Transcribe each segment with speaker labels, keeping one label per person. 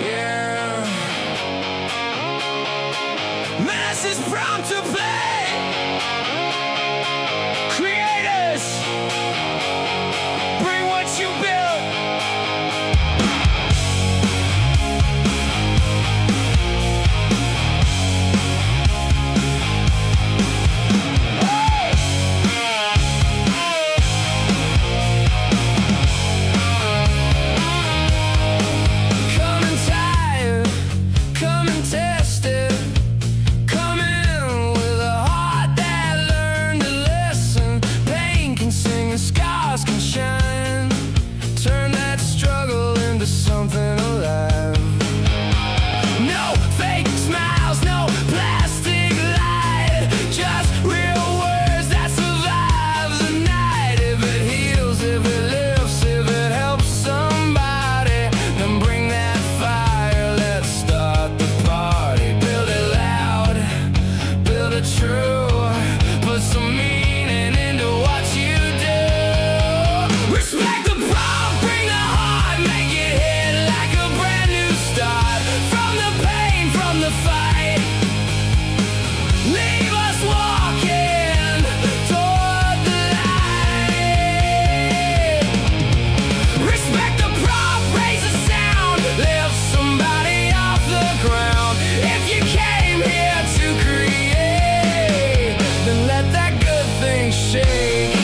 Speaker 1: Yeah. Menace is proud to play. Creators, bring what you built. Come and tire, come and test it. Come in with a heart that learned to listen. Pain can sing and scars can shine. Turn that struggle into something alive. No fake smiles, no plastic light. Just real words that survive the night. If it heals, if it lifts, if it helps somebody, then bring that fire, let's start the party. Build it loud, build it true. Put some meaning into what you do. Respect the prompt, bring the heart, make it hit like a brand new start. From the pain, from the fight, leave us walking toward the light. Respect the prompt, raise the sound, lift somebody off the ground. If you came here to create, then let that good thing shake.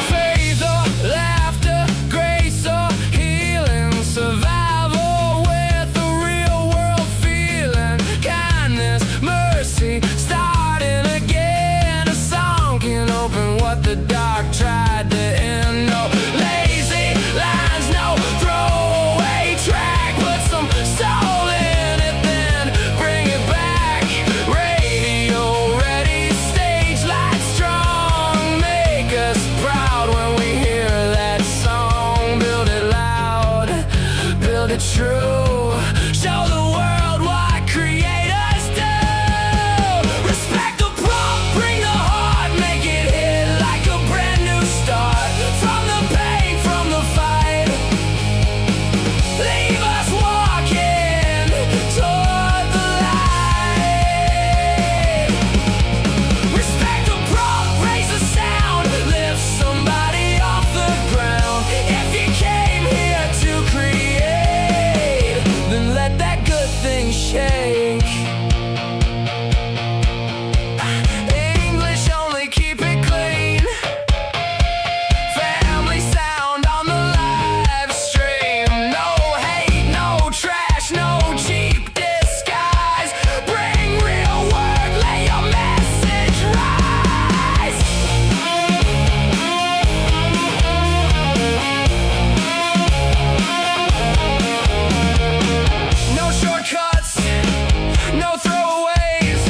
Speaker 1: Faith or laughter, grace or healing, survival with a real world feeling. Kindness, mercy, starting again. A song can open what the dark tried to end. No lazy lines, no throwaway track. Put some soul in it, then bring it back. Radio ready, stage light strong. Make us proud when we hear that song. Build it loud, build it true. Show the world what creators do. Respect the prompt, bring the heart, make it hit like a brand new start. From the pain, from the fight, leave us walking toward the light. Respect the prompt, raise the sound, lift somebody off the ground. If you came here to create, then let that good thing shake. English only, keep it clean. Family sound on the live stream. No hate, no trash, no cheap disguise. Bring real work, let your message rise. No shortcuts, no throwaways,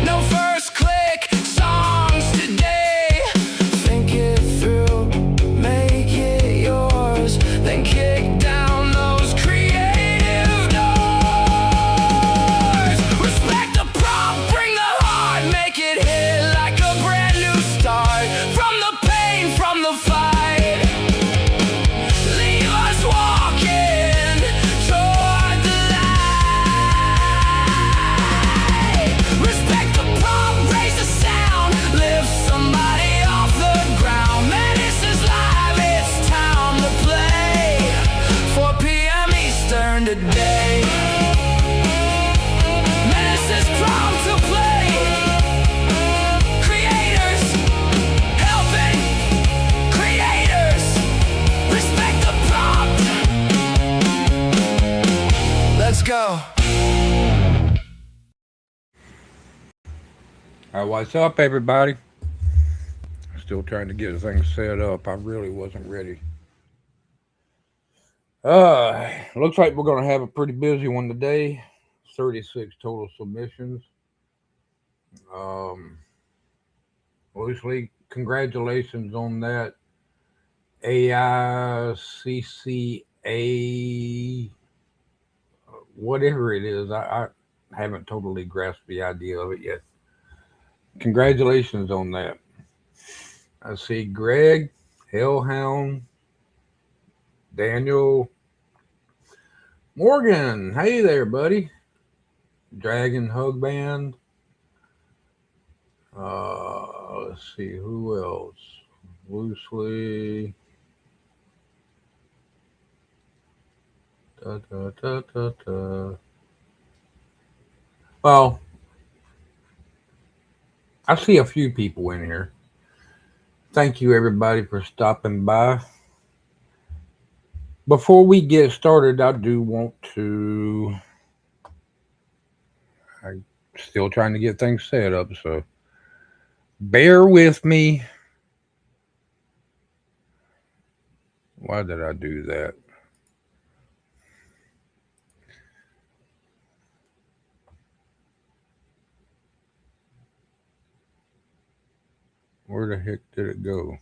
Speaker 1: no first click songs today. Think it through, make it yours, then kick down those creative doors. Respect the prompt, bring the heart, make it hit like a brand new start. From the pain, from the fight, leave us walking toward the light. Respect the prompt, raise the sound, lift somebody off the ground. Menace is live, it's time to play. 4 p.m. Eastern today. Menace is prompt to play. Creators, helping creators. Respect the prompt. Let's go.
Speaker 2: What's up, everybody? Still trying to get things set up. I really wasn't ready. Looks like we're gonna have a pretty busy one today. 36 total submissions. Loosely, congratulations on that. AICCA, whatever it is. I haven't totally grasped the idea of it yet. Congratulations on that. I see Greg, Hellhound, Daniel, Morgan. Hey there, buddy. Dragon Hug Band. Let's see who else. Loosely. Da, da, da, da, da. Well, I see a few people in here. Thank you, everybody, for stopping by. Before we get started, I do want to. I'm still trying to get things set up, so bear with me. Why did I do that? Where the heck did it go?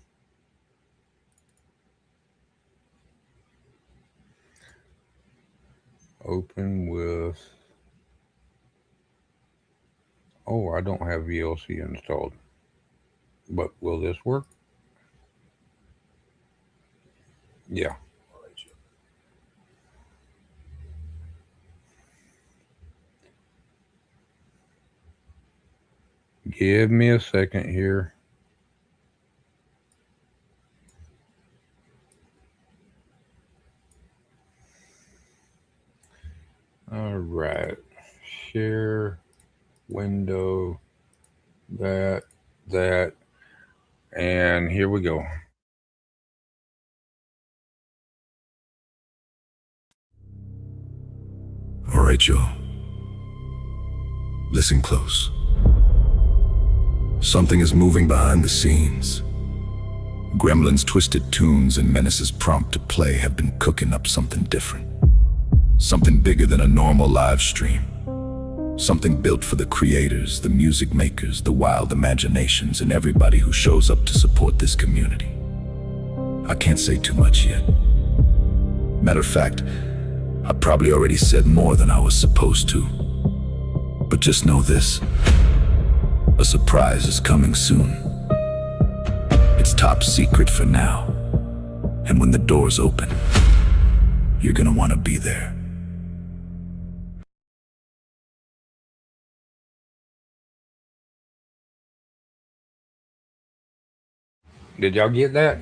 Speaker 2: Open with. Oh, I don't have VLC installed. But will this work? Yeah. Give me a second here. All right. Share window, that, and here we go.
Speaker 3: All right, y'all. Listen close. Something is moving behind the scenes. Gremlin's twisted tunes and Menace's prompt to play have been cooking up something different. Something bigger than a normal live stream. Something built for the creators, the music makers, the wild imaginations, and everybody who shows up to support this community. I can't say too much yet. Matter of fact, I probably already said more than I was supposed to. But just know this. A surprise is coming soon. It's top secret for now. And when the doors open, you're gonna want to be there.
Speaker 2: Did y'all get that?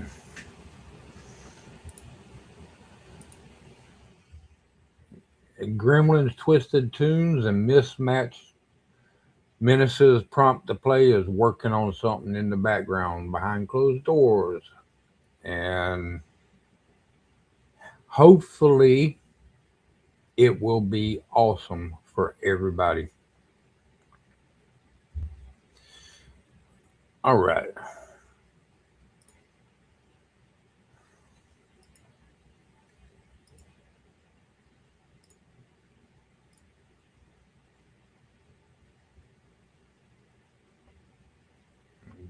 Speaker 2: Gremlin's twisted tunes and mismatched Menace's prompt to play is working on something in the background behind closed doors. And hopefully it will be awesome for everybody. All right.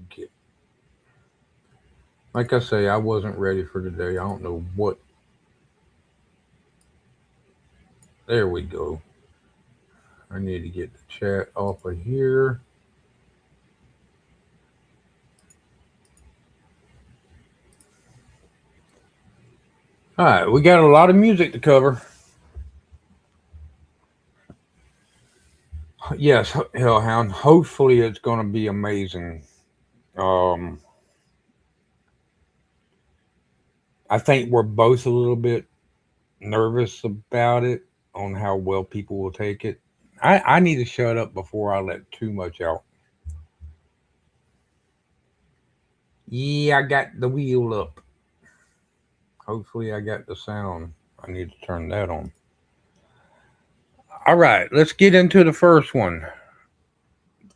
Speaker 2: Get, like I say, I wasn't ready for today. I don't know what. There we go. I need to get the chat off of here. All right, we got a lot of music to cover. Yes, Hellhound. Hopefully, it's going to be amazing. Um, I think we're both a little bit nervous about it on how well people will take it. I need to shut up before I let too much out. Yeah, I got the wheel up. Hopefully, I got the sound. I need to turn that on. All right, let's get into the first one.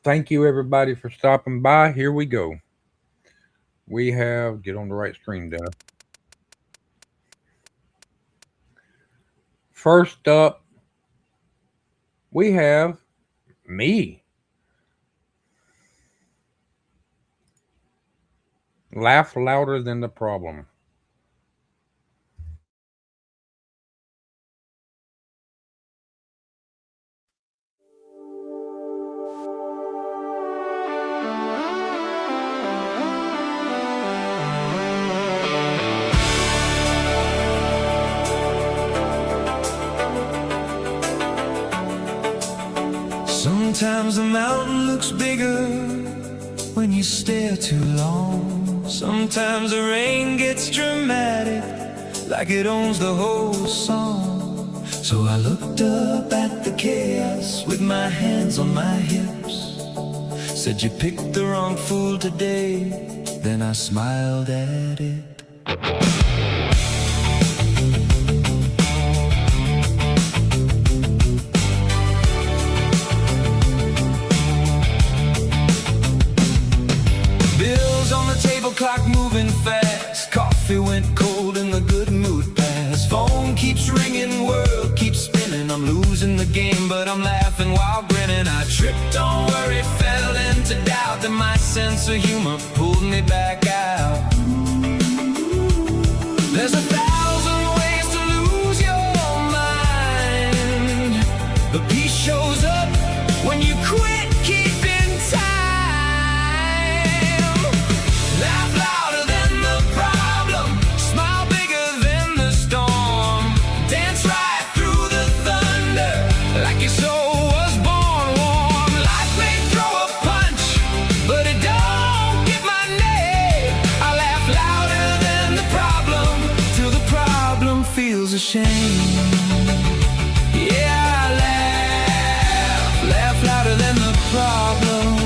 Speaker 2: Thank you, everybody, for stopping by. Here we go. We have, get on the right screen, Dennis. First up, we have me. Laugh louder than the problem.
Speaker 1: Sometimes the mountain looks bigger when you stare too long. Sometimes the rain gets dramatic, like it owns the whole song. So I looked up at the chaos with my hands on my hips. Said you picked the wrong fool today, then I smiled at it. Clock moving fast, coffee went cold and the good mood passed. Phone keeps ringing, world keeps spinning. I'm losing the game, but I'm laughing while grinning. I tripped on worry, fell into doubt, then my sense of humor pulled me back out. There's 1,000 ways to lose your mind, but peace shows up when you quit keeping time. Laugh louder than the problem, smile bigger than the storm. Dance right through the thunder, like your soul was born warm. Life may throw a punch, but it don't get my name. I laugh louder than the problem, till the problem feels ashamed. Yeah, I laugh louder than the problem.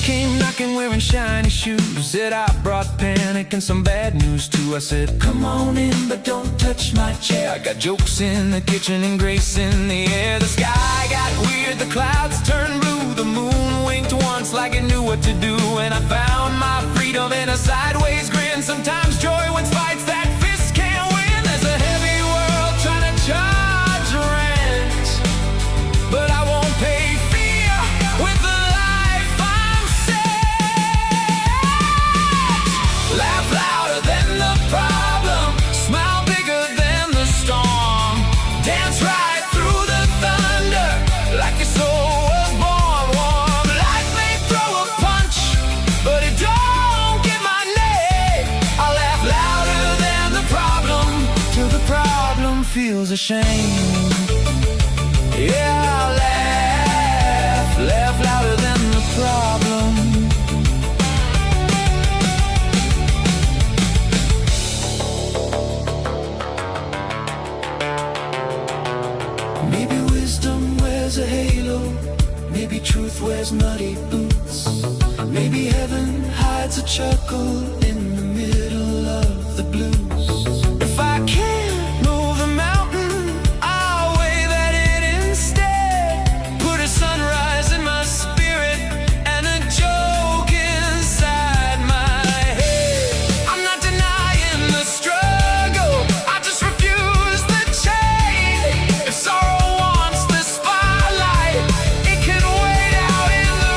Speaker 1: Came knocking wearing shiny shoes, said I brought panic and some bad news too. I said, come on in, but don't touch my chair. I got jokes in the kitchen and grace in the air. The sky got weird, the clouds turned blue. The moon winked once like it knew what to do. And I found my freedom in a sideways grin. Sometimes joy wins fights that fists can't win. There's a heavy world trying to charge rent, but I won't pay fear with the laugh louder than the problem, smile bigger than the storm. Dance right through the thunder, like your soul was born warm. Life may throw a punch, but it don't get my name. I laugh louder than the problem, till the problem feels ashamed. Yeah, I laugh louder than the problem. Maybe wisdom wears a halo, maybe truth wears muddy boots. Maybe heaven hides a chuckle in the middle of the blues. If I can't move the mountain, I'll wave at it instead. Put a sunrise in my spirit and a joke inside my head. I'm not denying the struggle, I just refuse the chain. If sorrow wants the spotlight, it can wait out in the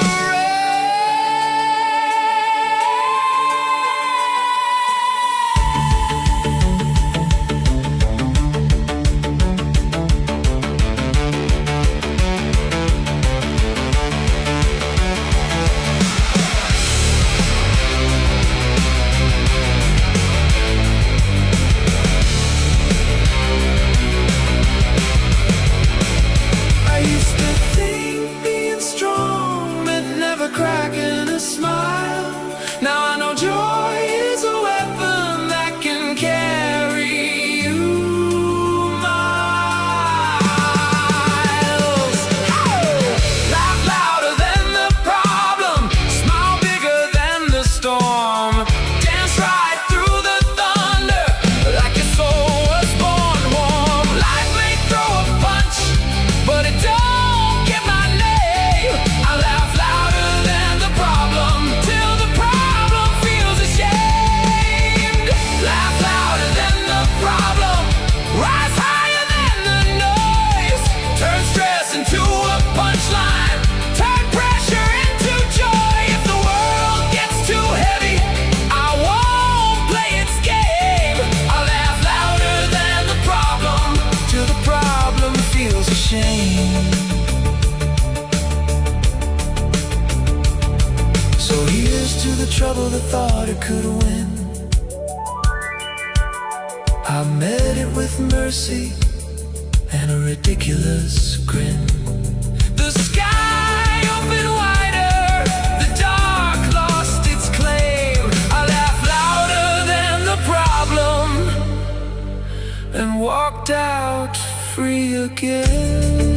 Speaker 1: I used to think being strong meant never cracking a smile. Now I know joy is a weapon that can carry you miles. Laugh louder than the problem, smile bigger than the storm. Dance right through the thunder, like your soul was born warm. Life may throw a punch, but it don't get my name. I laugh louder than the problem, till the problem feels ashamed. Laugh louder than the problem, rise higher than the noise. Turn stress into a punchline, turn pressure into joy. If the world gets too heavy, I won't play its game. I laugh louder than the problem, till the problem feels ashamed. So here's to the trouble that thought it could win. I met it with mercy, and a ridiculous grin. The sky opened wider, the dark lost its claim. I laughed louder than the problem and walked out free again.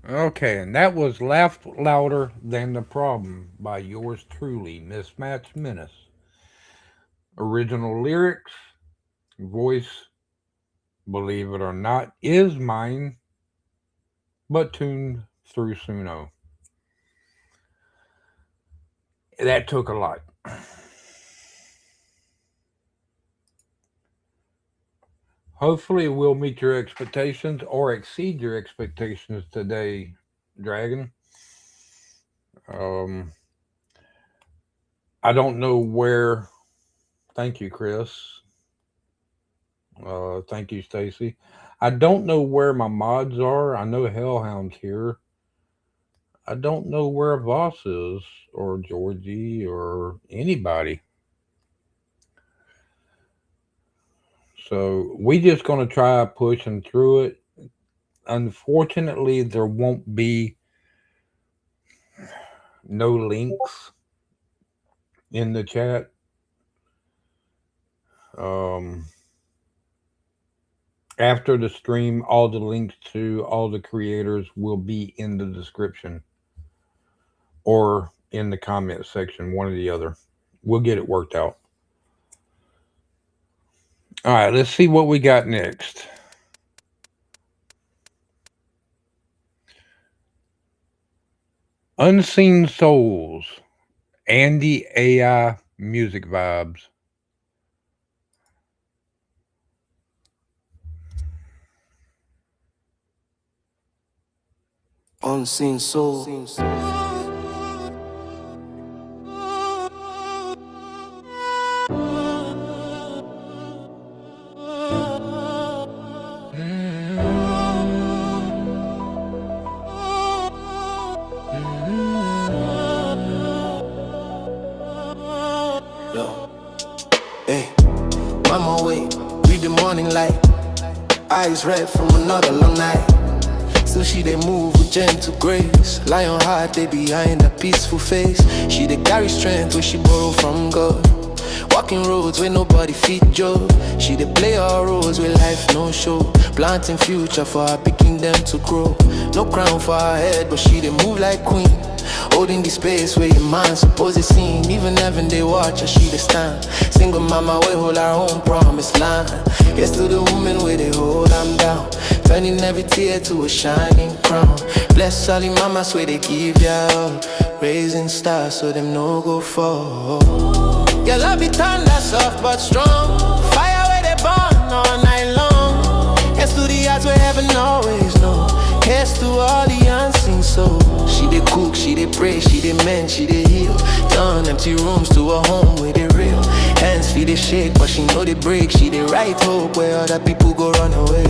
Speaker 2: Okay, and that was Laugh Louder Than the Problem by yours truly, Mismatched Menace. Original lyrics, voice, believe it or not, is mine, but tuned through Suno. That took a lot. Hopefully, we'll meet your expectations or exceed your expectations today, Dragon. Um, I don't know where. Thank you, Chris. Thank you, Stacy. I don't know where my mods are. I know Hellhound's here. I don't know where Voss is, or Georgie, or anybody. So we just gonna try pushing through it. Unfortunately, there won't be no links in the chat. Um, After the stream, all the links to all the creators will be in the description or in the comment section, one or the other. We'll get it worked out. All right, let's see what we got next. Unseen Souls, Andy AI Music Vibes.
Speaker 1: Unseen soul. Yo, hey, mama wait, read the morning light. Eyes red from another long night. Still she they move with gentle grace. Lion heart they behind a peaceful face. She they carry strength where she borrow from God. Walking roads where nobody feed Joe. She they play her roles where life no show. Planting future for her, picking them to grow. No crown for her head, but she they move like queen. Holding the space where your man supposed to sing. Even heaven they watch her, she they stand. Single mama we hold our own promised land. Yes to the woman where they hold them down. Turning every tear to a shining crown. Bless all the mamas where they give their all. Raising stars so them no go fall. Your love be thunder soft but strong. Fire where they burn all night long. Yes to the odds where heaven always know. Yes to all the unseen souls. She they cook, she they pray, she they mend, she they heal. Turn empty rooms to a home where they real. Hands feel they shake, but she know they break. She they write hope where other people go run away.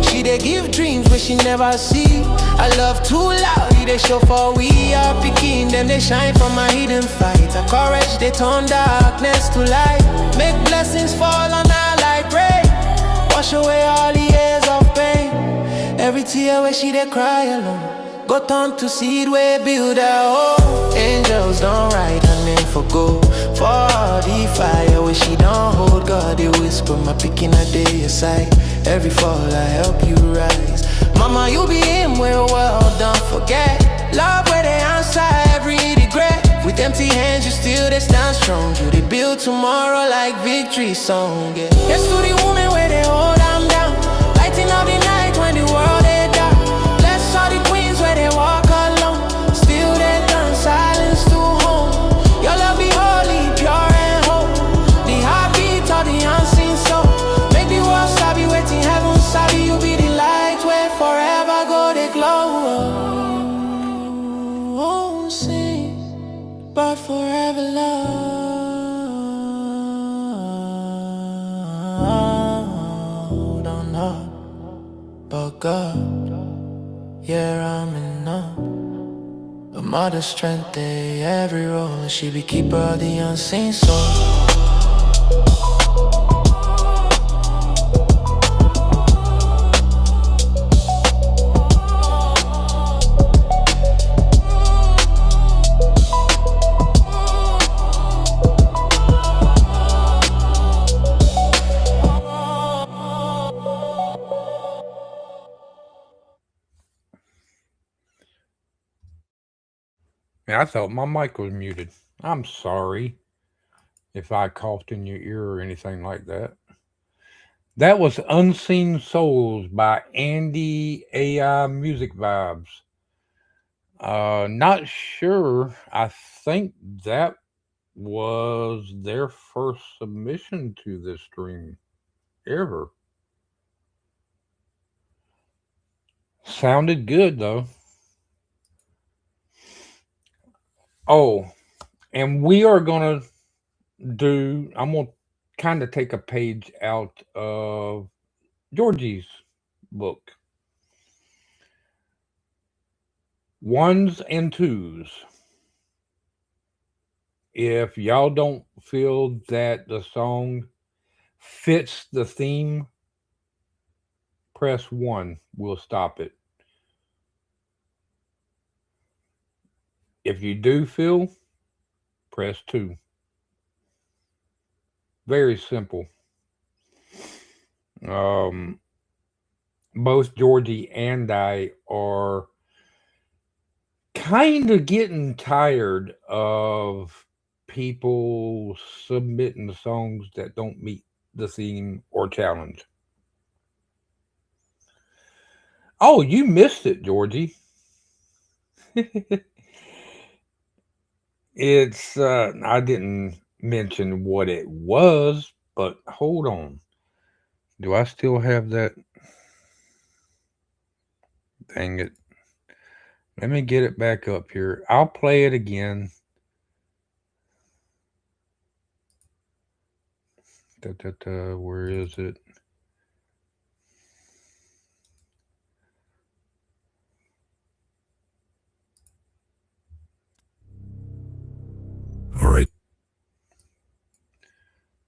Speaker 1: She they give dreams where she never see. I love too loud, they show for we are picking them, they shine from my hidden fight. A courage, they turn darkness to light. Make blessings fall on her like rain. Wash away all the years of pain. Every tear where she they cry alone. Go turn to seed where build a home. Angels don't write her name for gold. For all the fire where she don't hold God, they whisper my picking a day aside. Every fall I help you rise. Mama, you be in where world don't forget. Love where they answer every regret. With empty hands you still they stand strong. You they build tomorrow like victory song, yeah. Yes to the woman where they hold them down. Lighting up the night when the world they dark. Bless all the queens where they walk alone. Still they turn silence to home. Your love be holy, pure and whole. The heartbeat of the unseen soul. Make the world sabi, waiting heaven sabi. You be the light where forever go they glow. Won't sing, but forever love. God. Yeah, I'm enough. A mother's strength, every role, and she be keeper of the unseen soul.
Speaker 2: Yeah, I thought my mic was muted. I'm sorry if I coughed in your ear or anything like that. That was Unseen Souls by Andy AI Music Vibes. Not sure. I think that was their first submission to this stream ever. Sounded good though. Oh, and we are gonna I'm gonna kind of take a page out of Georgie's book. Ones and twos. If y'all don't feel that the song fits the theme, press one. We'll stop it. If you do feel, press two. Very simple. Um, both Georgie and I are kind of getting tired of people submitting songs that don't meet the theme or challenge. Oh, you missed it, Georgie. I didn't mention what it was, but hold on. Do I still have that? Dang it. Let me get it back up here. I'll play it again. Where is it?
Speaker 3: All right.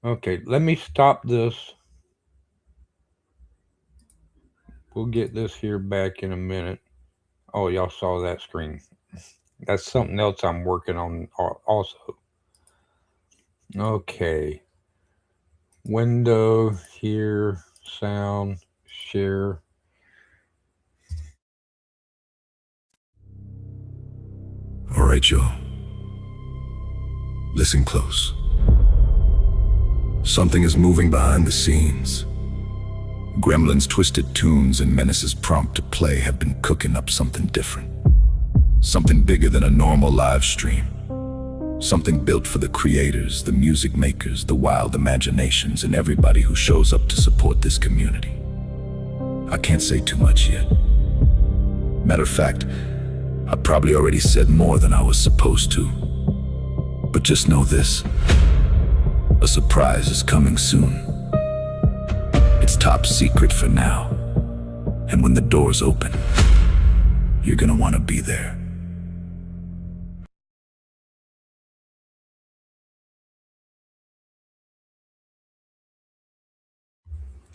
Speaker 2: Okay, let me stop this. We'll get this here back in a minute. Oh, y'all saw that screen. That's something else I'm working on also. Okay. Window here, sound, share.
Speaker 3: All right, y'all. Listen close. Something is moving behind the scenes. Gremlin's twisted tunes and Menace's prompt to play have been cooking up something different. Something bigger than a normal live stream. Something built for the creators, the music makers, the wild imaginations, and everybody who shows up to support this community. I can't say too much yet. Matter of fact, I probably already said more than I was supposed to. But just know this. A surprise is coming soon. It's top secret for now. And when the doors open, you're gonna want to be there.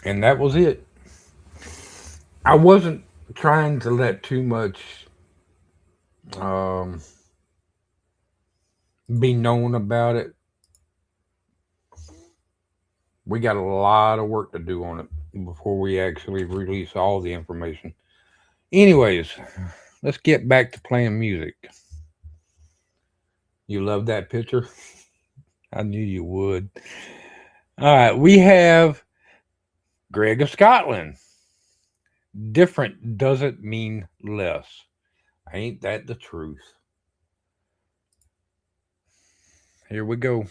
Speaker 2: And that was it. I wasn't trying to let too much um, be known about it. We got a lot of work to do on it before we actually release all the information. Anyways, let's get back to playing music. You love that picture? I knew you would. All right, we have Greg of Scotland. Different doesn't mean less. Ain't that the truth? Here we go.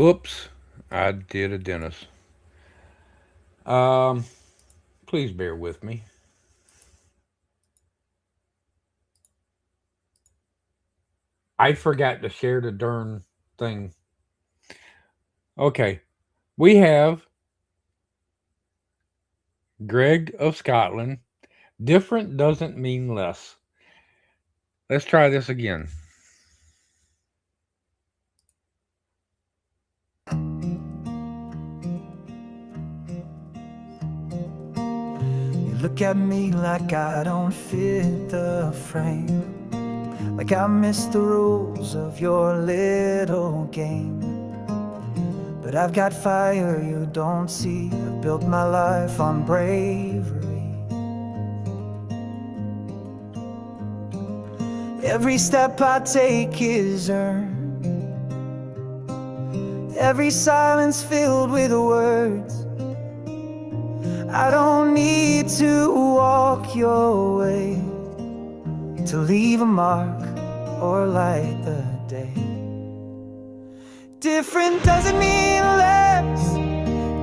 Speaker 2: Oops, I did a dentist. Um, please bear with me. I forgot to share the darn thing. Okay. We have Greg of Scotland. Different doesn't mean less. Let's try this again.
Speaker 1: You look at me like I don't fit the frame, like I missed the rules of your little game. But I've got fire you don't see. I've built my life on bravery. Every step I take is earned, every silence filled with words. I don't need to walk your way to leave a mark or light the day. Different doesn't mean less,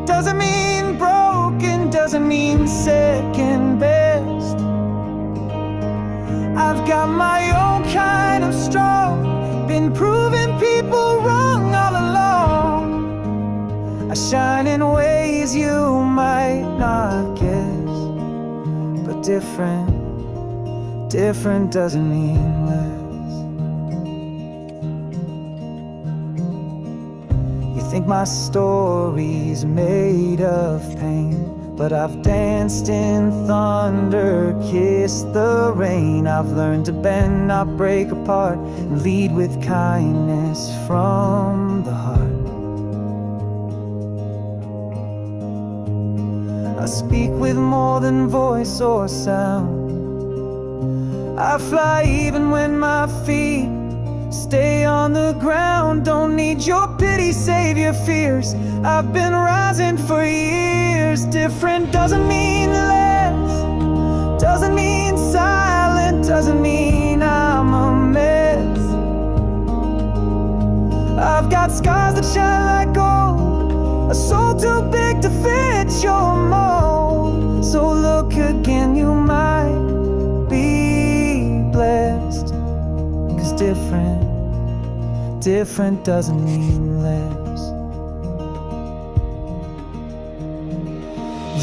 Speaker 1: doesn't mean broken, doesn't mean second best. I've got my own kind of strong, been proving people wrong all along. I shine in ways you might not guess, but different doesn't mean less. You think my story's made of pain, but I've danced in thunder, kissed the rain. I've learned to bend, not break apart, and lead with kindness from the heart. I speak with more than voice or sound. I fly even when my feet stay on the ground. Don't need your pity, save your fears. I've been rising for years. Different doesn't mean less, doesn't mean silent, doesn't mean I'm a mess. I've got scars that shine like gold, a soul too big to fit your mold. So look again, you might be blessed, 'cause different doesn't mean less.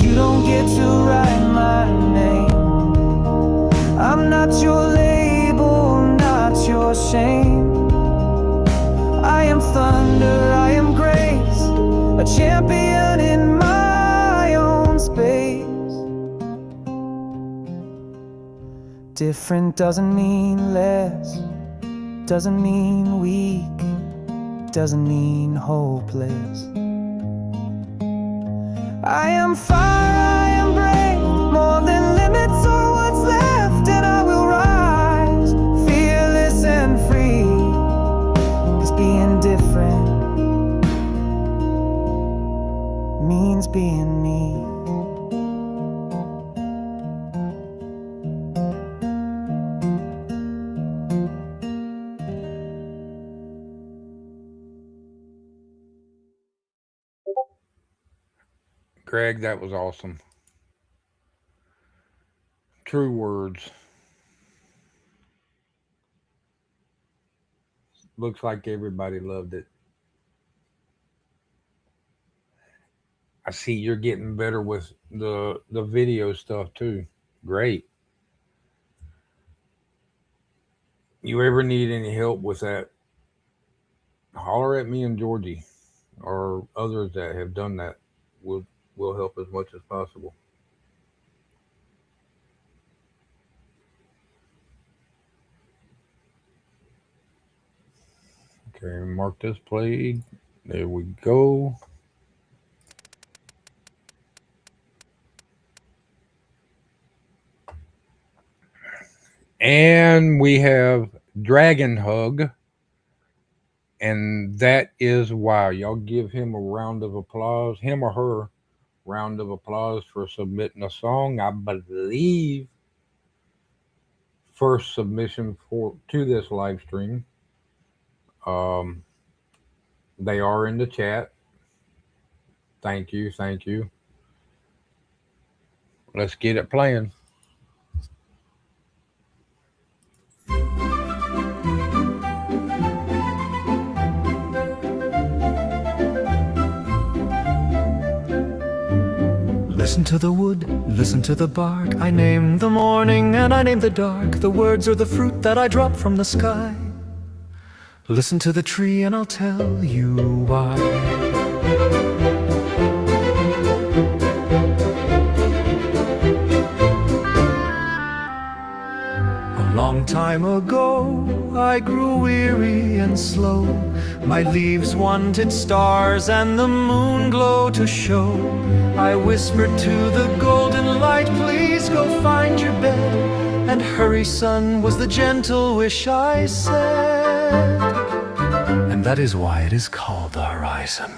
Speaker 1: You don't get to write my name. I'm not your label, not your shame. I am thunder, I am grace, a champion in my own space. Different doesn't mean less, doesn't mean weak, doesn't mean hopeless. I am fire, I am brave, more than limits or what's left, and I will rise, fearless and free. 'Cause being different means being me.
Speaker 2: Greg, that was awesome. True words. Looks like everybody loved it. I see you're getting better with the video stuff too. Great. You ever need any help with that? Holler at me and Georgie or others that have done that. We'll help as much as possible. Okay, mark this played. There we go. And we have Dragon Hug. And that is why. Y'all give him a round of applause. Him or her, round of applause for submitting a song. I believe first submission for to this live stream. Um, they are in the chat. Thank you, thank you. Let's get it playing.
Speaker 4: Listen to the wood, listen to the bark. I named the morning and I named the dark. The words are the fruit that I drop from the sky. Listen to the tree and I'll tell you why. A long time ago, I grew weary and slow. My leaves wanted stars and the moon glow to show. I whispered to the golden light, please go find your bed. And hurry, son, was the gentle wish I said. And that is why it is called the horizon.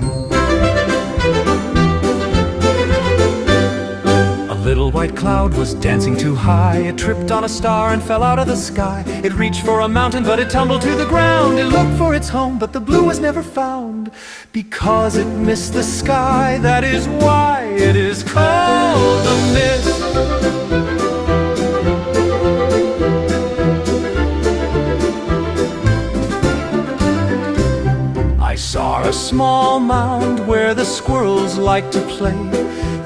Speaker 4: A little white cloud was dancing too high. It tripped on a star and fell out of the sky. It reached for a mountain, but it tumbled to the ground. It looked for its home, but the blue was never found. Because it missed the sky, that is why it is called the mist. I saw a small mound where the squirrels liked to play.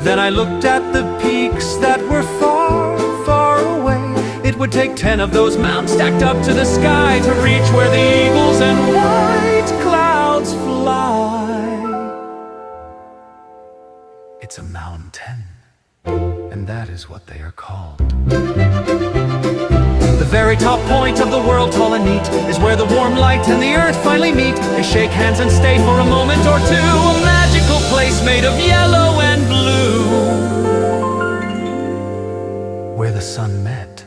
Speaker 4: Then I looked at the peaks that were far, far away. It would take 10 of those mounds stacked up to the sky to reach where the eagles and white clouds fly. It's a mountain, and that is what they are called. The very top point of the world, tall and neat, is where the warm light and the earth finally meet. They shake hands and stay for a moment or two. A magical place made of yellow and blue, where the sun met.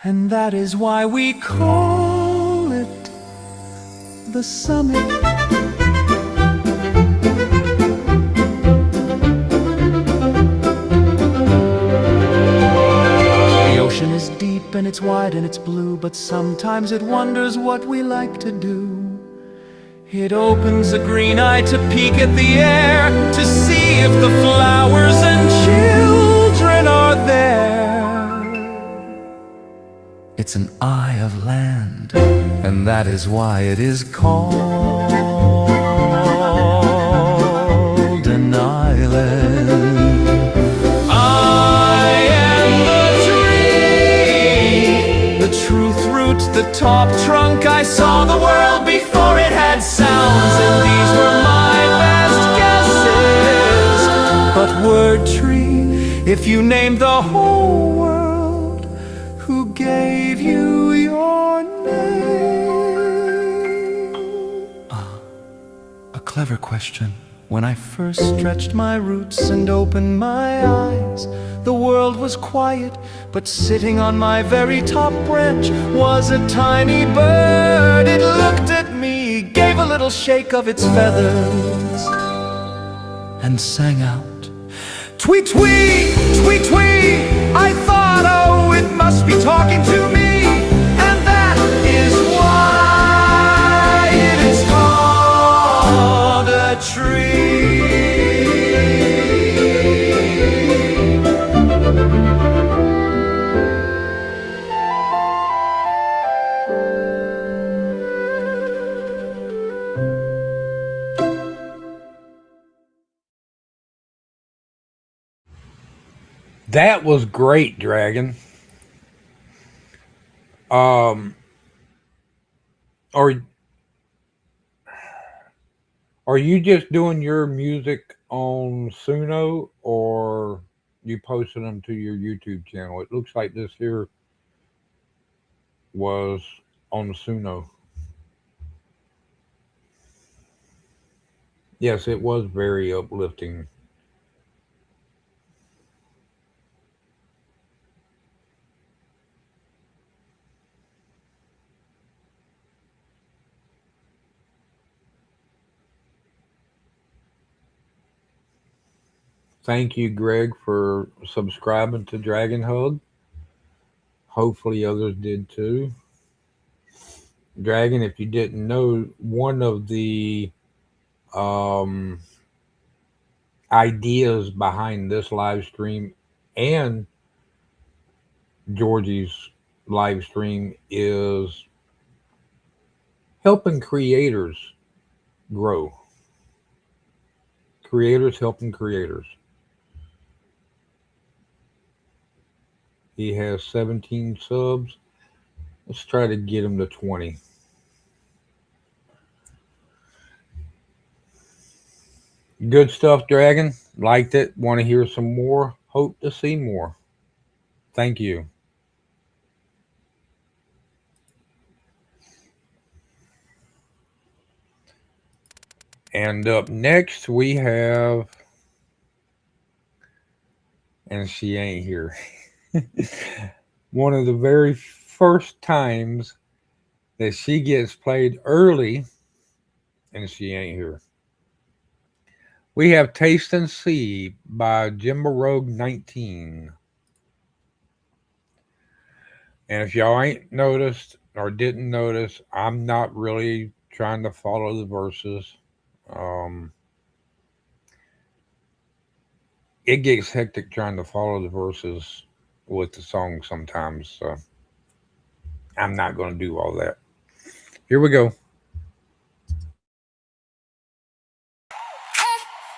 Speaker 4: And that is why we call it the summit. Is deep and it's wide and it's blue, but sometimes it wonders what we like to do. It opens a green eye to peek at the air, to see if the flowers and children are there. It's an eye of land, and that is why it is called an island. Truth root, the top trunk. I saw the world before it had sounds, and these were my best guesses. But word tree, if you named the whole world, who gave you your name? A clever question. When I first stretched my roots and opened my eyes, the world was quiet, but sitting on my very top branch was a tiny bird. It looked at me, gave a little shake of its feathers, and sang out, "Tweet, tweet, tweet, tweet." I thought, oh, it must be talking to me, and that is why it is called a tree.
Speaker 2: That was great, Dragon. Are you just doing your music on Suno, or you posted them to your YouTube channel? It looks like this here was on Suno. Yes, it was very uplifting. Thank you, Greg, for subscribing to Dragon Hug. Hopefully others did too. Dragon, if you didn't know, one of the ideas behind this live stream and Georgie's live stream is helping creators grow. Creators helping creators. He has 17 subs. Let's try to get him to 20. Good stuff, Dragon. Liked it. Want to hear some more? Hope to see more. Thank you. And up next we have, and she ain't here. One of the very first times that she gets played early, and she ain't here. We have Taste and See by Jimbo Rogue 19. And if y'all ain't noticed or didn't notice, I'm not really trying to follow the verses. It gets hectic trying to follow the verses with the song sometimes, so I'm not going to do all that. Here we go.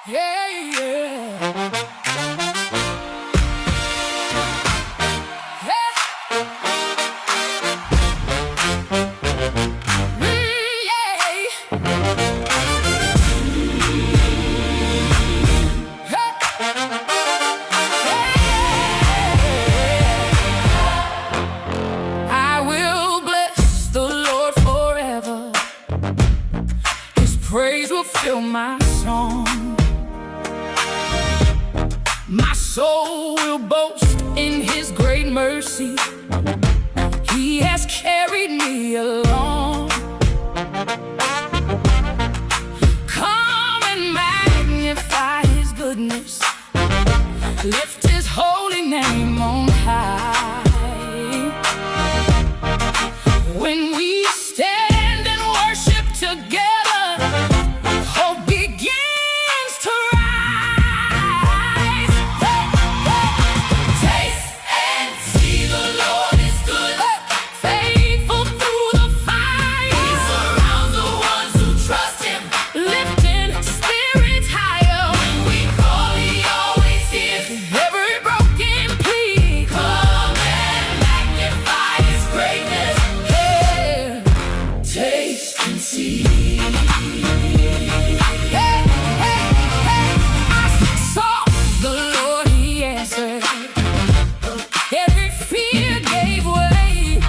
Speaker 1: Yeah, yeah. I will bless the Lord forever. His praise will fill my song. My soul will boast in His great mercy. He has carried me along. Come and magnify His goodness. Lift His holy name on high. When we stand and worship together, hope begins to rise. Taste and see the Lord is good. Faithful through the fire. He surrounds the ones who trust Him. Lifting spirits higher. When we call, He always hears. Every broken plea. Come and magnify His greatness. Yeah. Taste and see. Hey, hey, hey. I sought the Lord, He answered. Every fear gave way.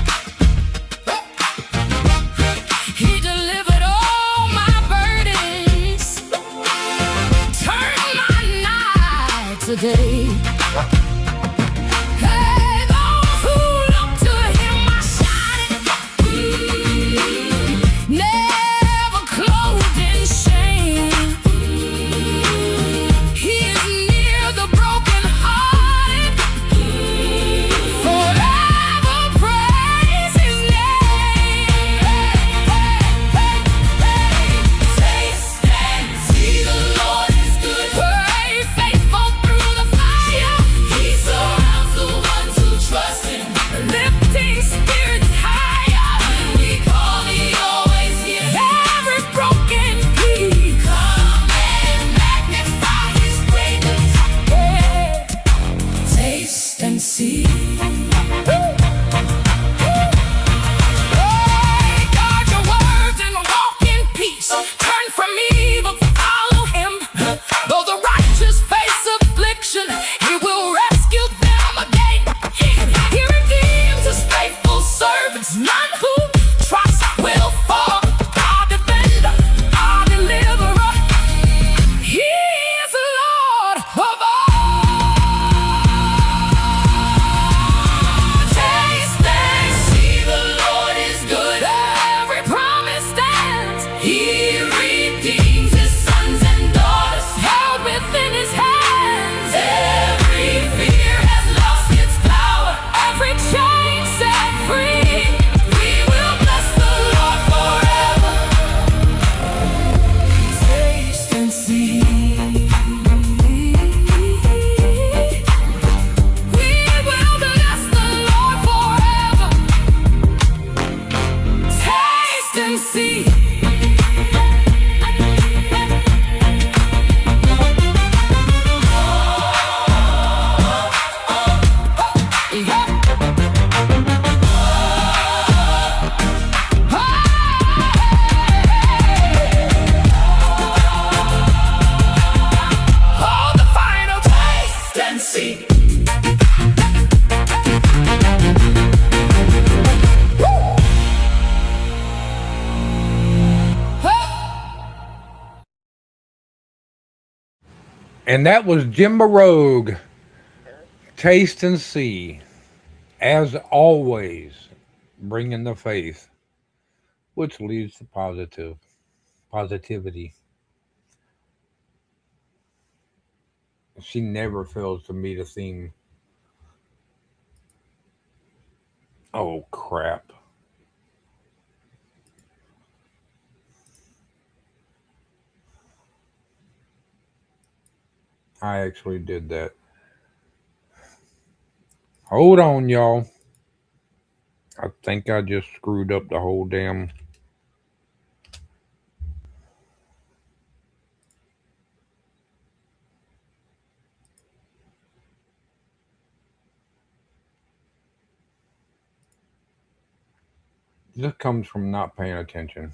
Speaker 1: He delivered all my burdens. Turned my night to day. Hey, those who look to Him are shining, never clothed in shame. He is near the brokenhearted, forever praise His name. Taste and see the Lord is good. Faithful through the fire. He surrounds the ones who trust Him. Lifting spirits higher. When we call, He always hears. Every broken plea. Come and magnify His greatness. Yeah. Taste and see. Guard your words and walk in peace. Turn from evil, follow Him. Though the righteous face affliction, He will rescue them again. He redeems His faithful servants. None who trust will fall. Our defender, our deliverer. He is Lord of all. taste and see.
Speaker 2: And that was Jim Rogue, Taste and See. As always, bringing the faith, which leads to positivity. She never fails to meet a theme. Oh, crap. I actually did that. Hold on, y'all. I think I just screwed up the whole damn. This comes from not paying attention.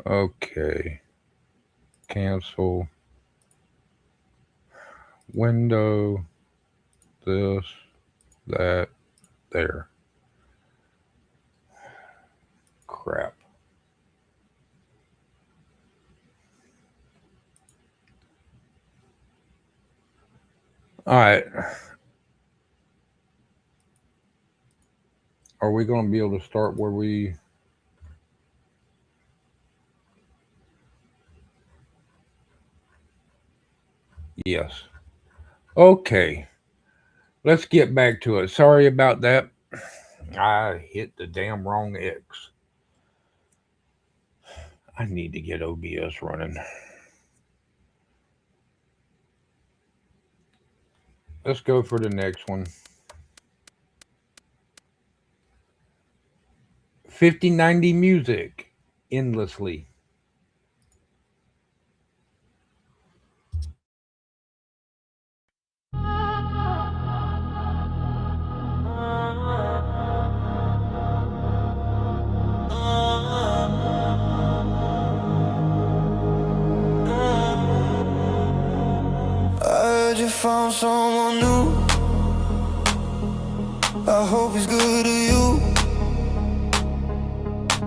Speaker 2: Okay. Cancel. Window. This. That. There. Crap. All right. Are we going to be able to start where we... Yes. Okay. Let's get back to it. Sorry about that. I hit the damn wrong X. I need to get OBS running. Let's go for the next one. 5090 music. Endlessly.
Speaker 1: I heard you found someone new. I hope he's good to you,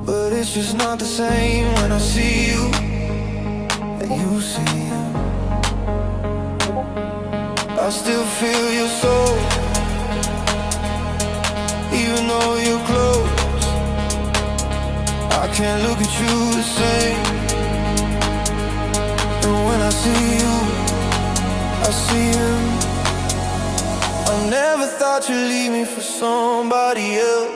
Speaker 1: but it's just not the same when I see you and you see him. I still feel your soul, even though you're close. I can't look at you the same. And when I see you, I see him. I never thought you'd leave me for somebody else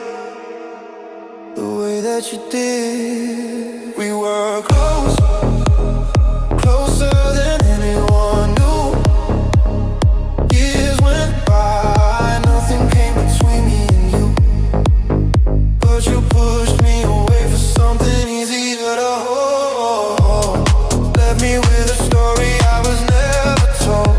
Speaker 1: the way that you did. We were close, closer than anyone knew. Years went by, nothing came between me and you, but you pushed me away for something easier to hold. Left me with a story I was never told.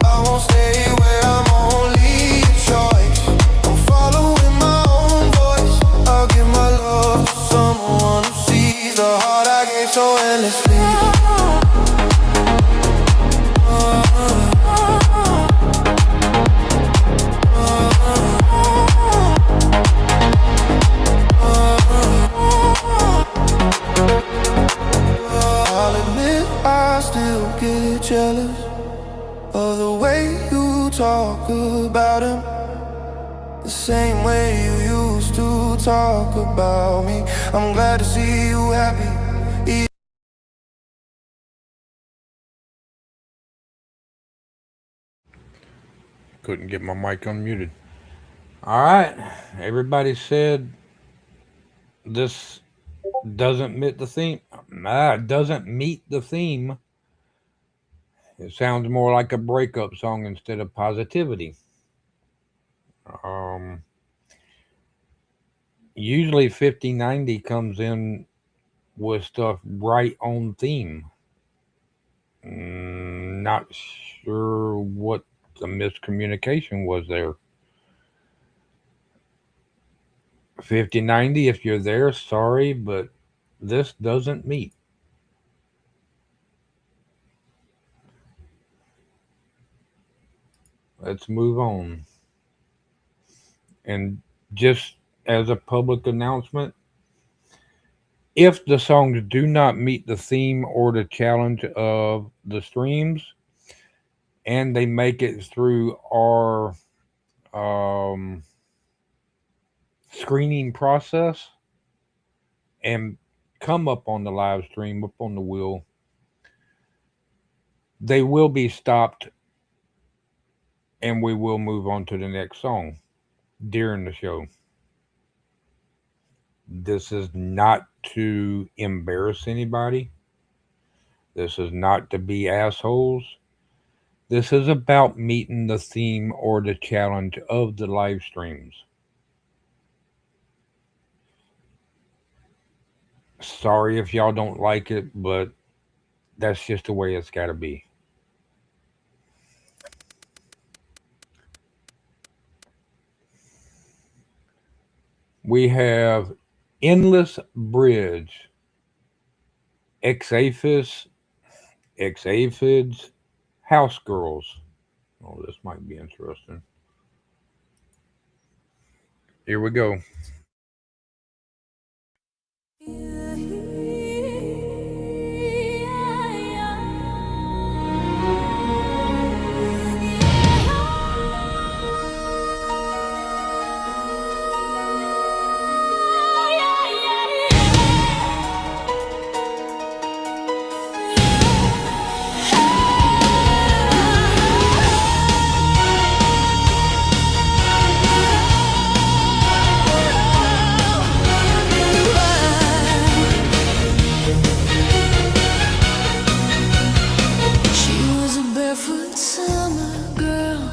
Speaker 1: I won't stay where I'm only a choice. I'm following my own voice. I'll give my love to someone who sees the heart I gave so endlessly. I'll admit I still get jealous of the way you talk about him, the same way you used to talk about me. I'm glad to see you happy.
Speaker 2: Couldn't get my mic unmuted. All right. Everybody said this doesn't meet the theme. Doesn't meet the theme. It sounds more like a breakup song instead of positivity. Usually 5090 comes in with stuff right on theme. Not sure what the miscommunication was there. 5090, if you're there, sorry, but this doesn't meet. Let's move on. And just as a public announcement, if the songs do not meet the theme or the challenge of the streams and they make it through our um, screening process and come up on the live stream, up on the wheel, they will be stopped and we will move on to the next song during the show. This is not to embarrass anybody. This is not to be assholes. This is about meeting the theme or the challenge of the live streams. Sorry if y'all don't like it, but that's just the way it's got to be. We have Endless Bridge, Ex-Aphids, Ex-Aphids, House Girls. Oh, this might be interesting. Here we go.
Speaker 1: She was a barefoot summer girl,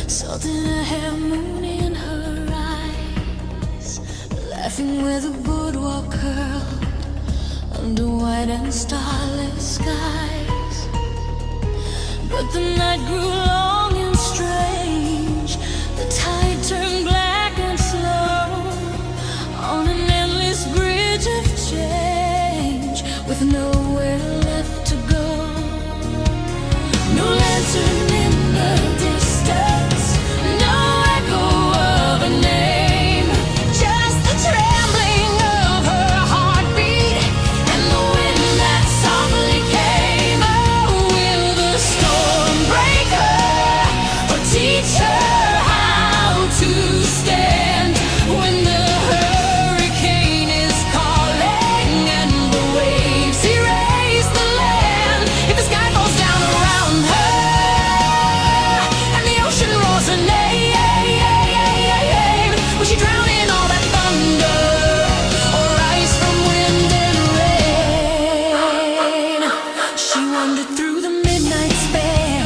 Speaker 1: salt in her hair, moon in her eyes, laughing where the boardwalk curled under white and starless skies. But the night grew long and strange, the tide turned black and slow on an endless bridge of change with nowhere left to go. No lantern in the distance, no echo of a name, just the trembling of her heartbeat and the wind that softly came. Oh, will the storm break her or teach her how to stand when the hurricane is calling and the waves erase the land? If the sky falls down around her and the ocean roars her name, will she drown in all that thunder or rise from wind and rain? She wandered through the midnight span,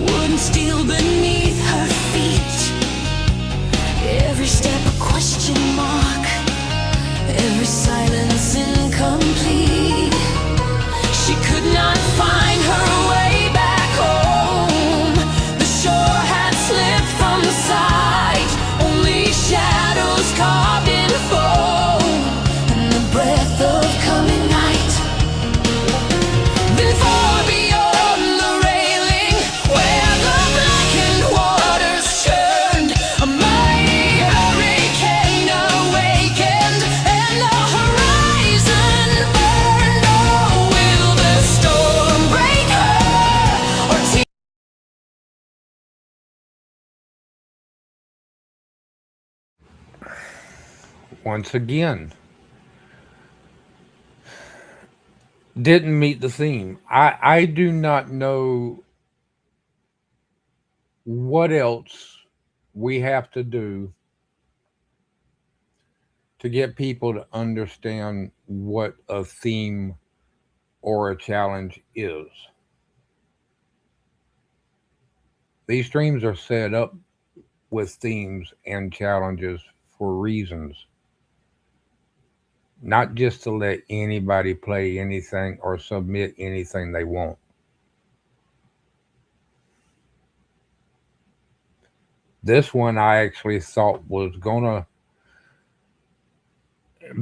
Speaker 1: wood and steel beneath her feet, every step a question mark, every silence incomplete. She could not find her way back home. The shore had slipped from sight, only shadows carved in foam and the breath of coming night. Then far beyond the railing, where the blackened waters churned, a mighty hurricane awakened and the horizon burned. Oh, will the storm break her or teach?
Speaker 2: Once again, didn't meet the theme. I do not know what else we have to do to get people to understand what a theme or a challenge is. These streams are set up with themes and challenges for reasons, not just to let anybody play anything or submit anything they want. This one I actually thought was gonna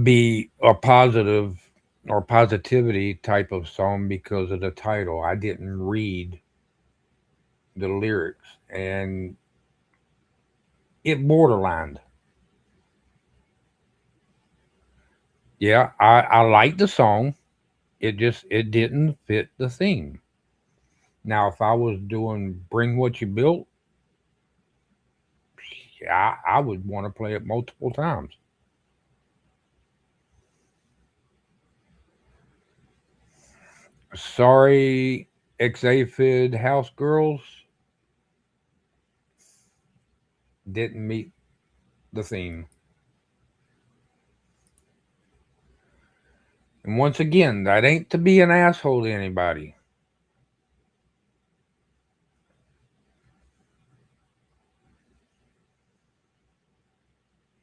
Speaker 2: be a positive or positivity type of song because of the title. I didn't read the lyrics and it borderlined. Yeah, I like the song. It didn't fit the theme. Now if I was doing Bring What You Built, yeah, I would want to play it multiple times. Sorry, Ex-Aphid House Girls didn't meet the theme. And once again, that ain't to be an asshole to anybody.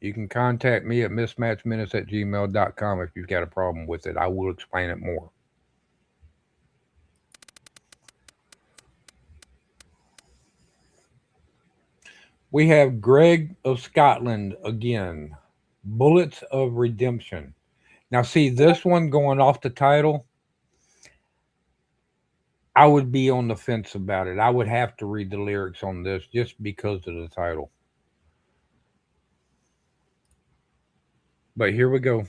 Speaker 2: You can contact me at mismatchmenace@gmail.com if you've got a problem with it. I will explain it more. We have Greg of Scotland again. Bullets of Redemption. Now, see, this one going off the title, I would be on the fence about it. I would have to read the lyrics on this just because of the title. But here we go.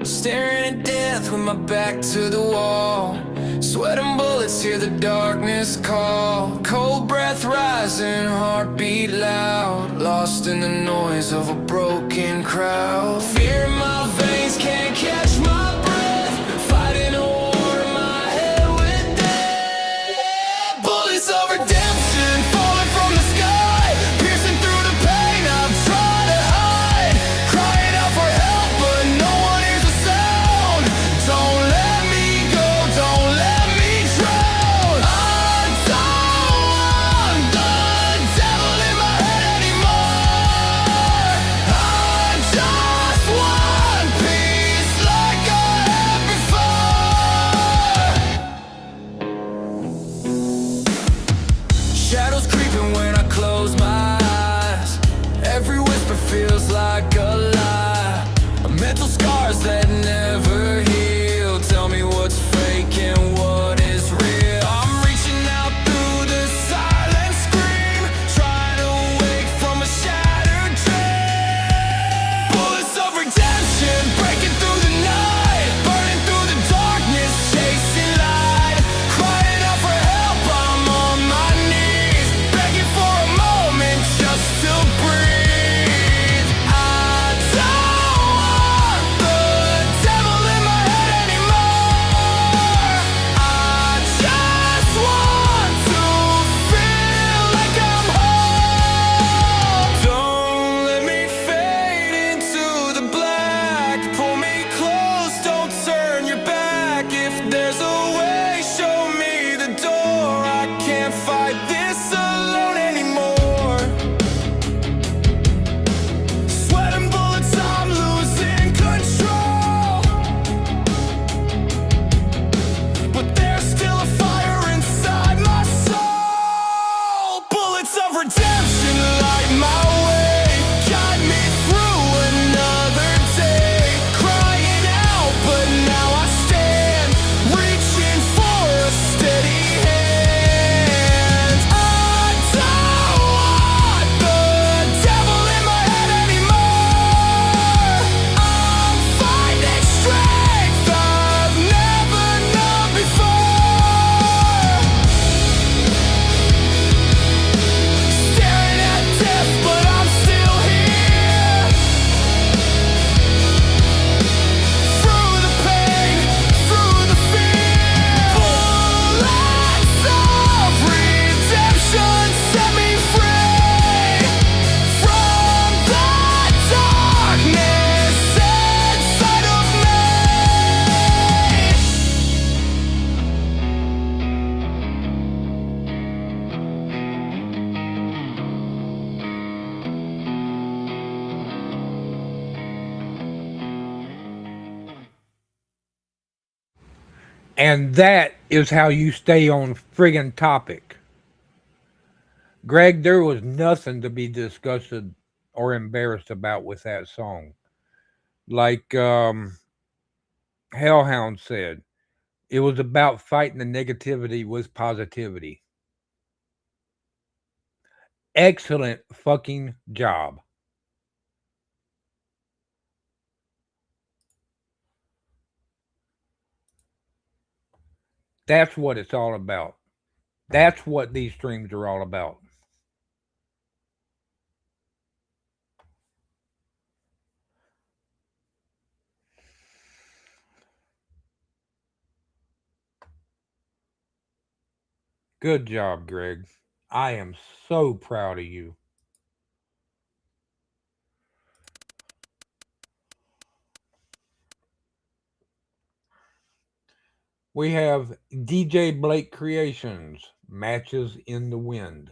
Speaker 1: Staring at death with my back to the wall. Sweating bullets, hear the darkness call. Cold breath rising, heartbeat loud. Lost in the noise of a broken crowd. Fear in my veins, can't catch my breath. Fighting a war in my head with death. Bullets of redemption falling from the sky. Piercing through the pain I've tried to hide. Crying out for help but no one hears a sound. Don't let me go, don't let me drown. I don't want the devil in my head anymore. I just want peace like
Speaker 2: And that is how you stay on friggin' topic. Greg, there was nothing to be disgusted or embarrassed about with that song. Like Hellhound said, it was about fighting the negativity with positivity. Excellent fucking job. That's what it's all about. That's what these streams are all about. Good job, Greg. I am so proud of you. We have DJ Blake Creations, Matches in the Wind.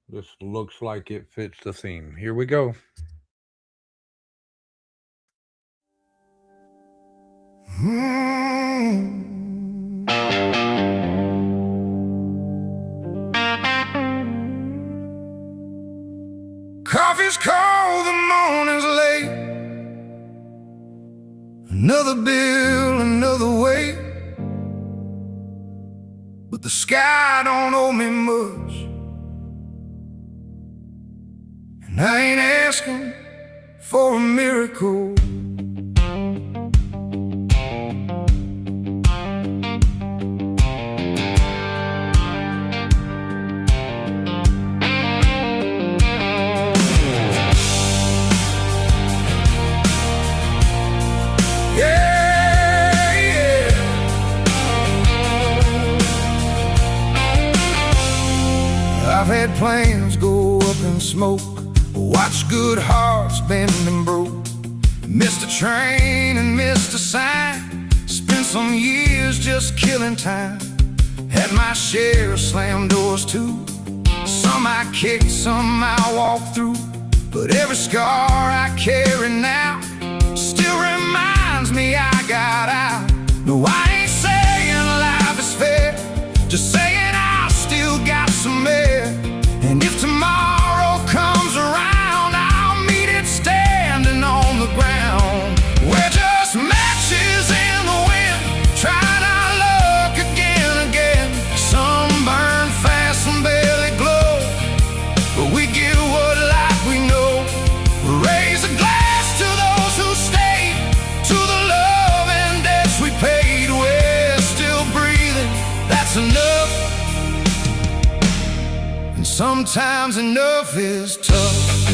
Speaker 2: This looks like it fits the theme. Here we go.
Speaker 5: Coffee's cold, the morning's late. Another bill, another way. But the sky don't owe me much, and I ain't asking for a miracle. I've had plans go up in smoke, watch good hearts bend and broke, missed a train and missed a sign, spent some years just killing time. Had my share of slam doors too, some I kicked, some I walked through, but every scar I carry now still reminds me I got out. No, I ain't saying life is fair, just saying I still got some air. And if tomorrow comes around, I'll meet it standing on the ground. We're just matches in the wind, trying our luck again and again. Some burn fast, some barely glow, but we give what life we know. Raise a glass to those who stayed, to the love and debts we paid. We're still breathing, that's enough. And sometimes enough is tough.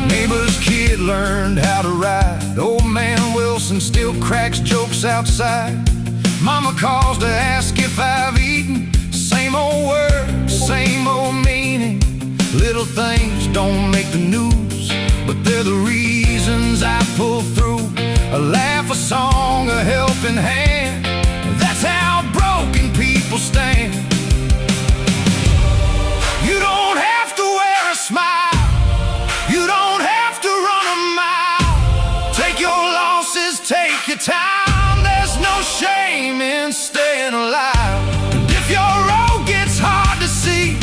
Speaker 5: Neighbor's kid learned how to ride. Old man Wilson still cracks jokes outside. Mama calls to ask if I've eaten. Same old words, same old meaning. Little things don't make the news, but they're the reasons I pull through. A laugh, a song, a helping hand, that's how broken people stand. You don't have to wear a smile, you don't have to run a mile. Take your losses, take your time, there's no shame in staying alive. And if your road gets hard to see,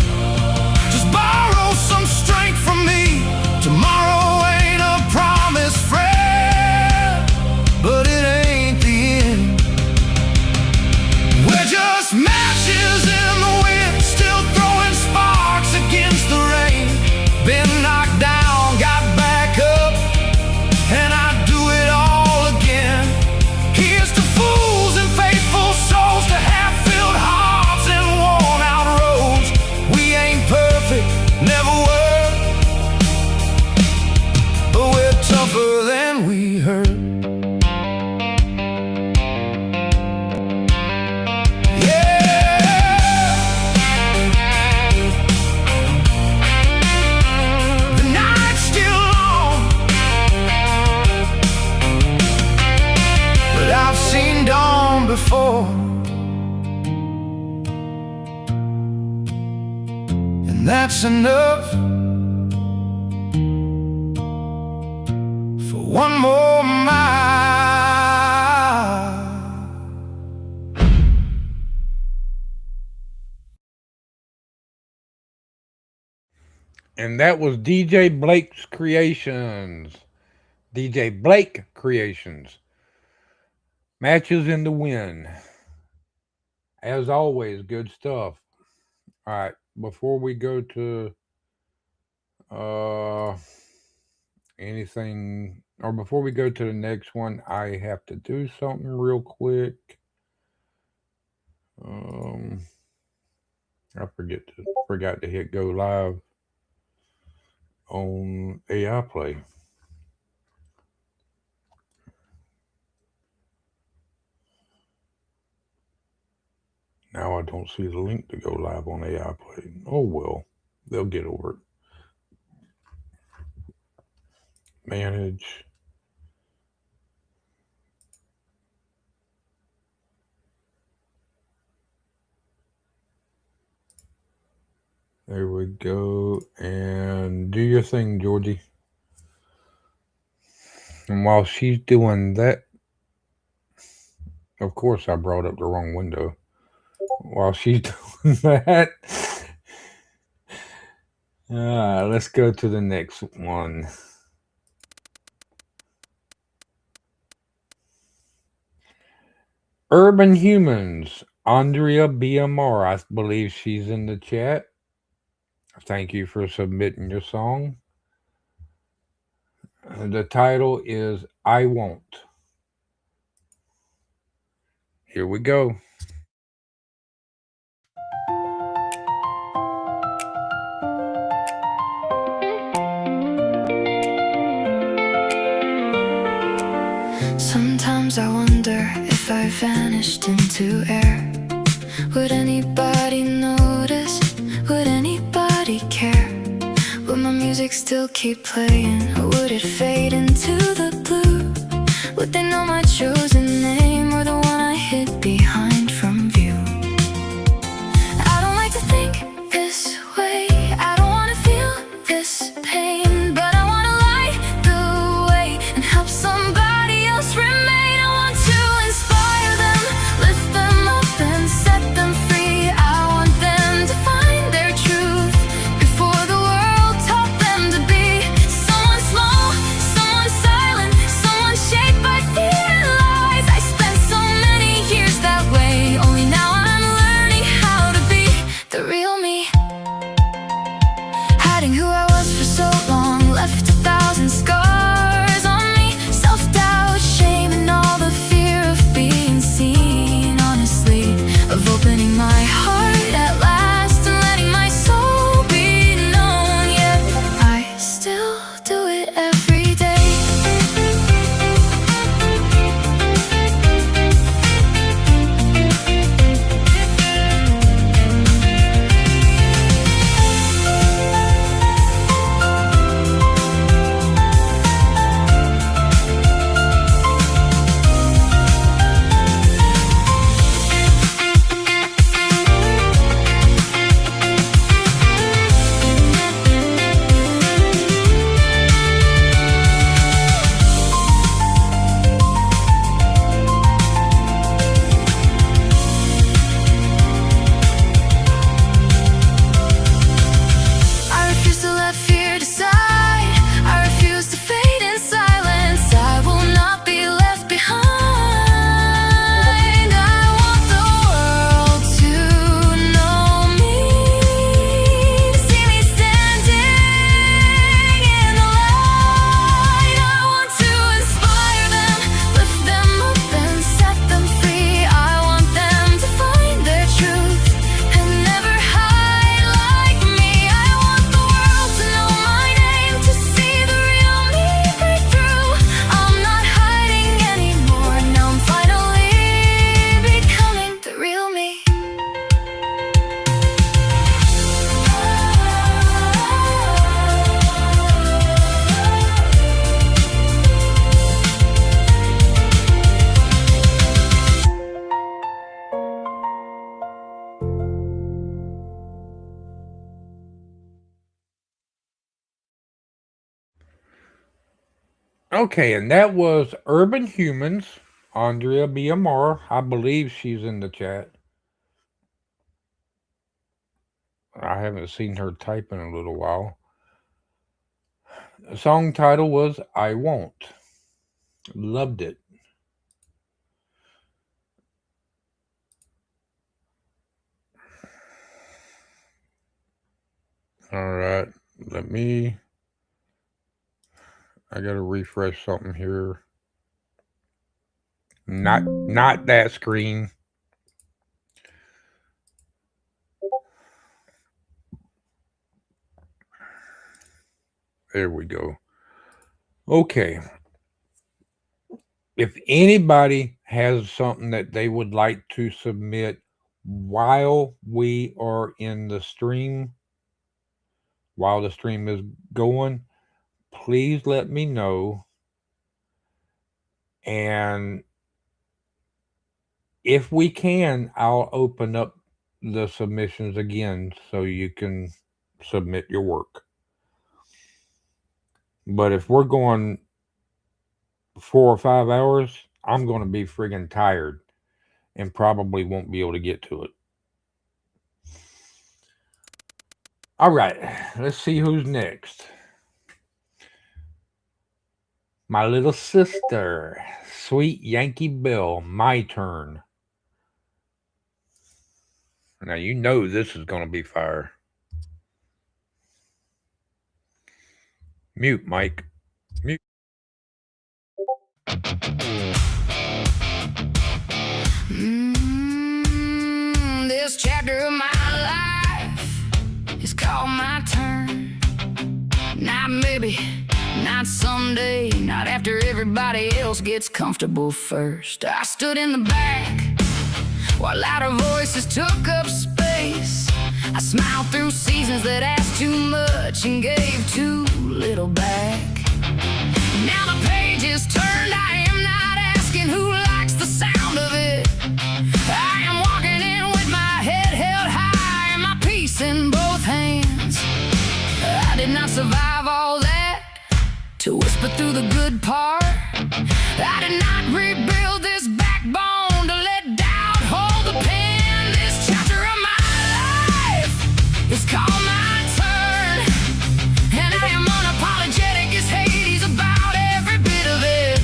Speaker 5: just borrow some strength from me. Tomorrow ain't a promised friend, but it ain't the end. We're just matches and that's enough for one more mile.
Speaker 2: And that was DJ Blake's Creations. DJ Blake Creations. Matches in the Wind. As always, good stuff. All right, before we go to anything, or before we go to the next one, I have to do something real quick. I forgot to hit go live on AI Play. Now I don't see the link to go live on AI Play. Oh well, they'll get over it. Manage. There we go. And do your thing, Georgie. And while she's doing that, of course I brought up the wrong window. While she's doing that, let's go to the next one. Urban Humans, Andrea BMR. I believe she's in the chat. Thank you for submitting your song. The title is I Won't. Here we go.
Speaker 6: Sometimes I wonder if I vanished into air. Would anybody notice? Would anybody care? Would my music still keep playing? Or would it fade into the blue? Would they know my chosen name or the one I hid behind from view? I don't like to think this way. I don't want to feel this pain, but I want to light the way and help somebody else remain. I want to inspire them, lift them up and set them free. I want them to find their truth before the world taught them to be. Someone slow, someone silent, someone shaped by fear and lies. I spent so many years that way, only now I'm learning how to be the real me. Hiding who I was for so long, left 1,000 scars on me. Self-doubt, shame, and all the fear of being seen. Honestly, of opening my heart at last and letting my soul be known. Yet I still do it every day.
Speaker 2: Okay, and that was Urban Humans, Andrea BMR. I believe she's in the chat. I haven't seen her type in a little while. The song title was I Won't. Loved it. All right, I gotta refresh something here. Not that screen. There we go. Okay. If anybody has something that they would like to submit while we are in the stream, while the stream is going, please let me know. And if we can, I'll open up the submissions again so you can submit your work. But if we're going 4 or 5 hours, I'm going to be friggin' tired and probably won't be able to get to it. All right, let's see who's next. My little sister, Sweet Yankee Bill, my turn. Now you know this is going to be fire. Mute, Mike. Mute.
Speaker 1: This chapter of my life is called my turn. Not maybe, not someday, not after everybody else gets comfortable first. I stood in the back while louder voices took up space. I smiled through seasons that asked too much and gave too little back. Now the page is turned, I am not asking who likes the sound of it. I am walking in with my head held high and my peace in both hands. I did not survive all that to whisper through the good part. I did not rebuild this backbone to let doubt hold the pen. This chapter of my life is called my turn, and I am unapologetic as Hades about every bit of it.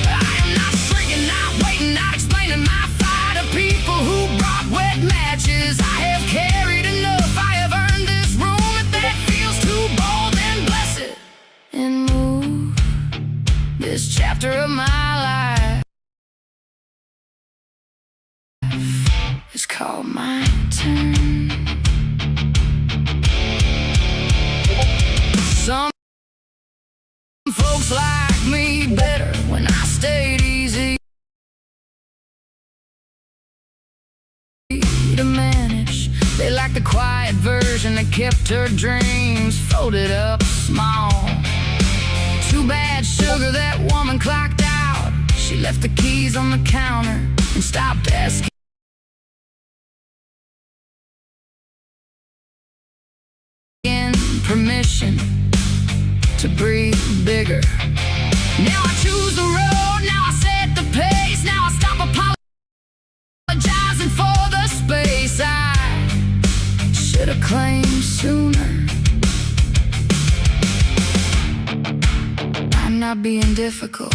Speaker 1: I am not shrinking, not waiting, not explaining my fight to people who brought wet matches. I have carried enough, I have earned this room if that feels too bold, then bless it and move. This chapter of my life is called my turn. Some folks like me better when I stayed easy to manage. They like the quiet version that kept her dreams folded up small. Too bad sugar, that woman clocked out. She left the keys on the counter and stopped asking permission to breathe bigger. Now I choose the road, now I set the pace, now I stop apologizing for the space I should have claimed sooner. I'm not being difficult,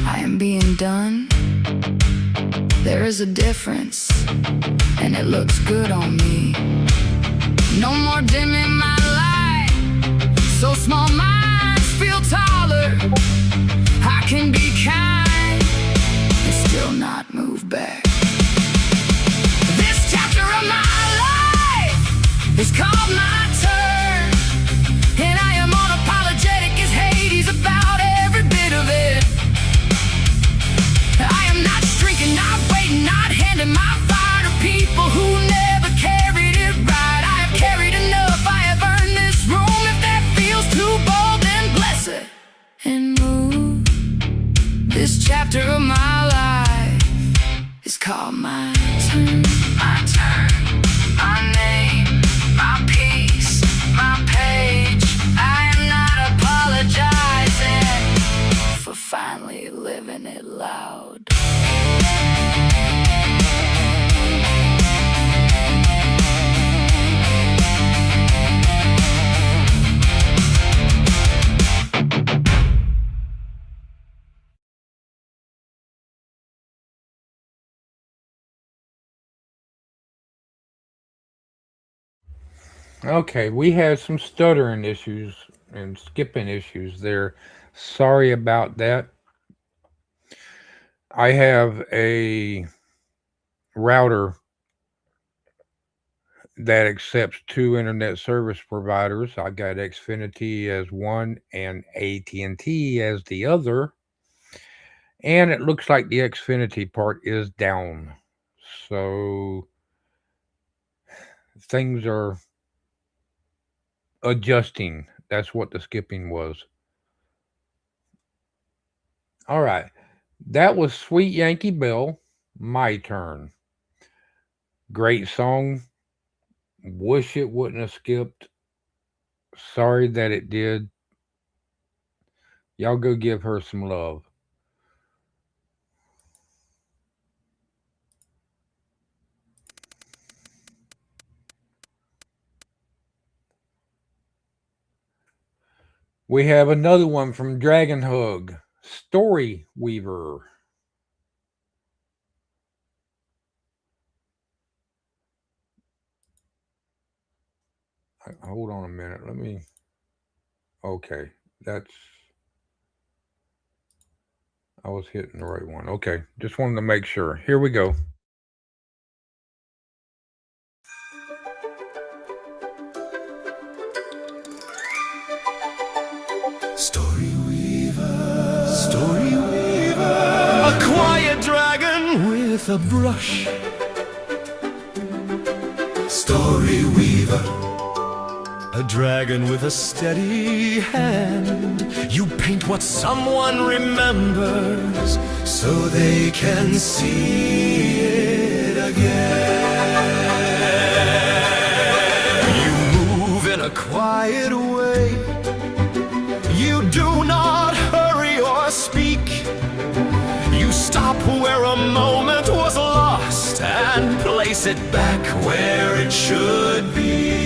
Speaker 1: I am being done. There is a difference, and it looks good on me. No more dimming my light, so small minds feel taller. I can be kind and still not move back. This chapter of my life is called my turn, and I am unapologetic as Hades about every bit of it. I am not shrinking, not waiting, not handing my fire to people who never carried it right. I have carried enough, I have earned this room. If that feels too bold, then bless it and move. This chapter of my life is called my turn. My turn, my name, my peace, my page. I am not apologetic.
Speaker 2: Okay, we had some stuttering issues and skipping issues there. Sorry about that. I have a router that accepts two internet service providers. I got Xfinity as one and AT&T as the other. And it looks like the Xfinity part is down. So things are adjusting. That's what the skipping was. All right. That was Sweet Yankee Bell. My turn. Great song. Wish it wouldn't have skipped. Sorry that it did. Y'all go give her some love. We have another one from Dragon Hug, Story Weaver. Hold on a minute. Let me. Okay, that's. I was hitting the right one. Okay, just wanted to make sure. Here we go.
Speaker 5: Story Weaver, Story Weaver, a quiet dragon with a brush. Story Weaver, a dragon with a steady hand. You paint what someone remembers so they can see it again. You move in a quiet way. You do not hurry or speak. You stop where a moment was lost and place it back where it should be.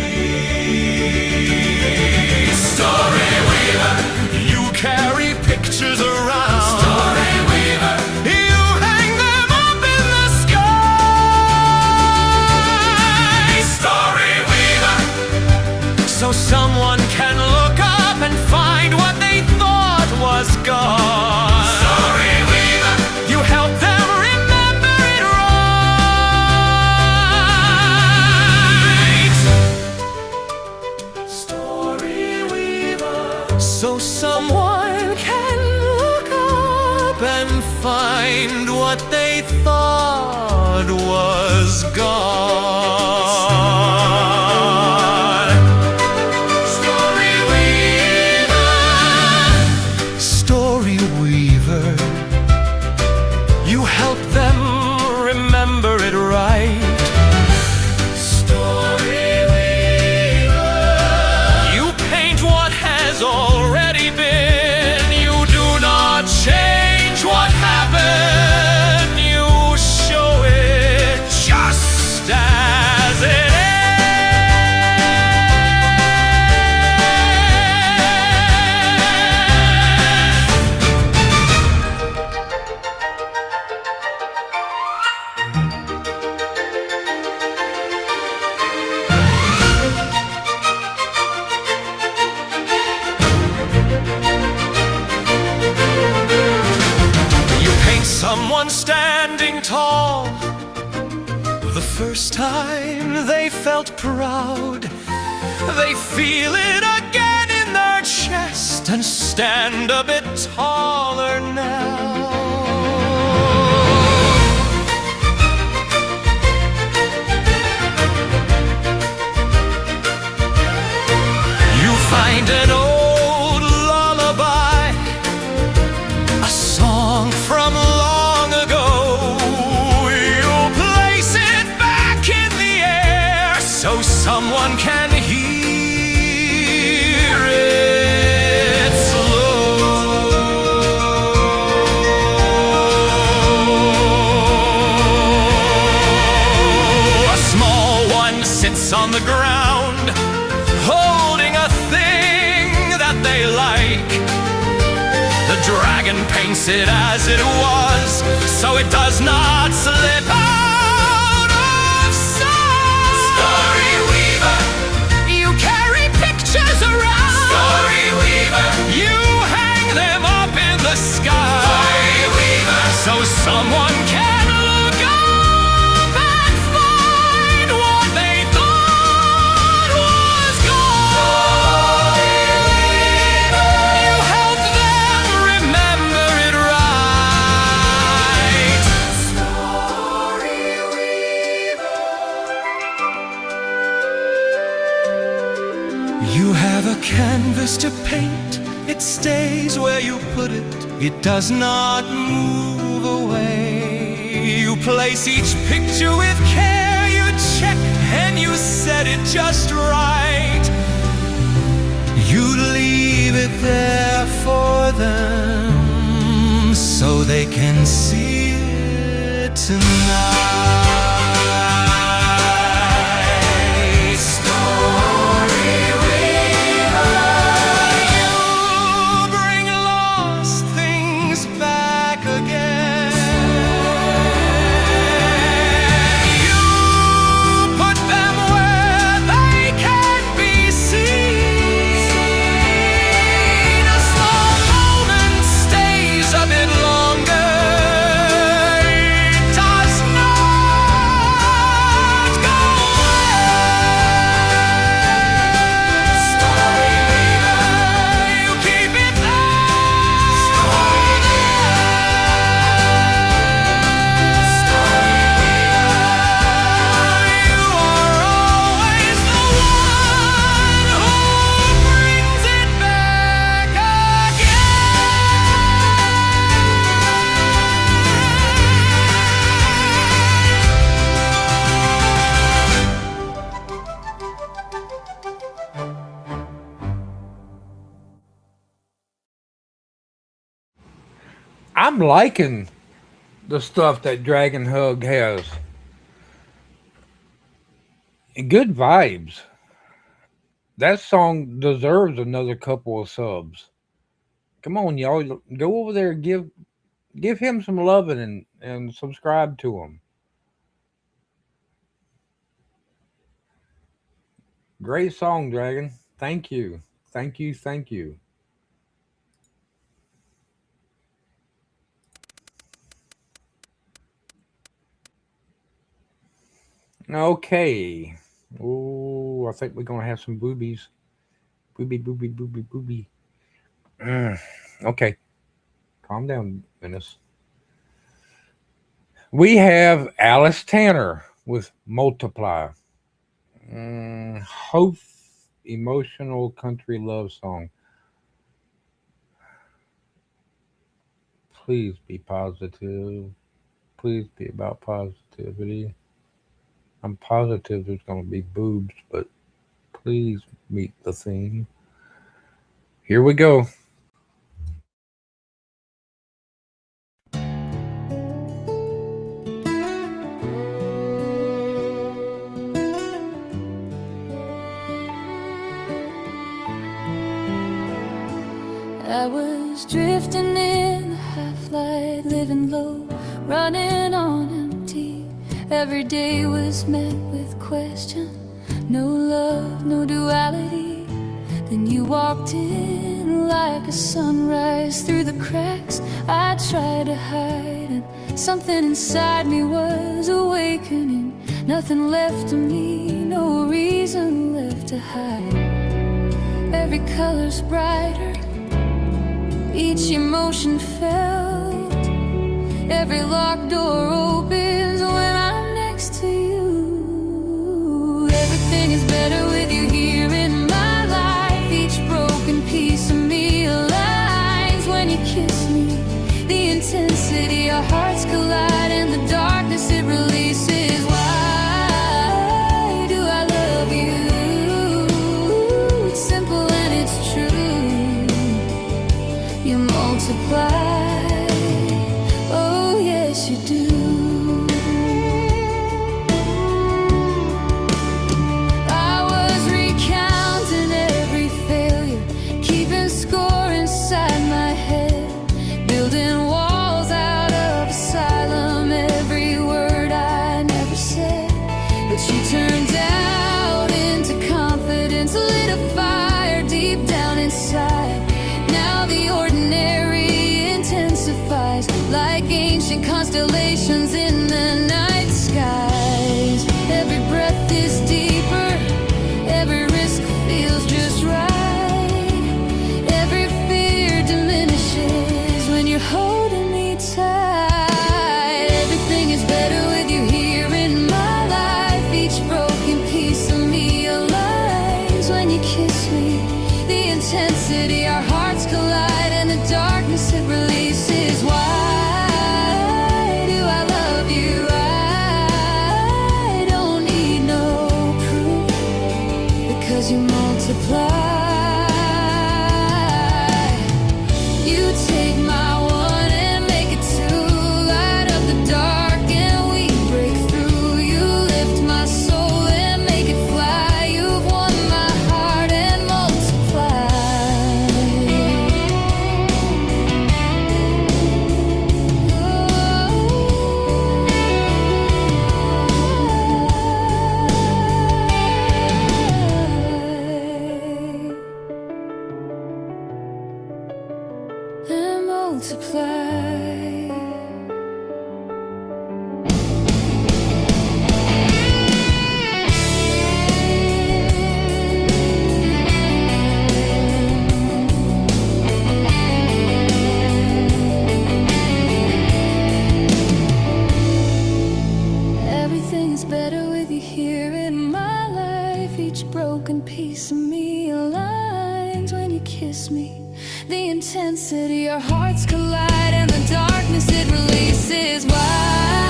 Speaker 5: Story Weaver, you carry pictures around. Story Weaver, you hang them up in the sky. Story Weaver, so someone can look up and find what they thought was gone. Story Weaver, you help them remember it right. Story Weaver, so someone can look up and find what they thought was gone. Story Weaver, you help them remember it right. Story Weaver, you paint what has already been. You do not change what happened. You show it just as it is. You paint someone standing tall. The first time they felt proud, they feel it again in their chest and stand a bit taller now. You find an old lullaby, a song from long ago. You place it back in the air so someone can hear it slow. A small one sits on the ground, holding a thing that they like. The dragon paints it as it was, so it does not slip out of sight. Story Weaver, you
Speaker 4: You have a canvas to paint, it stays where you put it, it does not move away. You place each picture with care, you check and you set it just right. You leave it there for them so they can see it tonight.
Speaker 2: I'm liking the stuff that Dragon Hug has. Good vibes. That song deserves another couple of subs. Come on, y'all. Go over there and give him some loving and subscribe to him. Great song, Dragon. Thank you. Thank you. Thank you. Okay. Oh, I think we're going to have some boobies. Booby. Okay. Calm down, Menace. We have Alice Tanner with Multiply. Hope emotional country love song. Please be positive. Please be about positivity. I'm positive there's going to be boobs, but please meet the theme. Here we go.
Speaker 6: I was drifting in the half-light, living low, running on empty. Every day was met with question, no love, no duality. Then you walked in like a sunrise through the cracks I tried to hide, and something inside me was awakening. Nothing left of me, no reason left to hide. Every color's brighter, each emotion felt. Every locked door opens when I'm next to you. Everything is better with you here in my life. Each broken piece of me aligns when you kiss me. The intensity, our hearts collide, and the darkness it releases. Why do I love you? It's simple and it's true. You multiply, oh yes you do. I was recounting every failure, keeping score inside my head, building walls out of asylum. Every word I because you multiply. You take my one and make it two, light up the dark and we break through. You lift my soul and make it fly. You've won my heart and multiply. Everything is better with you here in my life. Each broken piece of me aligns when you kiss me. The intensity, our hearts collide, and the darkness it releases. Why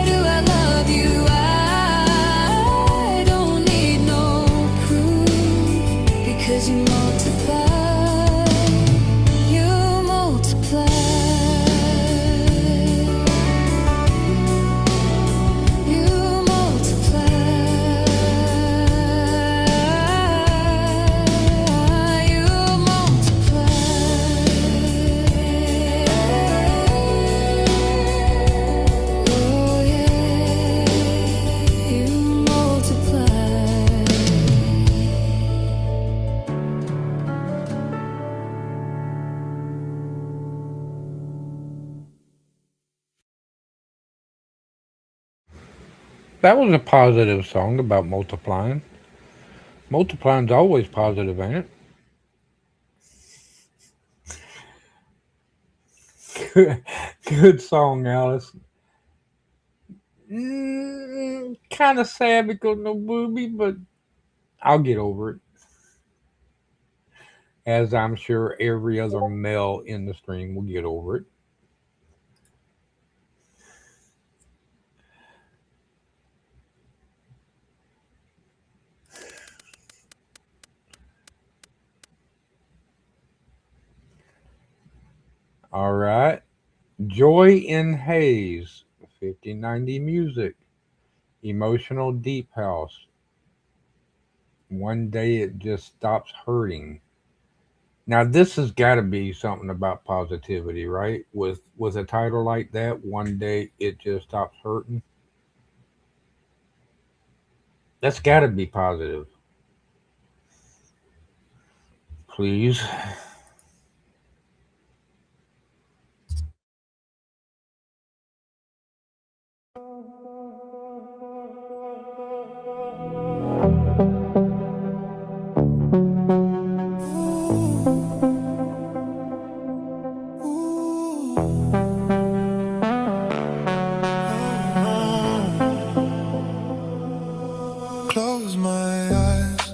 Speaker 6: do I love you? I don't need no proof, because you multiply, you multiply.
Speaker 2: That was a positive song about multiplying. Multiplying's always positive, ain't it? Good song, Alice. Kind of sad because no booby, but I'll get over it. As I'm sure every other male in the stream will get over it. All right. Joy in Haze, 5090 Music, Emotional Deep House. One day it just stops hurting. Now this has got to be something about positivity, right? With a title like that, one day it just stops hurting. That's got to be positive. Please.
Speaker 5: Close my eyes,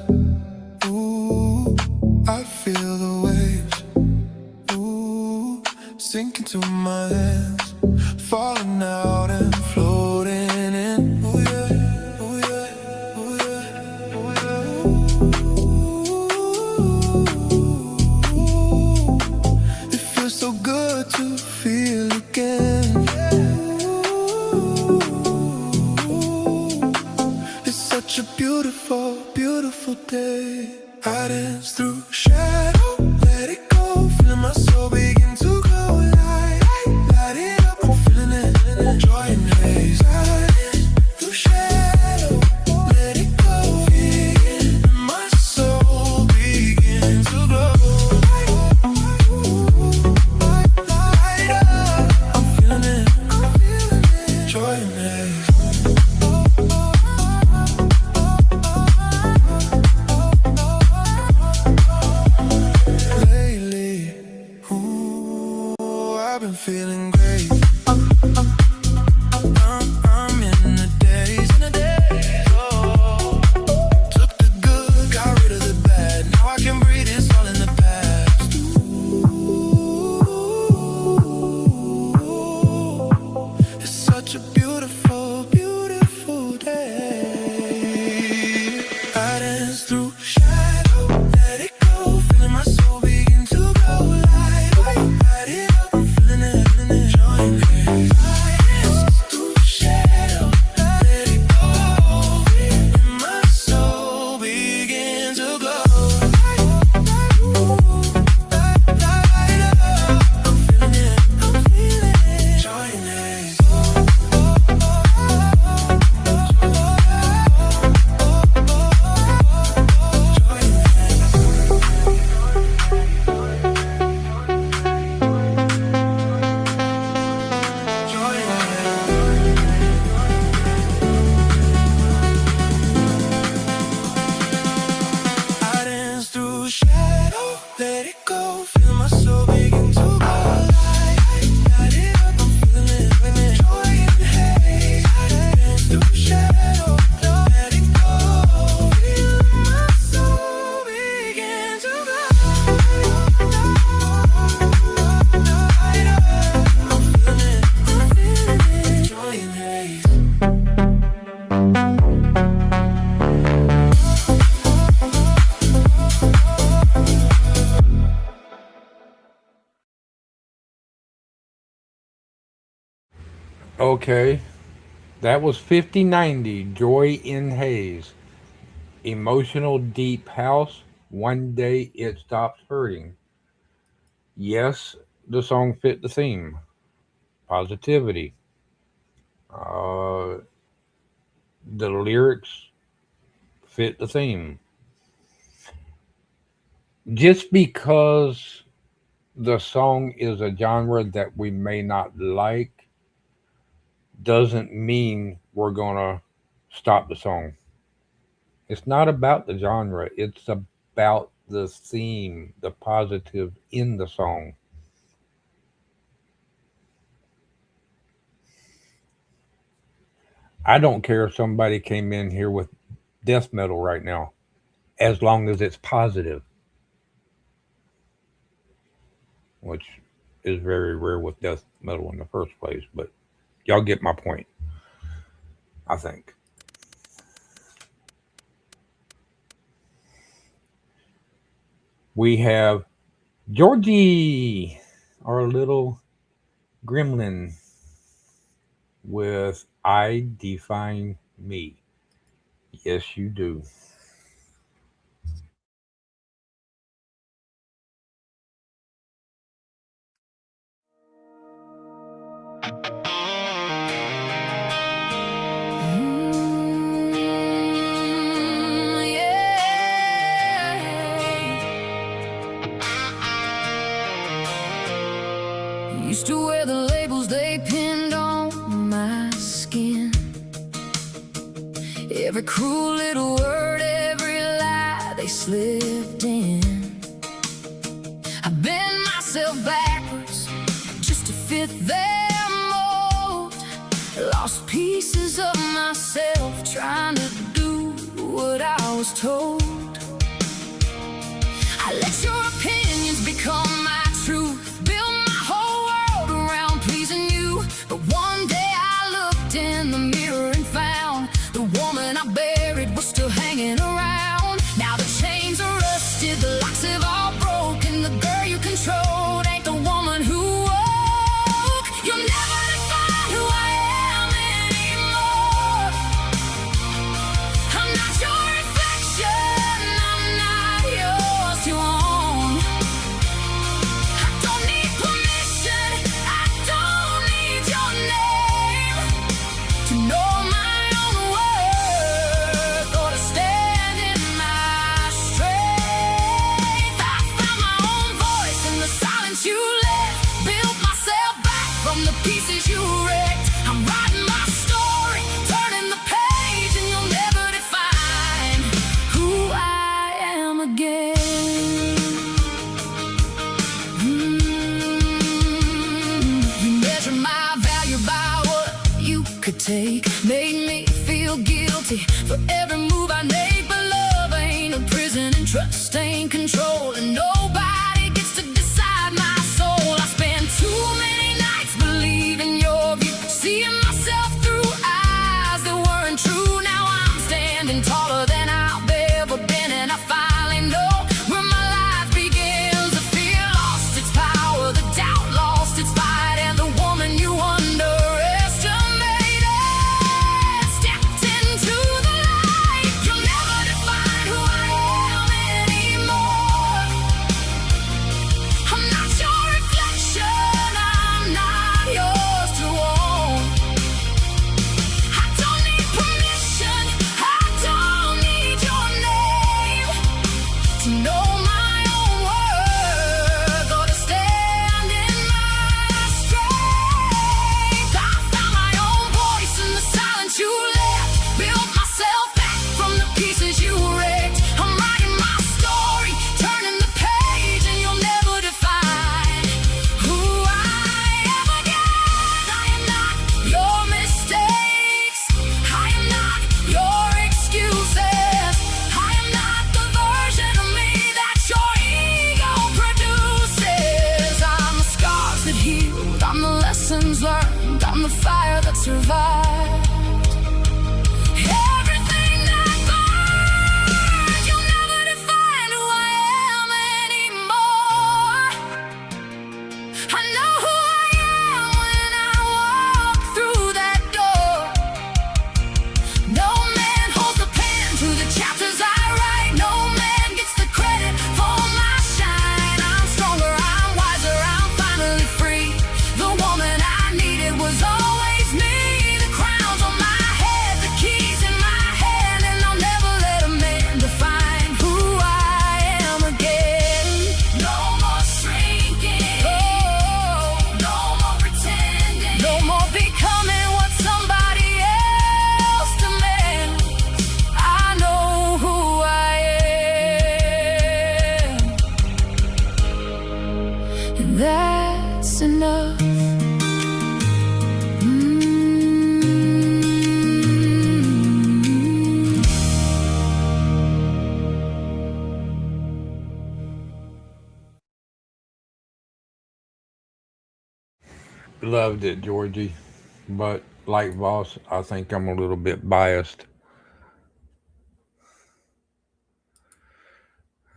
Speaker 5: ooh, I feel the waves, ooh, sink into my hands, falling out and floating in. Ooh yeah, ooh yeah, ooh yeah, ooh yeah. It feels so good to feel again. It's such a beautiful, beautiful day. I dance through shadow, let it go, feeling my soul begin to glow. Light it up, I'm feeling it, joy and haze. I dance through shadow, let it go, feeling my soul begin to glow. Light up, I'm feeling it, joy and haze. Lately
Speaker 2: Okay, that was 5090, Joy in Haze. Emotional deep house, one day it stops hurting. Yes, the song fit the theme. Positivity. Uh, the lyrics fit the theme. Just because the song is a genre that we may not like doesn't mean we're gonna stop the song. It's not about the genre, it's about the theme, the positive in the song. I don't care if somebody came in here with death metal right now, as long as it's positive, which is very rare with death metal in the first place. But y'all get my point, I think. We have Georgie, our little gremlin, with I Define Me. Yes, you do.
Speaker 1: Used to wear the labels they pinned on my skin. Every cruel little word, every lie they slipped in. I bent myself backwards just to fit their mold. Lost pieces of myself trying to do what I was told. I let your opinions become my truth, build my whole world around pleasing you. But one day I looked in the mirror and found the woman I buried was still hanging around. Now the chains are rusted, the locks have all broken. The girl you controlled ain't the woman who woke. You'll never define who I am anymore. I'm not your reflection, I'm not yours to own. I don't need permission, I don't need your name to know my own worth or to stand in my strength. I found my own voice in the silence you left, built myself back from the pieces you wrecked. I'm writing my story, turning the page, and you'll never define who I am again. You measure my value by what you could take, made me feel guilty for every move I made. But love ain't a prison and trust ain't control, and nobody gets to decide my soul. I spent too many nights believing your view, seeing myself through eyes that weren't true. Now I'm standing taller than I've ever been, and I finally know where my life begins. The fear lost its power, the doubt lost its fight, and the woman you underestimated stepped into the light.
Speaker 2: loved it, Georgie. But like Voss, I think I'm a little bit biased.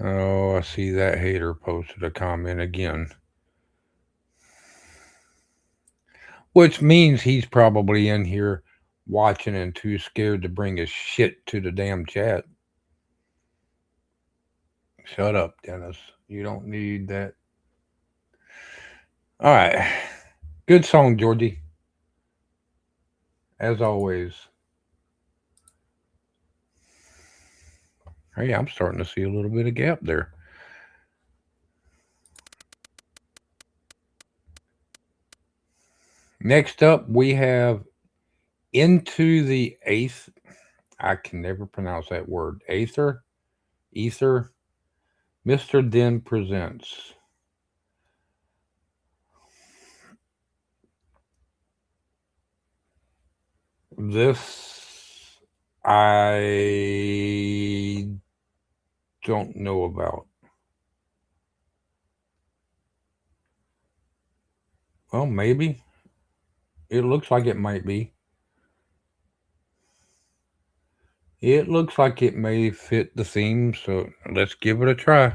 Speaker 2: Oh, I see that hater posted a comment again. Which means he's probably in here watching and too scared to bring his shit to the damn chat. Shut up, Dennis. You don't need that. All right. Good song, Georgie. As always. Hey, I'm starting to see a little bit of gap there. Next up, we have Into the Eighth. I can never pronounce that word. Ether. Mr. Den presents. This I don't know about. Well, maybe. It looks like it might be. It looks like it may fit the theme, so let's give it a try.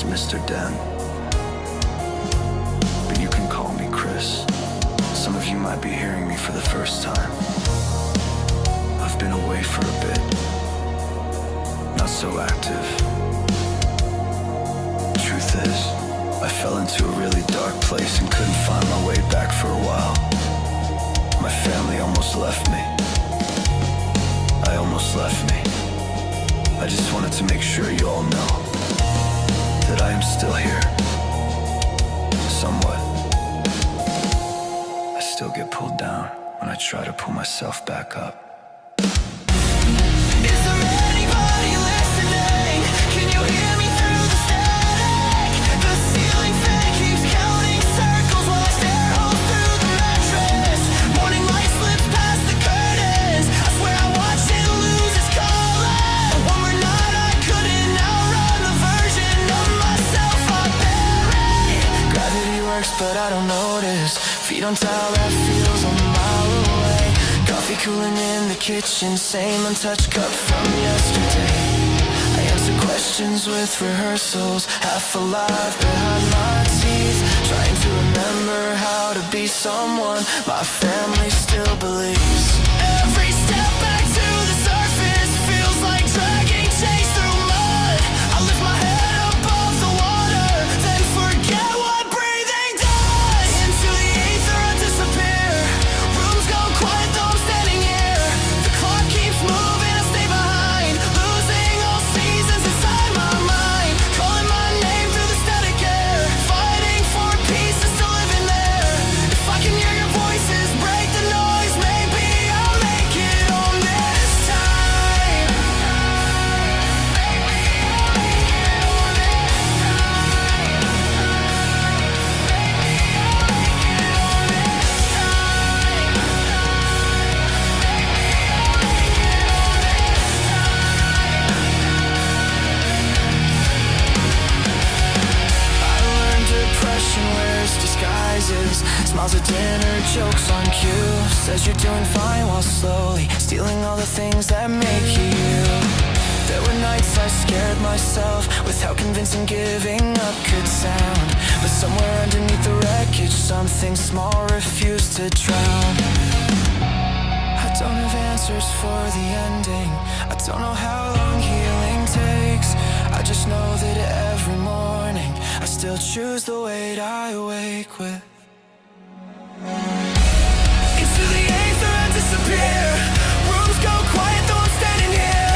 Speaker 4: Mr. Den, but you can call me Chris. Some of you might be hearing me for the first time. I've been away for a bit, not so active. Truth is, I fell into a really dark place and couldn't find my way back for a while. My family almost left me. I almost left me. I just wanted to make sure you all know that I am still here. Somewhat. I still get pulled down when I try to pull myself back up.
Speaker 1: Is there anybody listening? Can you hear me through the static? The ceiling fan keeps counting circles while I stare hole through the mattress. Morning light slips past the curtains. I swear I watched it lose its color. One more night I couldn't outrun the version of myself I buried.
Speaker 4: Gravity works but I don't notice. Feet on tile that feels a mile away. Coffee cooling in the kitchen, same untouched cup from yesterday. I answer questions with rehearsals, half alive behind my teeth, trying to remember how to be someone my family still believes.
Speaker 1: Every step back to the surface feels like dragging chains through mud. I lift my head above the water, then forget what breathing does. Into the ether I disappear. Rooms go quiet though I'm standing here. The clock keeps moving, I stay behind, losing all seasons inside my mind. Calling my name through the static air, fighting for peace and still living there. If I can hear your voices break the noise, maybe I'll make it home this time. Maybe I'll make it home this time. Maybe I'll make it home this time. Maybe I'll make it home
Speaker 4: I learned depression wears disguises. Smiles at dinner, jokes on cue. Says you're doing fine while slowly stealing all the things that make you you. There were nights I scared myself with how convincing giving up could sound. But somewhere underneath the wreckage, something small refused to drown. I don't have answers for the ending. I don't know how long healing takes. I just know that every morning I still choose the weight I awake with.
Speaker 1: into the ether I disappear. Rooms go quiet though I'm standing here.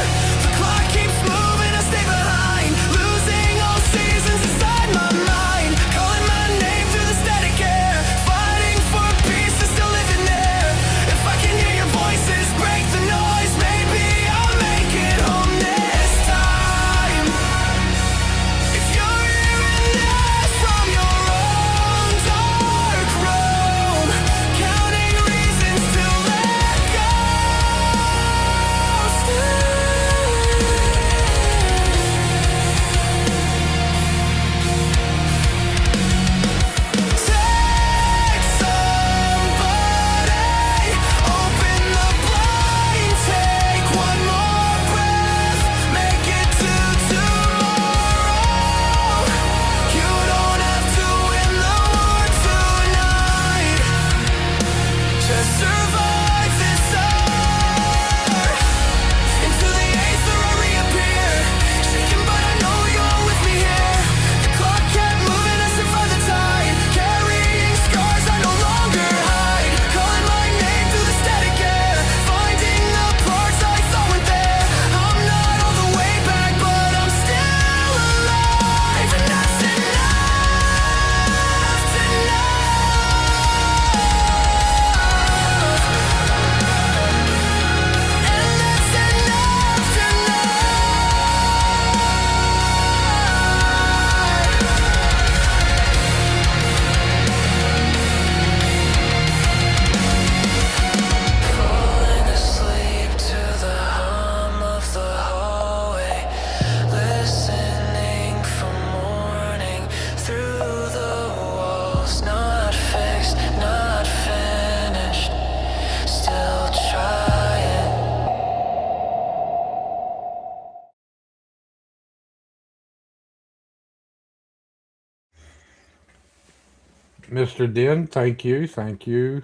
Speaker 2: Mr. Den, thank you. Thank you.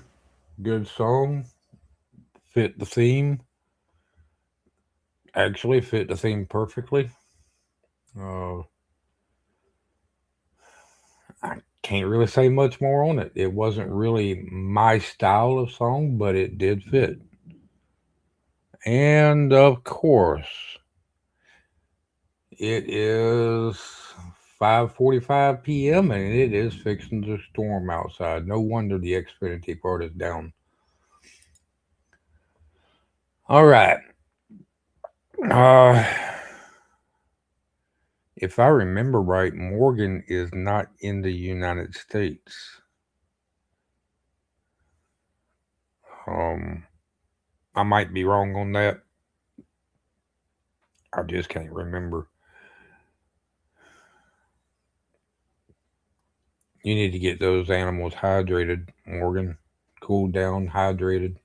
Speaker 2: Good song. Fit the theme. Actually, fit the theme perfectly. Uh, I can't really say much more on it. It wasn't really my style of song, but it did fit. And of course, it is 5:45 p.m. and it is fixing to storm outside. No wonder the Xfinity part is down. All right. Uh, if I remember right, Morgan is not in the United States. Um, I might be wrong on that. I just can't remember. You need to get those animals hydrated, Morgan. Cooled down, hydrated.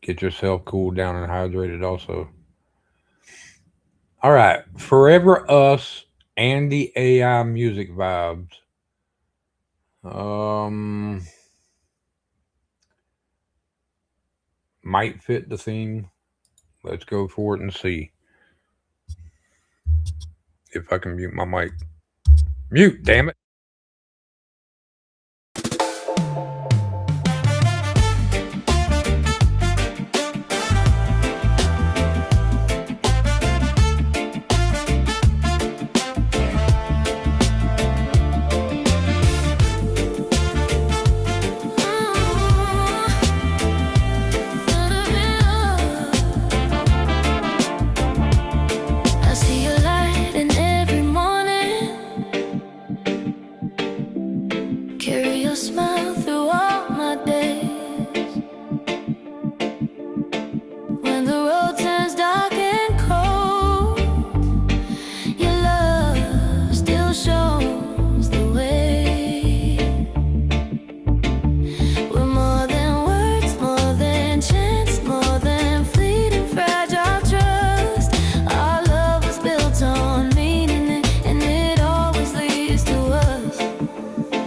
Speaker 2: Get yourself cooled down and hydrated also. All right. Forever Us and the AI music vibes. Um, might fit the theme. Let's go for it and see. If I can mute my mic. Mute, damn it.
Speaker 6: I see your light in every morning. Carry your smile through all my days. When the road turns dark and cold, your love still shows the way. We're more than words, more than chance, more than fleeting fragile trust. Our love was built on meaning, and it always leads to us.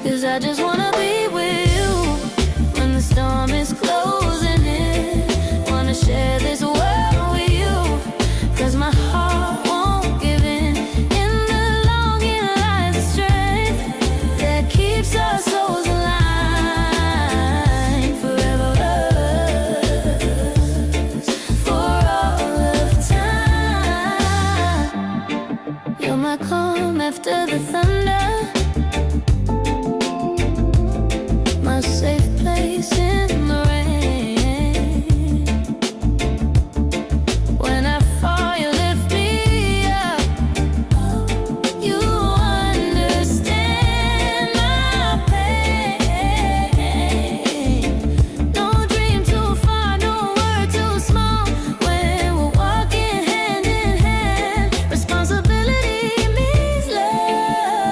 Speaker 6: 'Cause I just wanna be with you when the storm is closing in. Wanna share this world with you, 'cause my heart won't give in. In the longing lies the strength that keeps our souls aligned. Forever us, for all of time. You're my calm after the thunder, my safe place in the rain. When I fall, you lift me up. You understand my pain. No dream too far, no word too small. When we're walking hand in hand, responsibility means love.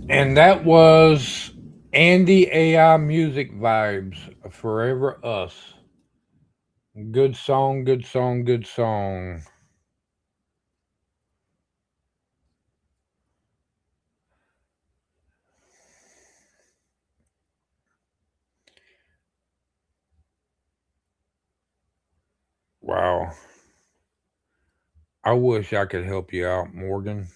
Speaker 2: And that was Andy AI Music Vibes, Forever Us. Good song, good song, good song. Wow. I wish I could help you out, Morgan.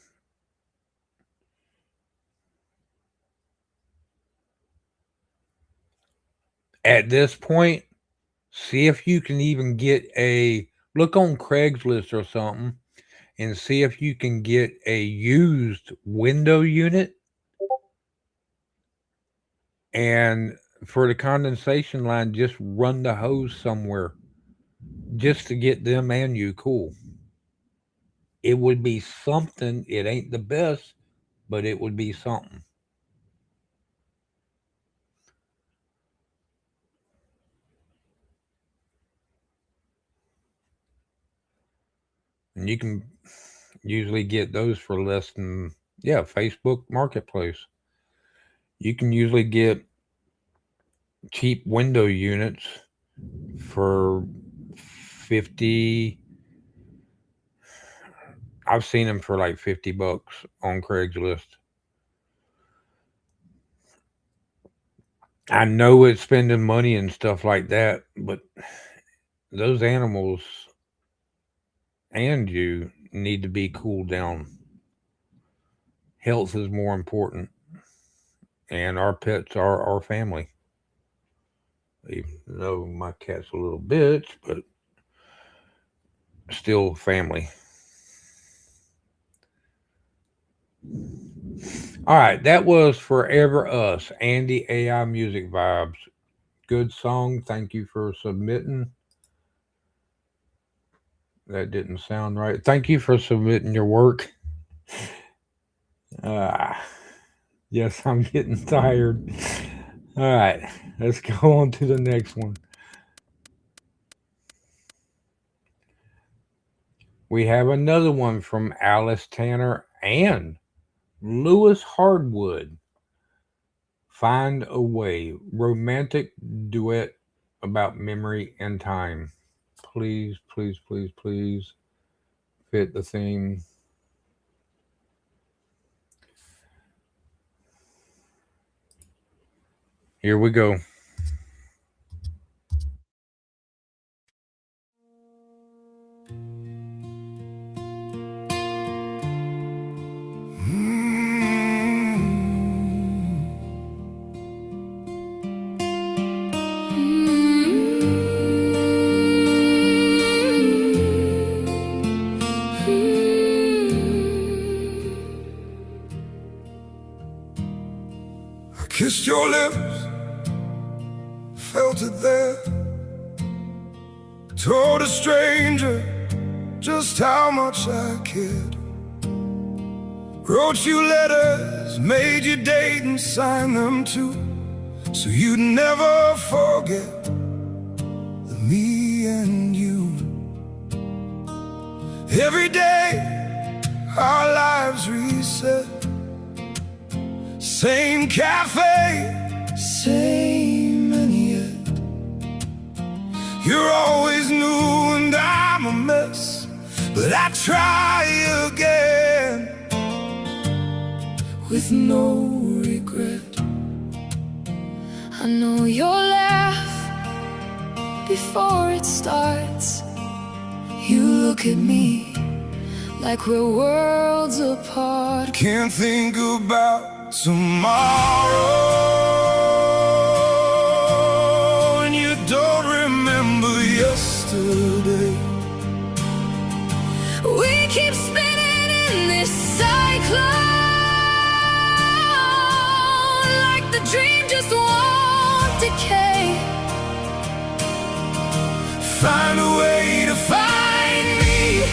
Speaker 2: At this point, see if you can even get a look on Craigslist or something and see if you can get a used window unit. And for the condensation line, just run the hose somewhere just to get them and you cool. It would be something. It ain't the best, but it would be something. And you can usually get those for less than, yeah, Facebook Marketplace. You can usually get cheap window units for 50. I've seen them for like $50 on Craigslist. I know it's spending money and stuff like that, but those animals and you need to be cooled down. Health is more important, and our pets are our family. Even though my cat's a little bitch, but still family. All right, that was Forever Us, Andy AI Music Vibes. Good song. Thank you for submitting. That didn't sound right. Thank you for submitting your work. Yes, I'm getting tired. All right, let's go on to the next one. We have another one from Alice Tanner and Lewis Hardwood. Find a Way, romantic duet about memory and time. Please, please, please, please fit the theme. Here we go.
Speaker 5: Kissed your lips, felt it there. Told a stranger just how much I cared. Wrote you letters, made you date and sign them too, so you'd never forget the me and you. Every day our lives reset. Same cafe, same and yet you're always new and I'm a mess, but I try again with no regret.
Speaker 6: I know you'll laugh before it starts. You look at me like we're worlds apart.
Speaker 5: Can't think about tomorrow, and you don't remember yesterday.
Speaker 6: We keep spinning in this cyclone, like the dream just won't decay.
Speaker 5: Find a way to find me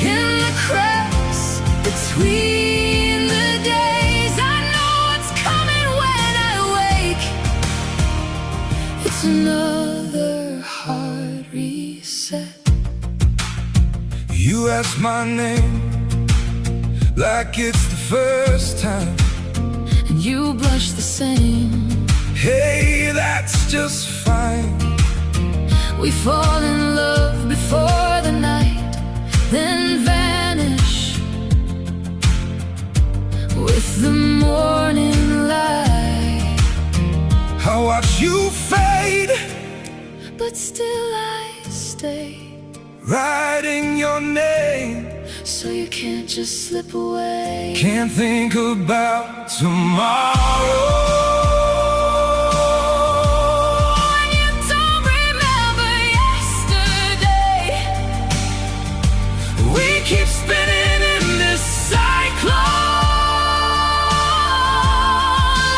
Speaker 6: In the cracks between the days, I know what's coming when I wake. It's another hard reset.
Speaker 5: You ask my name like it's the first time.
Speaker 6: you blush the same.
Speaker 5: Hey, that's just fine.
Speaker 6: We fall in love before the night, then vanish with the morning light.
Speaker 5: I watch you fade,
Speaker 6: But still I stay,
Speaker 5: writing your name.
Speaker 6: so you can't just slip away.
Speaker 5: Can't think about tomorrow.
Speaker 6: And you don't remember yesterday.
Speaker 5: We keep spinning in this cyclone,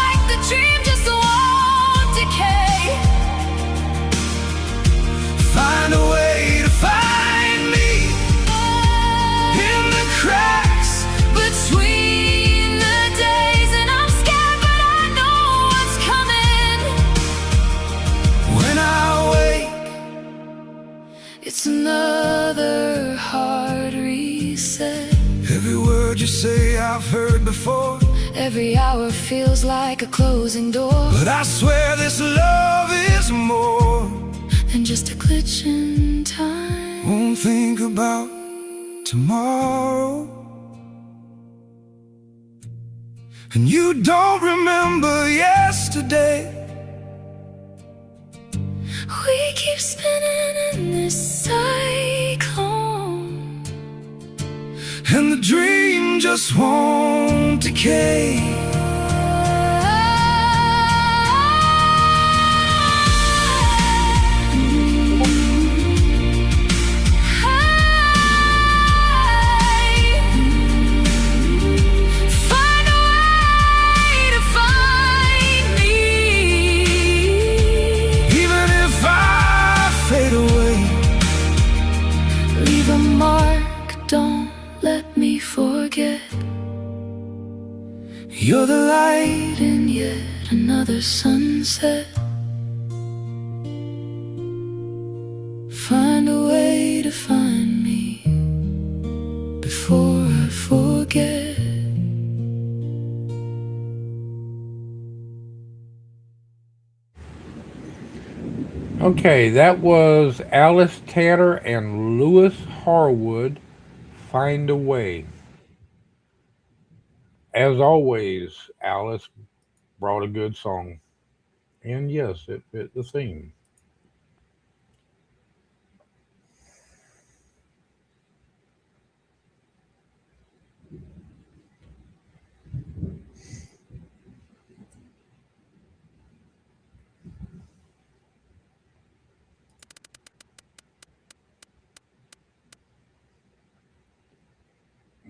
Speaker 6: Like the dream just won't decay.
Speaker 5: find a way to find me in the cracks
Speaker 6: Between the days, and I'm scared, but I know what's coming.
Speaker 5: when I wake.
Speaker 6: It's another hard reset.
Speaker 5: Every word you say I've heard before,
Speaker 6: Every hour feels like a closing door,
Speaker 5: but I swear this love is more.
Speaker 6: and just a glitch in time.
Speaker 5: Won't think about tomorrow. And you don't remember yesterday.
Speaker 6: We keep spinning in this cyclone,
Speaker 5: And the dream just won't decay.
Speaker 6: Find a way to find me.
Speaker 5: Even if I fade away,
Speaker 6: Leave a mark, don't let me forget.
Speaker 5: you're the light
Speaker 6: In yet another sunset. Find a way to find me before I forget.
Speaker 2: Okay, that was Alice Tatter and Lewis Harwood, Find a Way. As always, Alice brought a good song. And yes, it fit the theme.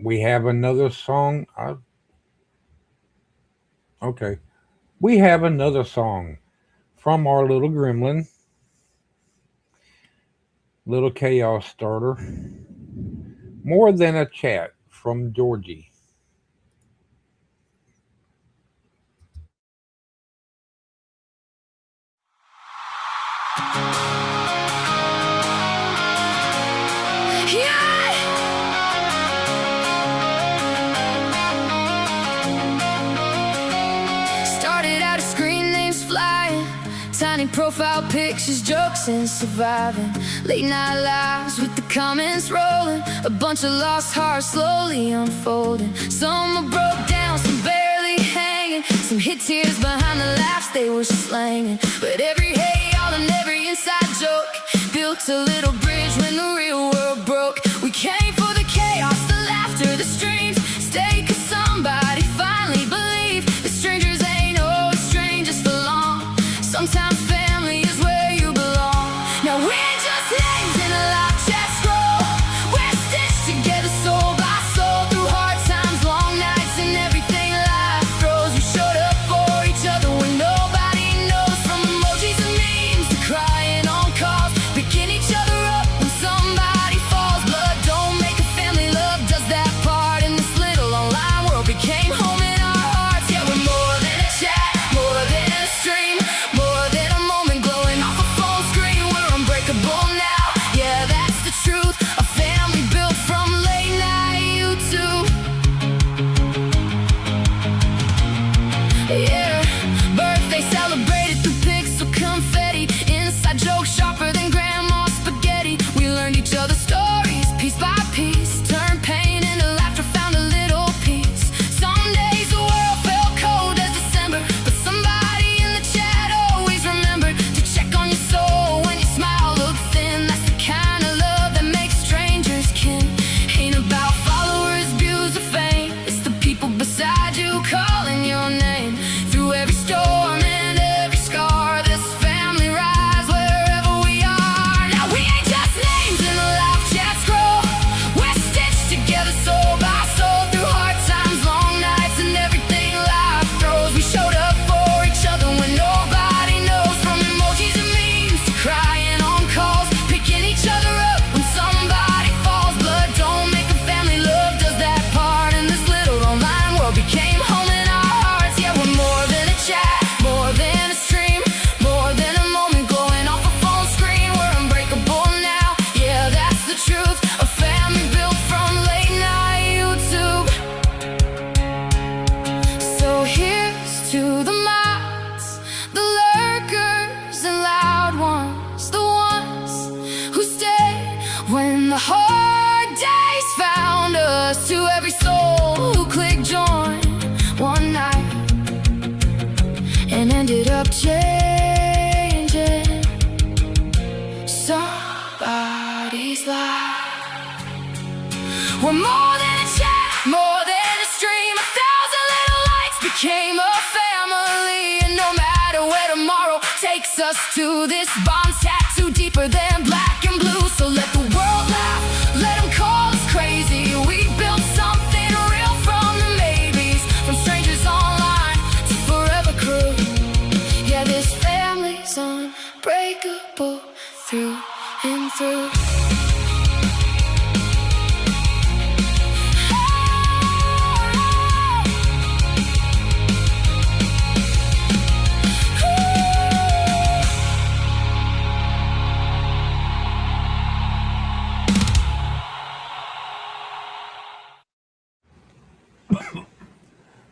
Speaker 2: We have another song. Okay. We have another song from our little gremlin, little chaos starter. More Than a Chat from Georgie.
Speaker 6: Started out as screen names flying, tiny profile pictures, jokes and surviving. Late night lives with the comments rolling, a bunch of lost hearts slowly unfolding. Some were broke down, some barely hanging, some hid tears behind the laughs they were slanging. But every hey y'all and every inside joke built a little bridge when the real world broke. We came for the chaos, the laughter, the streams. Stay 'cause somebody finally believed that strangers ain't always strangers for long. Sometimes family is where you belong. Now we're just names in a live chat scroll. We're stitched together soul by soul through hard times, long nights, and everything life throws. We showed up for each other when nobody knows, from emojis and memes to crying on calls, picking each other up when somebody falls. Blood don't make a
Speaker 1: became a family, and no matter where tomorrow takes us to, this bond's tattooed deeper than black and blue. So let the world laugh, let them call us crazy. We built something real from the maybes, from strangers online to forever crew. Yeah, this family's unbreakable through and through.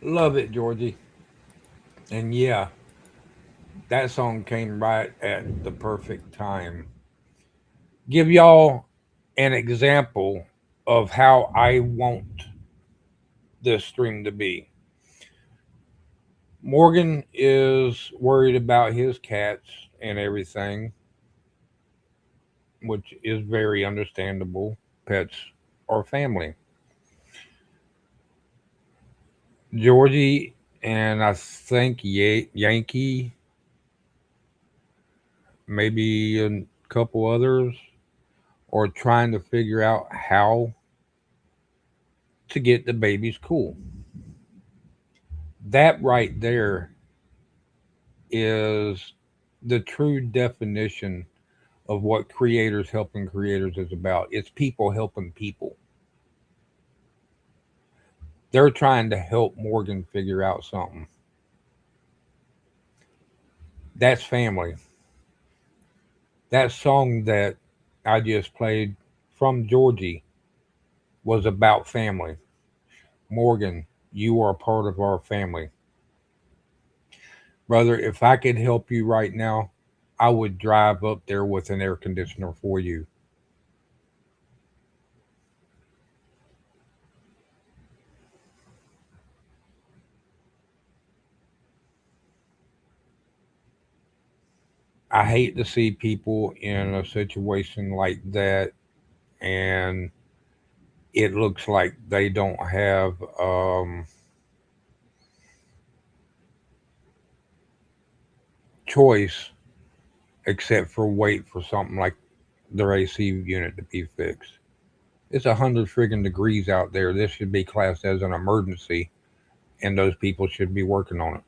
Speaker 2: Love it, Georgie. And yeah, that song came right at the perfect time. Give y'all an example of how I want this stream to be. Morgan is worried about his cats and everything, which is very understandable. Pets are family. Georgie and I think Yankee, maybe a couple others, are trying to figure out how to get the babies cool. That right there is the true definition of what creators helping creators is about. It's people helping people. They're trying to help Morgan figure out something. That's family. That song that I just played from Georgie was about family. Morgan, you are part of our family. Brother, if I could help you right now, I would drive up there with an air conditioner for you. I hate to see people in a situation like that and it looks like they don't have choice except for wait for something like their AC unit to be fixed. It's 100 friggin' degrees out there. This should be classed as an emergency, and those people should be working on it.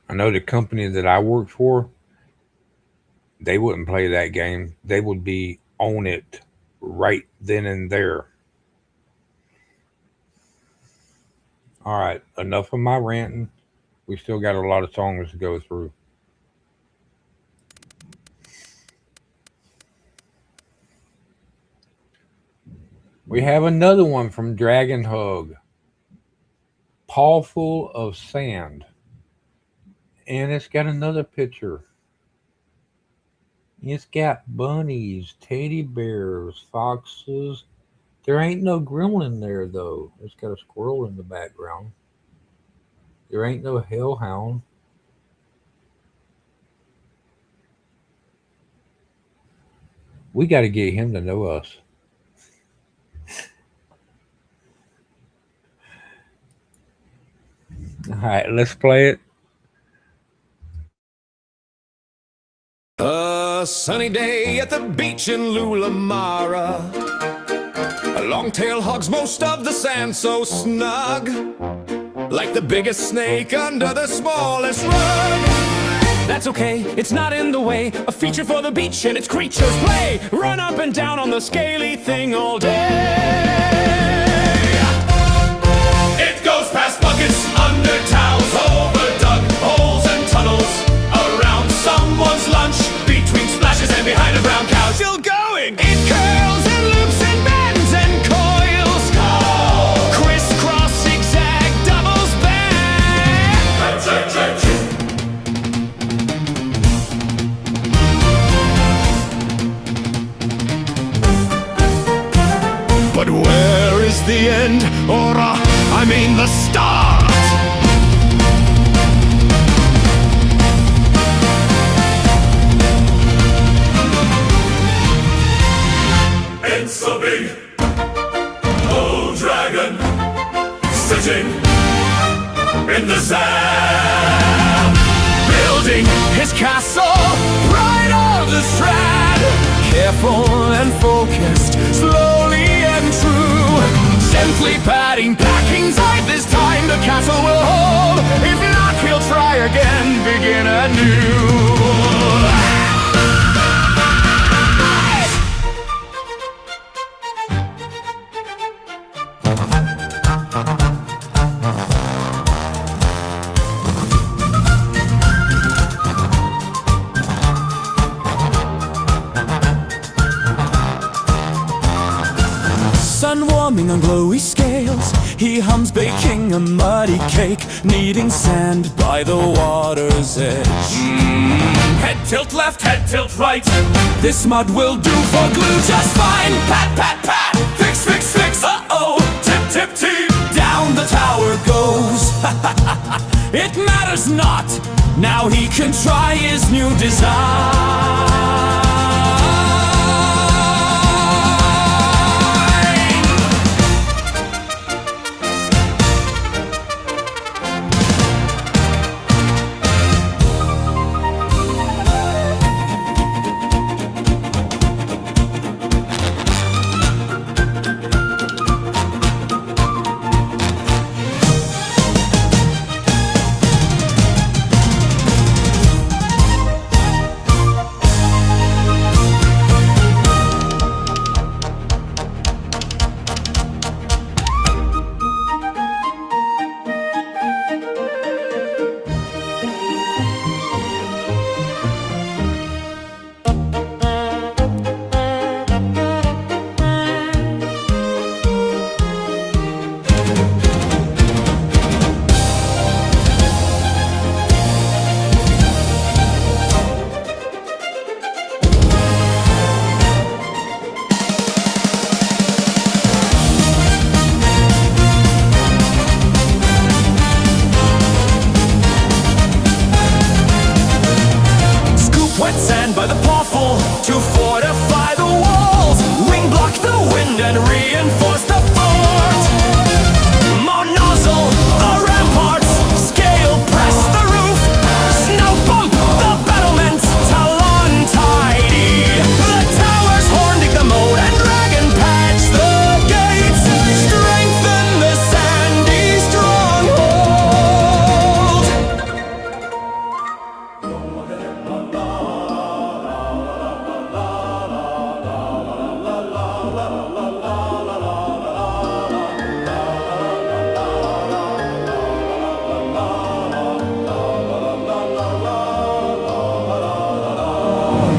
Speaker 2: I know the company that I work for, they wouldn't play that game. They would be on it right then and there. All right, enough of my ranting. We still got a lot of songs to go through. We have another one from Dragon Hug. Paw full of sand. And it's got another picture. It's got bunnies, teddy bears, foxes. There ain't no gremlin there though. It's got a squirrel in the background. There ain't no hellhound. We got to get him to know us. All right, let's play it.
Speaker 5: A sunny day at the beach in Lulamara. A long-tail hogs most of the sand so snug, like the biggest snake under the smallest rug. That's okay, it's not in the way. A feature for the beach and its creatures play. Run up and down on the scaly thing all day. It goes past buckets, under towels, over dug holes and tunnels, around someone's lunch, between splashes and behind a brown cow. Still going! It curls and loops and bends and coils. Crisscross, zigzag, doubles back. But where is the end? Or I mean the start? It's a big old dragon. scratching in the sand, building his castle right on the strand. Careful and focused, slowly and true, gently packing tight. This time the castle will hold. If not, he'll try again, begin anew.
Speaker 1: Sun warming on glowy scales, he hums baking a muddy cake, kneading sand by the water's edge.
Speaker 5: Head tilt left, head tilt right.
Speaker 1: This mud will do for glue just fine. Pat, pat, pat, fix, fix, fix. Uh-oh, tip, tip, tip. Down the tower goes. It matters not, now he can try his new design.
Speaker 5: Wet sand by the pawful to fortify the walls. Wing block the wind and reinforce the fort. More nozzle, the ramparts. Scale press the roof. Snow bump the battlements. Talon tidy the towers. Horn dig the moat and dragon patch the gates. Strengthen the sandy stronghold.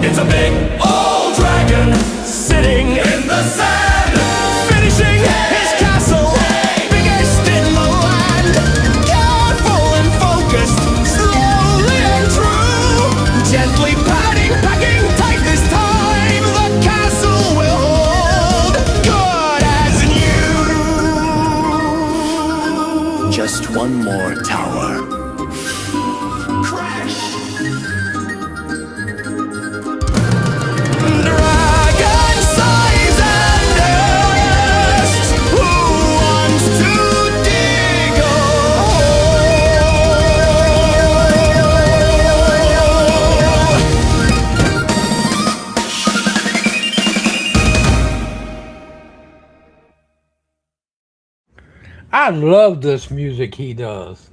Speaker 5: It's a big old dragon sitting in the sand, finishing his castle, biggest in the land. Careful and focused, slowly and true, gently packing tight. This time the castle will hold, good as new. Just one more tower. Crash. Dragon size and earnest, who wants to dig a
Speaker 2: I love this music he does.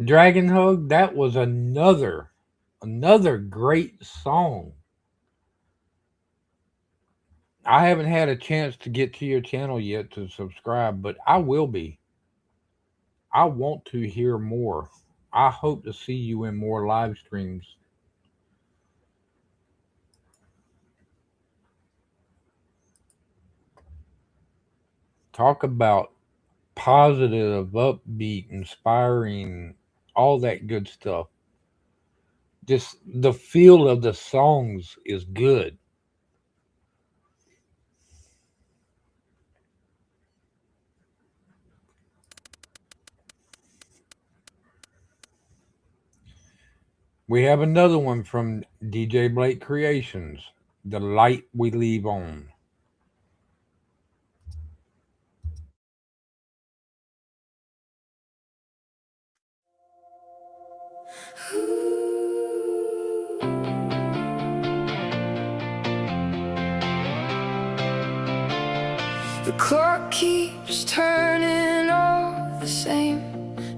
Speaker 2: Dragon Hug, that was another great song. I haven't had a chance to get to your channel yet to subscribe, but I will be. I want to hear more. I hope to see you in more live streams. Talk about positive, upbeat, inspiring, all that good stuff. Just the feel of the songs is good. We have another one from DJ Blake Creations, The Light We Leave On.
Speaker 6: The clock keeps turning all the same,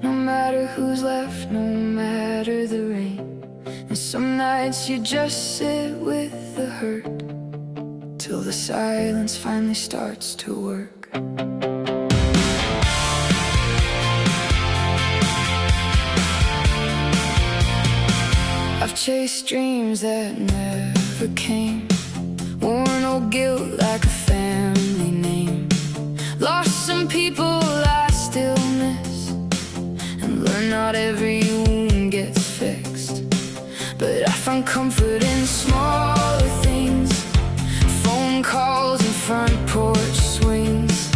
Speaker 6: no matter who's left, no matter the rain. And some nights you just sit with the hurt till the silence finally starts to work. I've chased dreams that never came, worn old guilt like a family name, lost some people I still miss, and learned not every wound gets fixed. But I found comfort in smaller things, phone calls and front porch swings,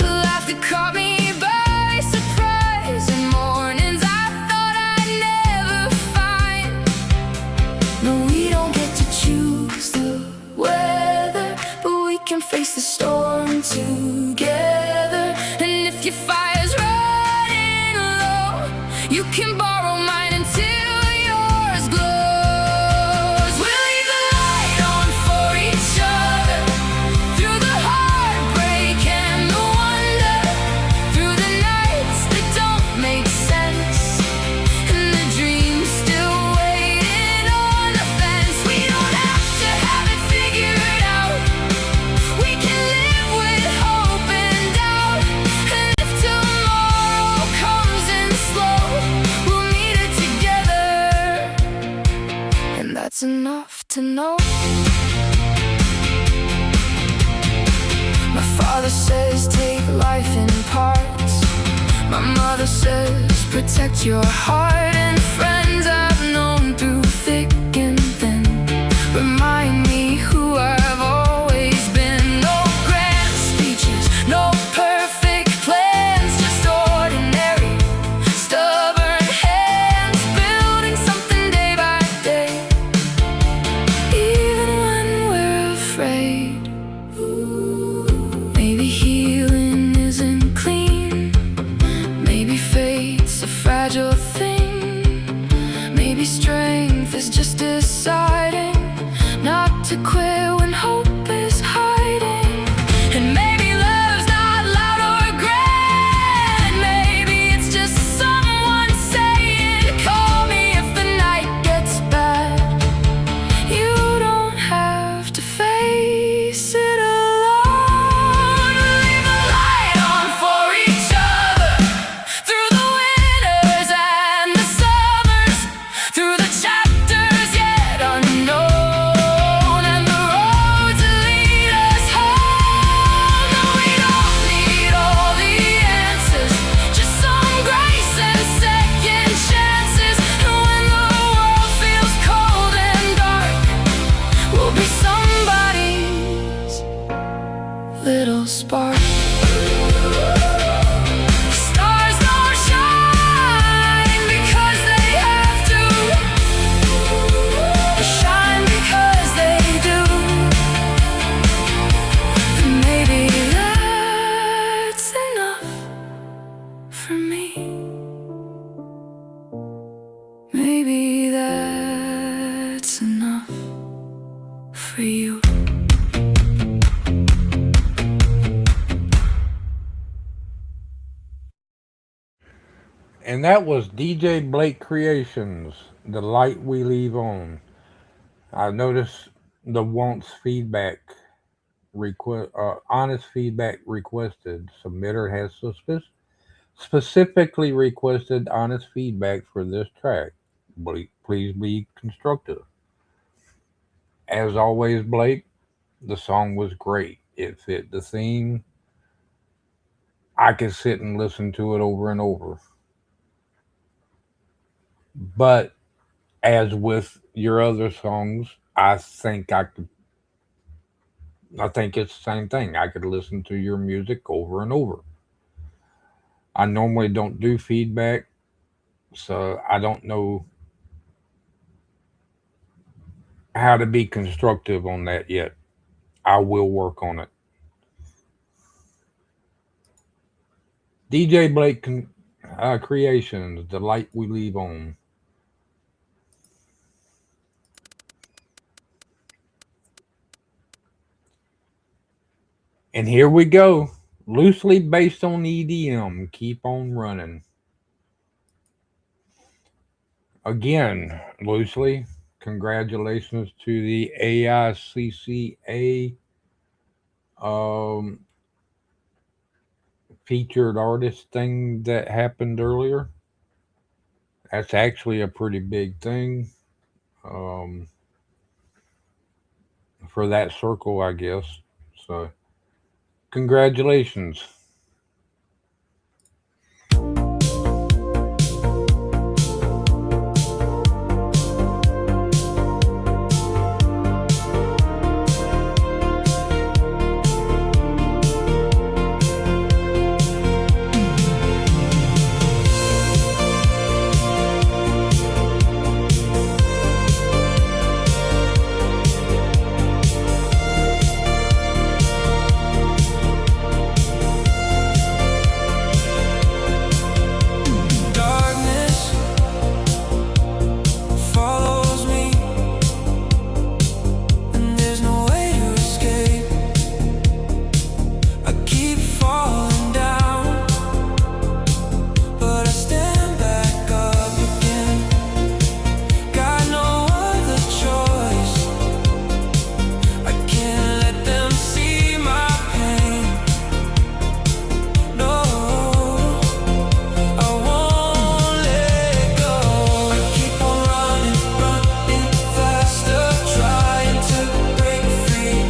Speaker 6: a laugh that caught me by surprise, and mornings I thought I'd never find. No, we don't get to choose the weather, but we can face the storm together. And if your fire's running low, you can borrow mine until yours glows. We'll leave the light on for each other, through the heartbreak and the wonder, through the nights that don't make sense, and the dreams still waiting on the fence. We don't have to have it figured out, we can live with hope and doubt. And if tomorrow comes in slow, we'll meet it together, and that's enough to know. My father says take life in parts, my mother says protect your heart, and friends I've known through thick and thin remind me who I've always been. No grand speeches, no perfect plans, just ordinary, stubborn hands building something day by day. Even when we're afraid, maybe healing isn't clean, maybe fate's a fragile thing, maybe strength is just deciding not to quit when hope is hiding. And maybe love's not loud or grand, maybe it's just someone saying call me if the night gets bad. You don't have to face it alone. We'll leave the light on for each other, through the winters and the summers, through the chapters yet unknown, and the roads that lead us home. No, we don't need all the answers, just some grace and second chances. And when the world feels cold and dark, we'll be somebody's little spark. Stars don't shine because they have to, they shine because they do. And maybe that's enough for me. Maybe that's enough for you.
Speaker 2: And that was DJ Blake Creations, The Light We Leave On. I noticed the wants feedback honest feedback requested. Submitter has specifically requested honest feedback for this track. Please be constructive. As always, Blake, the song was great. It fit the theme. I could sit and listen to it over and over. But as with your other songs, I think it's the same thing. I could listen to your music over and over. I normally don't do feedback, so I don't know how to be constructive on that yet. I will work on it. DJ Blake Creations, The Light We Leave On. And here we go. Loosely based on EDM, Keep On Running. Again, loosely, congratulations to the AICCA um, featured artist thing that happened earlier. That's actually a pretty big thing um, for that circle, I guess. So, congratulations.
Speaker 1: Darkness follows me, and there's no way to escape. I keep falling down, but I stand back up again. Got no other choice. I can't let them see my pain. No, I won't let go. I keep on running, running faster, trying to break free.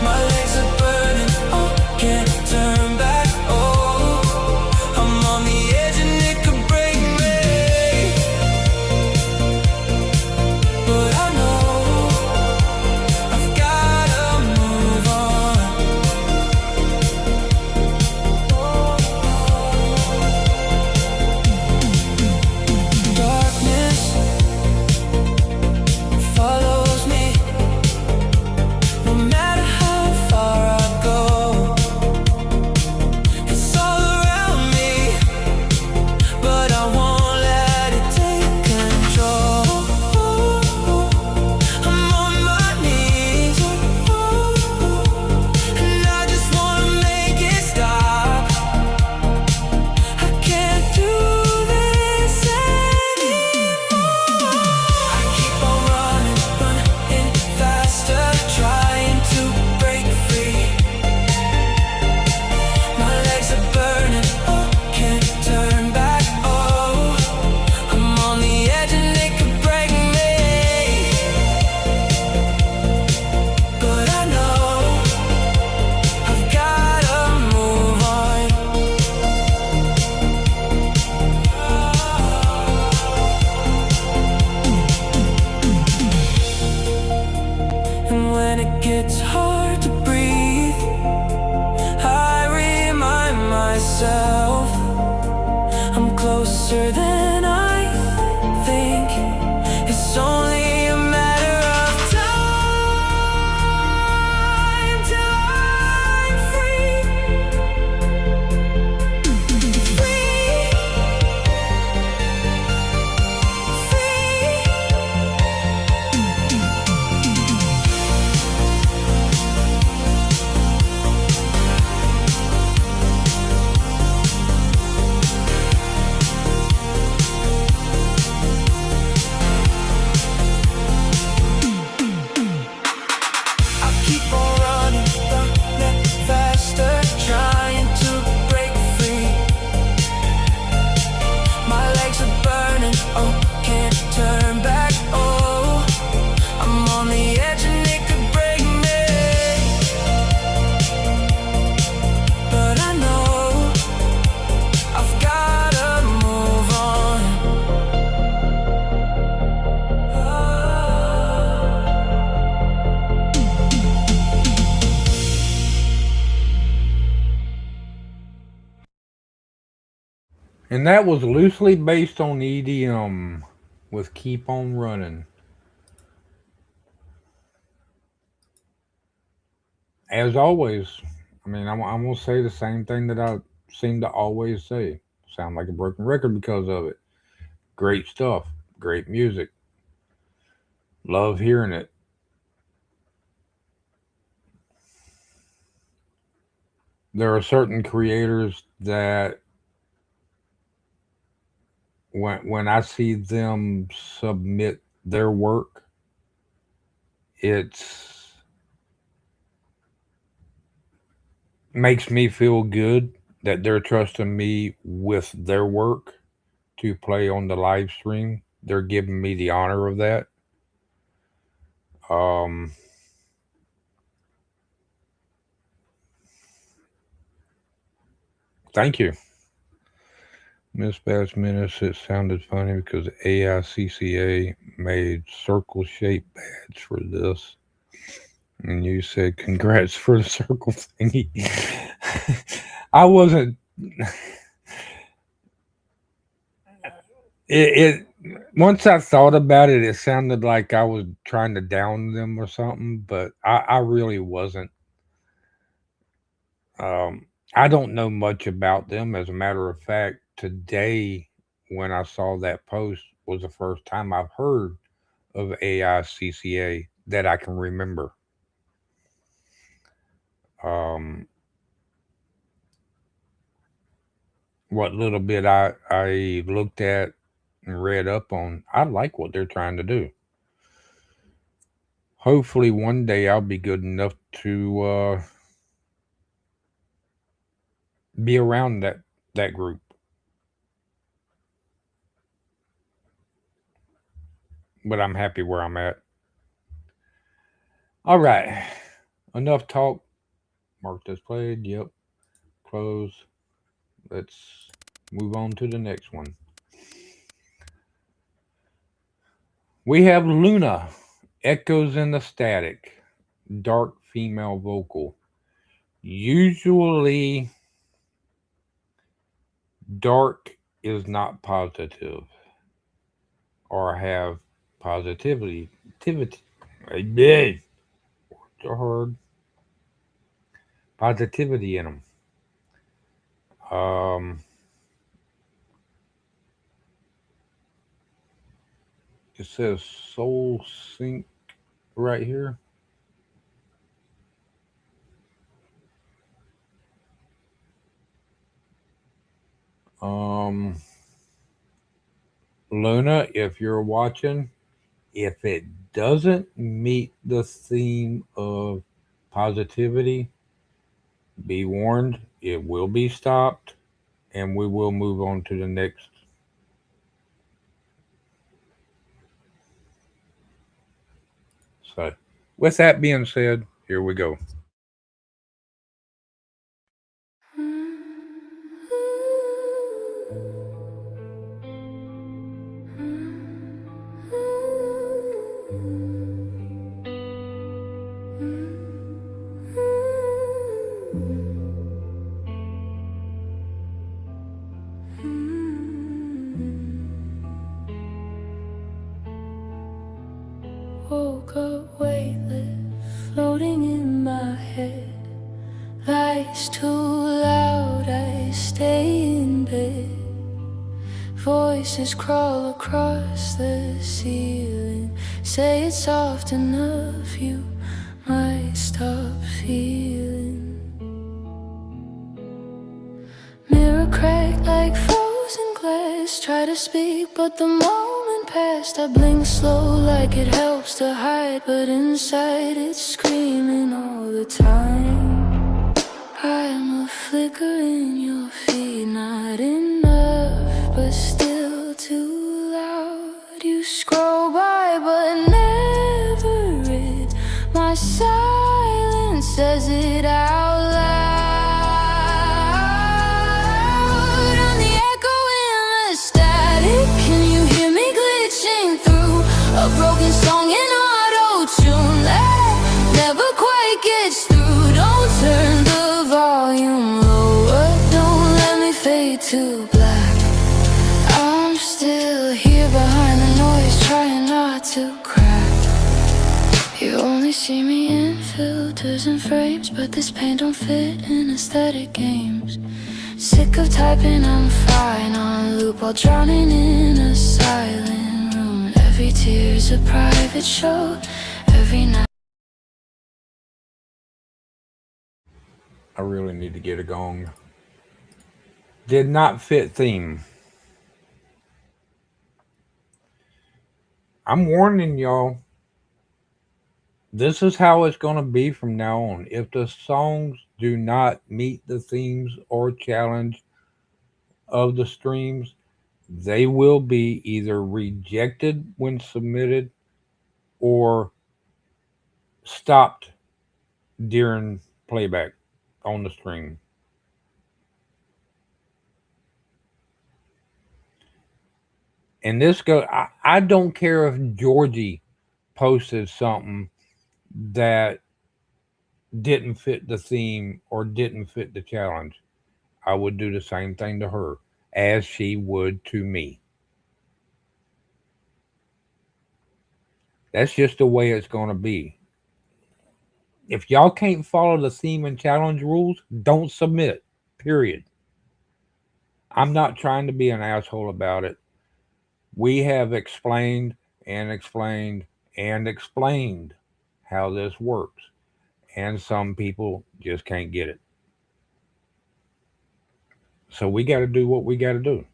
Speaker 1: My legs are burning, oh, can't turn back. Oh, I'm on the edge and it could break me, but I know I've gotta move on. Darkness follows me, no matter how far I go. It's all around me, but I won't let it take control. I'm on my knees, and I just wanna make it stop. I can't do this anymore. I keep on running, running faster, trying to break free. My legs are burning, oh, can't turn back. Oh, I'm on the edge and it could break me, but I know I've gotta move on. And when it gets hard to breathe, I remind myself I'm closer than I think. It's only a matter of time till I'm free. Free, free. I keep on running, running faster, trying to break free. My legs are burning, oh, can't turn back. Oh, I'm on the edge and it could break me, but I know I've gotta move on.
Speaker 2: And that was loosely based on EDM with Keep On Running. as always, I mean, I'm gonna say the same thing that I seem to always say. Sound like a broken record because of it. Great stuff, great music. Love hearing it. There are certain creators that when I see them submit their work, it's makes me feel good that they're trusting me with their work to play on the live stream. They're giving me the honor of that. Um, Thank you, Miss Bass Menace. It sounded funny because AICCA made circle shaped badge for this. And you said congrats for the circle thingy. I wasn't. It once I thought about it, it sounded like I was trying to down them or something, but I really wasn't. I don't know much about them. As a matter of fact, today when I saw that post was the first time I've heard of AICCA that I can remember. Um, what little bit I looked at and read up on, I like what they're trying to do. Hopefully, one day I'll be good enough to be around that group. But I'm happy where I'm at. All right, enough talk. Mark this played. Yep. Close. Let's move on to the next one. We have Luna, Echoes in the Static, dark female vocal. Usually, dark is not positive or have positivity. Big. Hard. Positivity in them. It says Soul Sync right here. Um, Luna, if you're watching, if it doesn't meet the theme of positivity, be warned, it will be stopped and we will move on to the next. So, with that being said, here we go.
Speaker 6: Woke up weightless, floating in my head. Lights too loud, I stay in bed. Voices crawl across the ceiling, say it's soft enough, you might stop feeling. Mirror cracked like frozen glass, try to speak but the moment passed. I blink slow like it helps to hide, but inside it's screaming all the time. I'm a flicker in your feet, not enough, but still too loud. You scroll by but never read my silence, says it out loud. I'm the echo in the static. Can you hear me glitching through a broken song in auto-tune that never quite gets through? Don't turn the volume lower, don't let me fade to black. I'm still here behind the noise, trying not to crack. You You only see me in filters and frames, but this paint don't fit in aesthetic games. Sick of typing, I'm fine on loop while drowning in a silent room. Every tear's a private show, every night.
Speaker 2: I really need to get a gong. Did not fit theme. I'm warning y'all. This is how it's going to be from now on. If the songs do not meet the themes or challenge of the streams, they will be either rejected when submitted or stopped during playback on the stream. And this I don't care if Georgie posted something that didn't fit the theme or didn't fit the challenge. I would do the same thing to her as she would to me. That's just the way it's going to be. If y'all can't follow the theme and challenge rules, don't submit. Period. I'm not trying to be an asshole about it. We have explained and explained and explained how this works, and some people just can't get it. So we got to do what we got to do.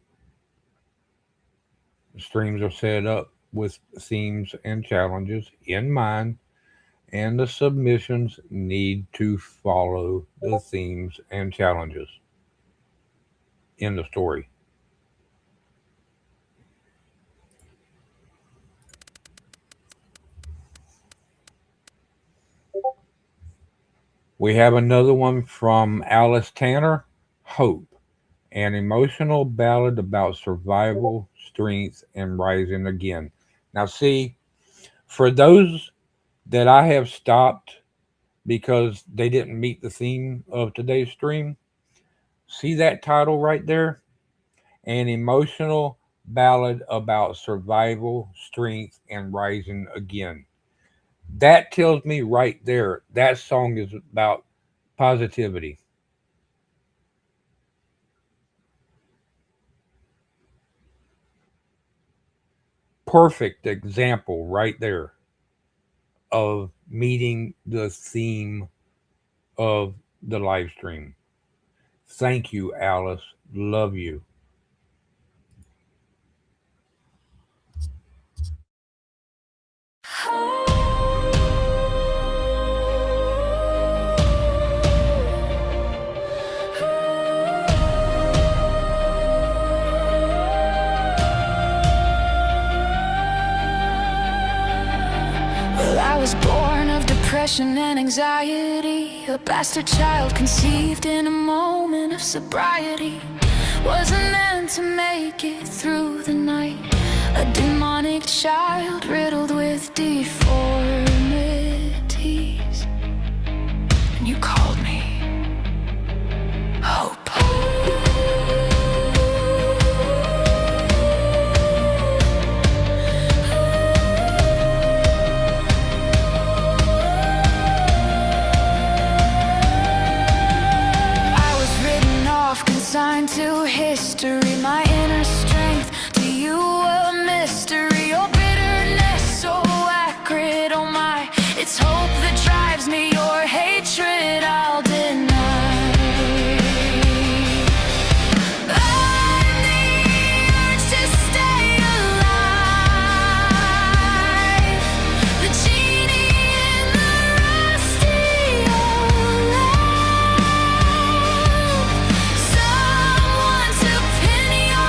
Speaker 2: The streams are set up with themes and challenges in mind, and the submissions need to follow the themes and challenges in the story. We have another one from Alice Tanner, Hope, an emotional ballad about survival, strength, and rising again. Now, see, for those that I have stopped because they didn't meet the theme of today's stream, see that title right there? An emotional ballad about survival, strength, and rising again. That tells me right there that song is about positivity. Perfect example right there of meeting the theme of the live stream. Thank you, Alice. Love you.
Speaker 6: Well, I was born of depression and anxiety, a bastard child conceived in a moment of sobriety. Wasn't meant to make it through the night, a demonic child riddled with deformities. And you called me Hope. Consigned to history, my inner strength to you a mystery. Your bitterness so acrid, oh my, it's hope that drives me. Your hatred I'll deny. I'm the urge to stay alive, the genie in the rusty old lamp. Someone to pin your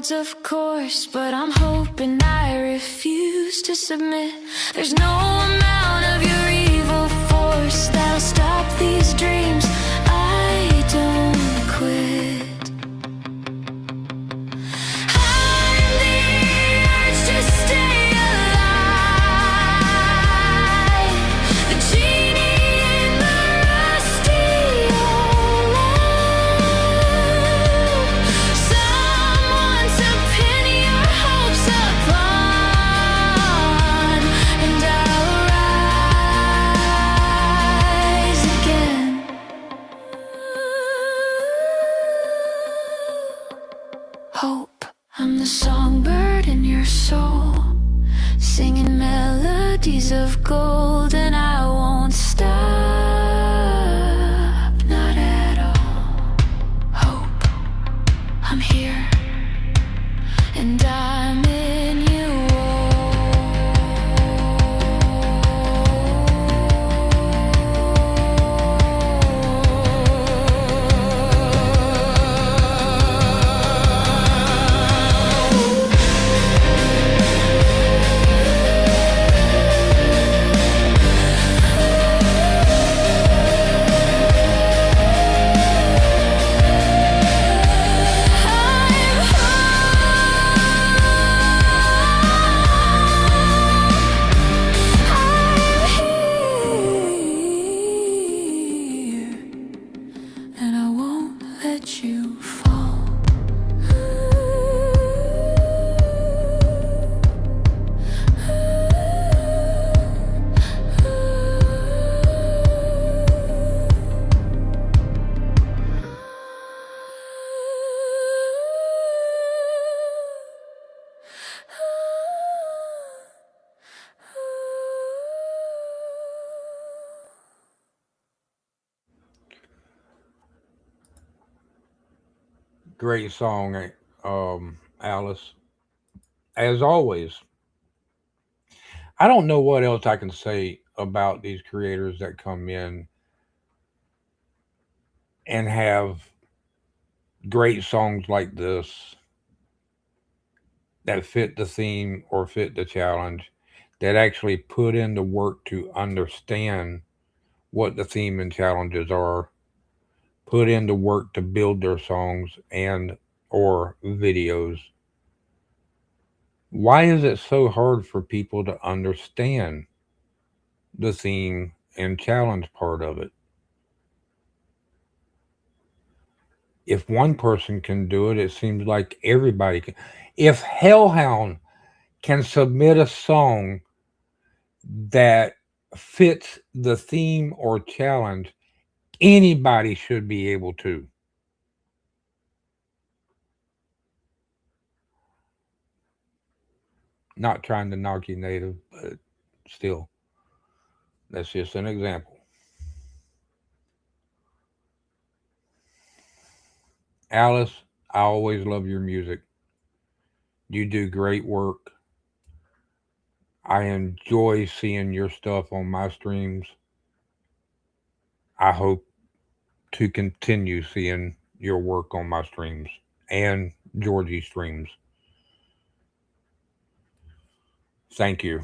Speaker 6: words, of course, but I'm hoping I refuse to submit. There's no amount of your evil force that'll stop these dreams. I don't quit. I'm the urge to stay alive, the genie in the rusty old lamp. Someone to pin your hopes upon, and I'll rise again. Hope, I'm the songbird in your soul, singing melodies of gold, and I won't stop, not at all. Hope, I'm here, and I'm in you and I won't let you fall.
Speaker 2: Great song, Alice. As always, I don't know what else I can say about these creators that come in and have great songs like this that fit the theme or fit the challenge, that actually put in the work to understand what the theme and challenges are, put in the work to build their songs and or videos. Why is it so hard for people to understand the theme and challenge part of it? If one person can do it, it seems like everybody can. If Hellhound can submit a song that fits the theme or challenge, anybody should be able to. Not trying to knock you native, but still, that's just an example. Alice, I always love your music. You do great work. I enjoy seeing your stuff on my streams. I hope to continue seeing your work on my streams and Georgie's streams. Thank you.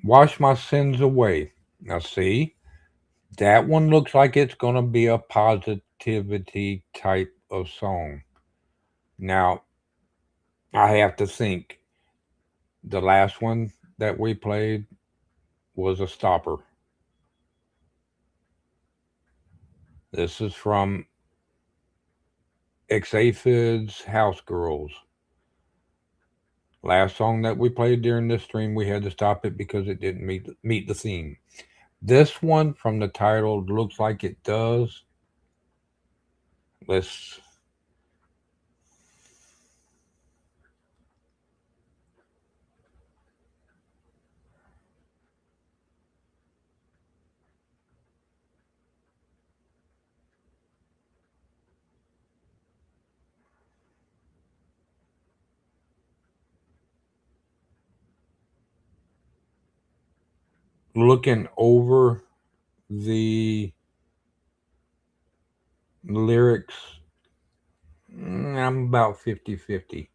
Speaker 2: Wash my sins away. Now, see, that one looks like it's going to be a positivity type of song. Now, I have to think the last one that we played was a stopper. This is from X-Aphids House Girls. Last song that we played during this stream, we had to stop it because it didn't meet the theme. This one from the title looks like it does. Let's looking over the lyrics, I'm about 50-50.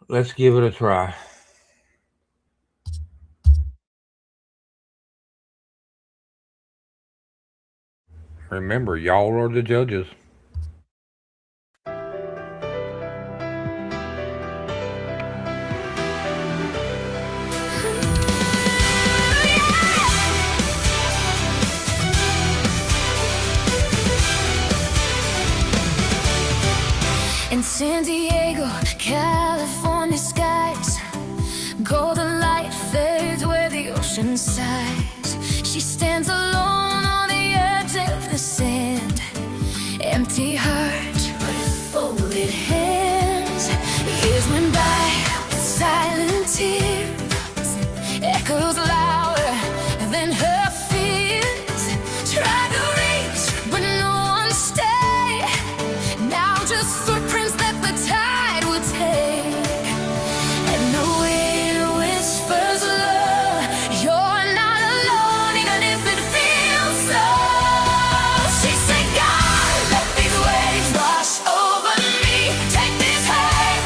Speaker 2: Let's give it a try. Remember, y'all are the judges.
Speaker 6: In San Diego, California skies, golden light fades where the ocean sighs. She stands alone on the edge of the sand, empty heart, but folded hands. Years went by with silent tears, echoes louder than her fears. Tried to reach, but no one stayed. Now just footprints that the tide would take. And the wind whispers love, you're not alone, even if it feels so. She said, God, let these waves wash over me. Take this hurt,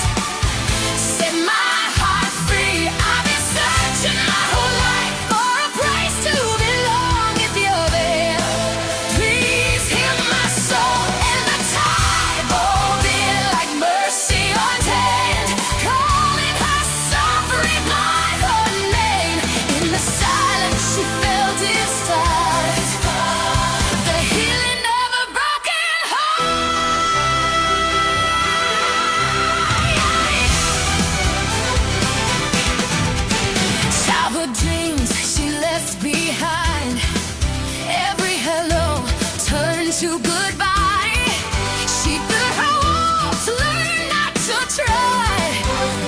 Speaker 6: set my heart free. I've been searching my whole life for a place to belong. If you're there, please heal my soul. And the tide rolled in like mercy on hand, calling her softly by her name. In the silence she felt it start, the healing of a broken heart. Childhood dreams she left behind, every hello turned to goodbye. She built her walls, learned not to try,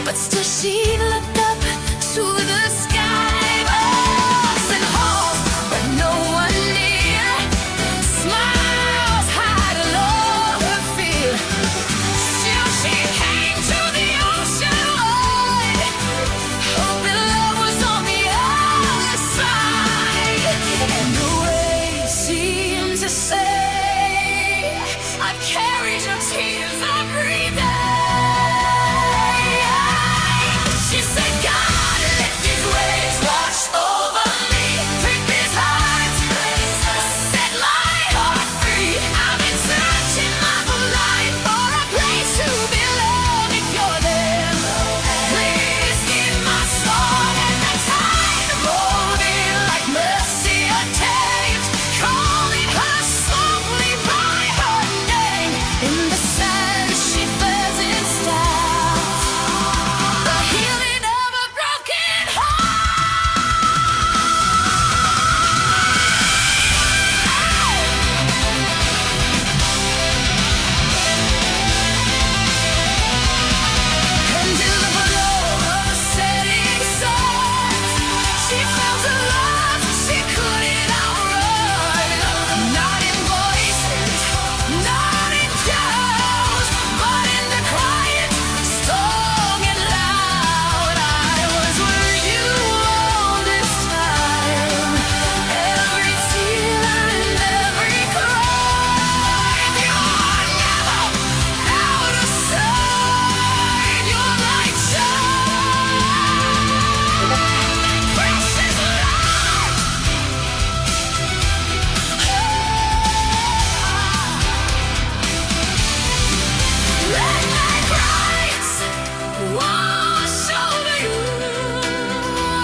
Speaker 6: but still she looked up to the sky. Walls and halls, but no one near. Smiles hide along her fear. Still she came to the ocean wide, hoping love was on the other side. And the waves seemed to say, I've carried your tears every day. She said, God, let these waves wash over me. Take this heart, set my heart free. I've been searching my whole life for a place to belong. If you're there, please give my soul. And the tide rolled in like mercy attained, calling her softly by her name. In the sand she felt it start, the healing of a broken heart. And in the glow of a setting sun, she felt a love she couldn't outrun. Not in voices, not in crowds, but in the quiet, strong and loud. I was with you all this time, every tear and every cry. You're never out of sight. You're like sunlight, precious light. Let my cries wash over you.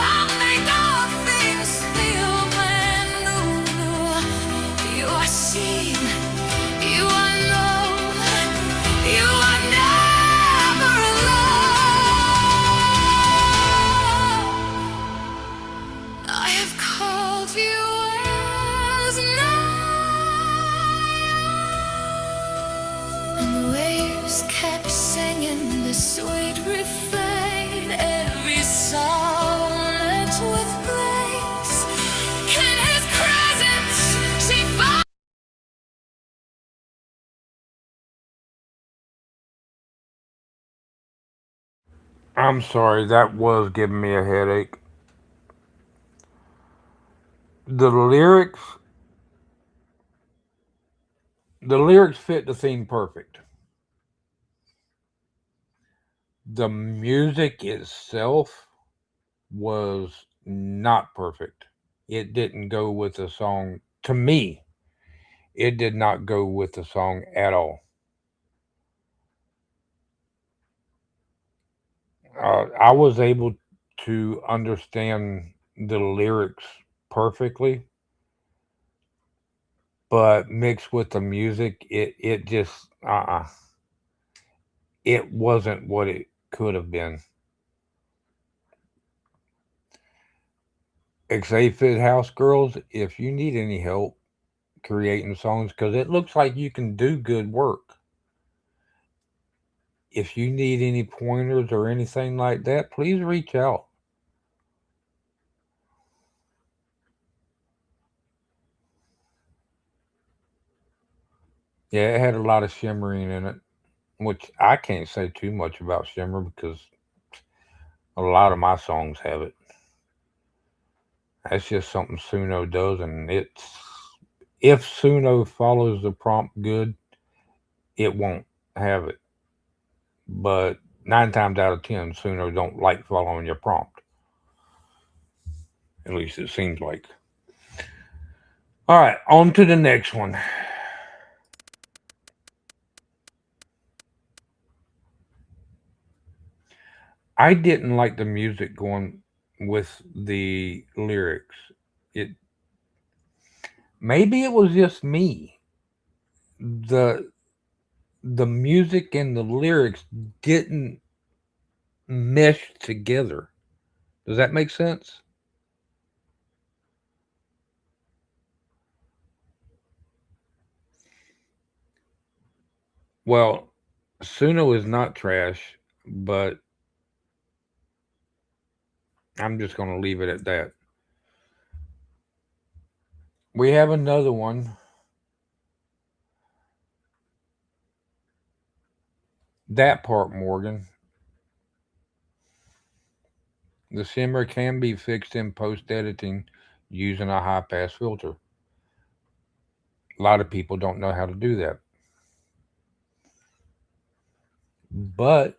Speaker 6: I'll make all things feel brand new. You are seen, you are known, you are never alone. I have called you as known. And the waves kept singing the sweet refrain. Every song met with grace. In his presence she found.
Speaker 2: I'm sorry, that was giving me a headache. the lyrics the lyrics fit the theme perfect. The music itself was not perfect. It didn't go with the song. To me, it did not go with the song at all. I was able to understand the lyrics perfectly, but mixed with the music, it just it wasn't what it could have been. X-Aphid House Girls, if you need any help creating songs, because it looks like you can do good work. If you need any pointers or anything like that, please reach out. Yeah, it had a lot of shimmering in it, which I can't say too much about shimmer because a lot of my songs have it. That's just something Suno does, and it's if Suno follows the prompt good, it won't have it. But 9 times out of 10, Suno don't like following your prompt. At least it seems like. All right, on to the next one. I didn't like the music going with the lyrics. It maybe it was just me. The the music and the lyrics didn't mesh together. Does that make sense? Well, Suno is not trash, but I'm just going to leave it at that. We have another one. That part, Morgan. The shimmer can be fixed in post editing using a high pass filter. A lot of people don't know how to do that. But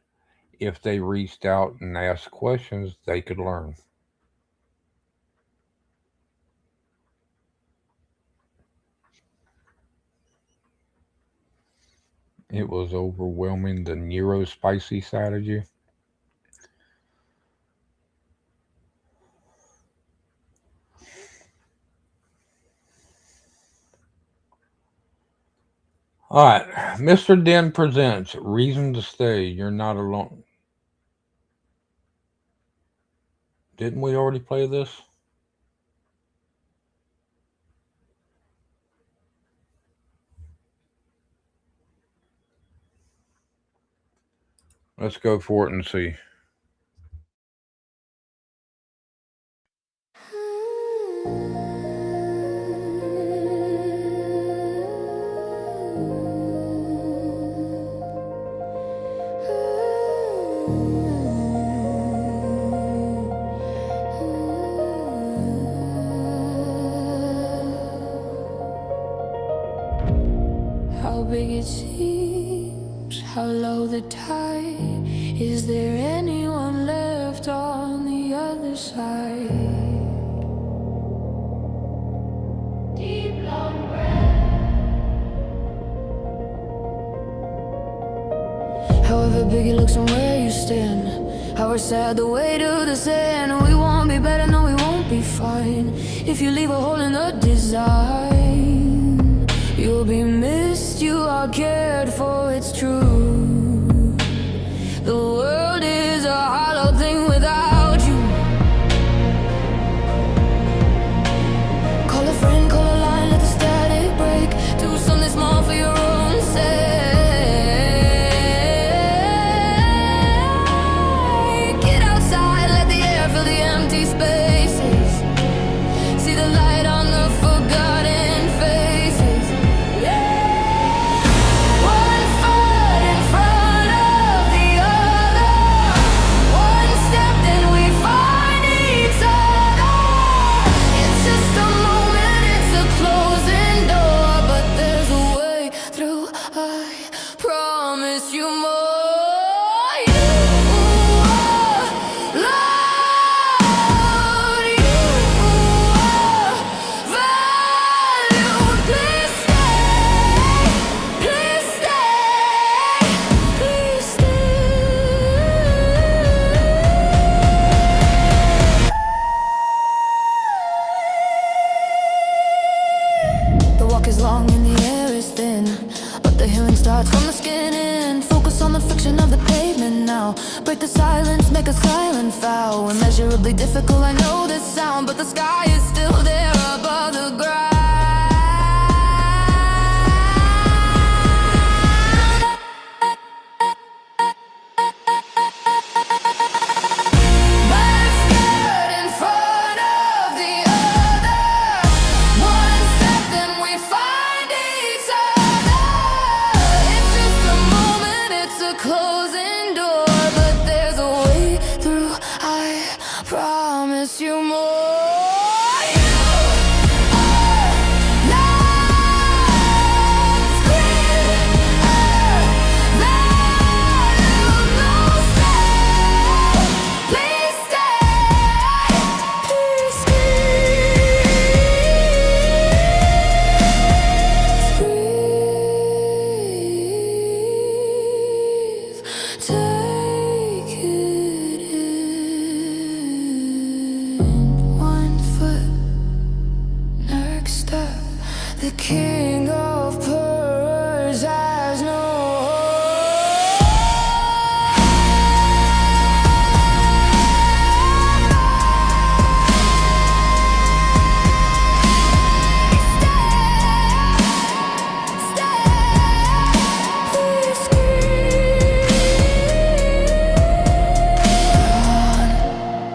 Speaker 2: if they reached out and asked questions, they could learn. It was overwhelming the neuro spicy side of you. All right, Mr. Den presents Reason to Stay. You're not alone. Didn't we already play this? Let's go for it and see.
Speaker 6: How big it seems, how low the tide. Is there anyone left on the other side? Deep long breath. However big it looks from where you stand, how it's sad the way to the sand. We won't be better, no we won't be fine. If you leave a hole in the design, you'll be missed, you are cared for, it's true. The world is a hollow thing without you. Call a friend, call a line, let the static break. Do something small for your own sake. Get outside, let the air fill the empty spaces. See the light on the forgotten faces. Yeah. One foot in I promise you more. You are loved. You are valued. Please stay. Please stay. Please stay. The walk is long and the air is thin, but the healing starts from the skin in. Focus on the friction of the pavement now. Break the silence, make a silent vow. Immeasurably difficult, I know this sound, but the sky is still there above the ground. Let's get in front of the other. One step, then we find each other. It's just a moment, it's a closing door, but there's a way through. I promise you more. You are love's greater value. No, stay. Please stay. Please breathe. Take it in. One foot, next step. The king of purrs has no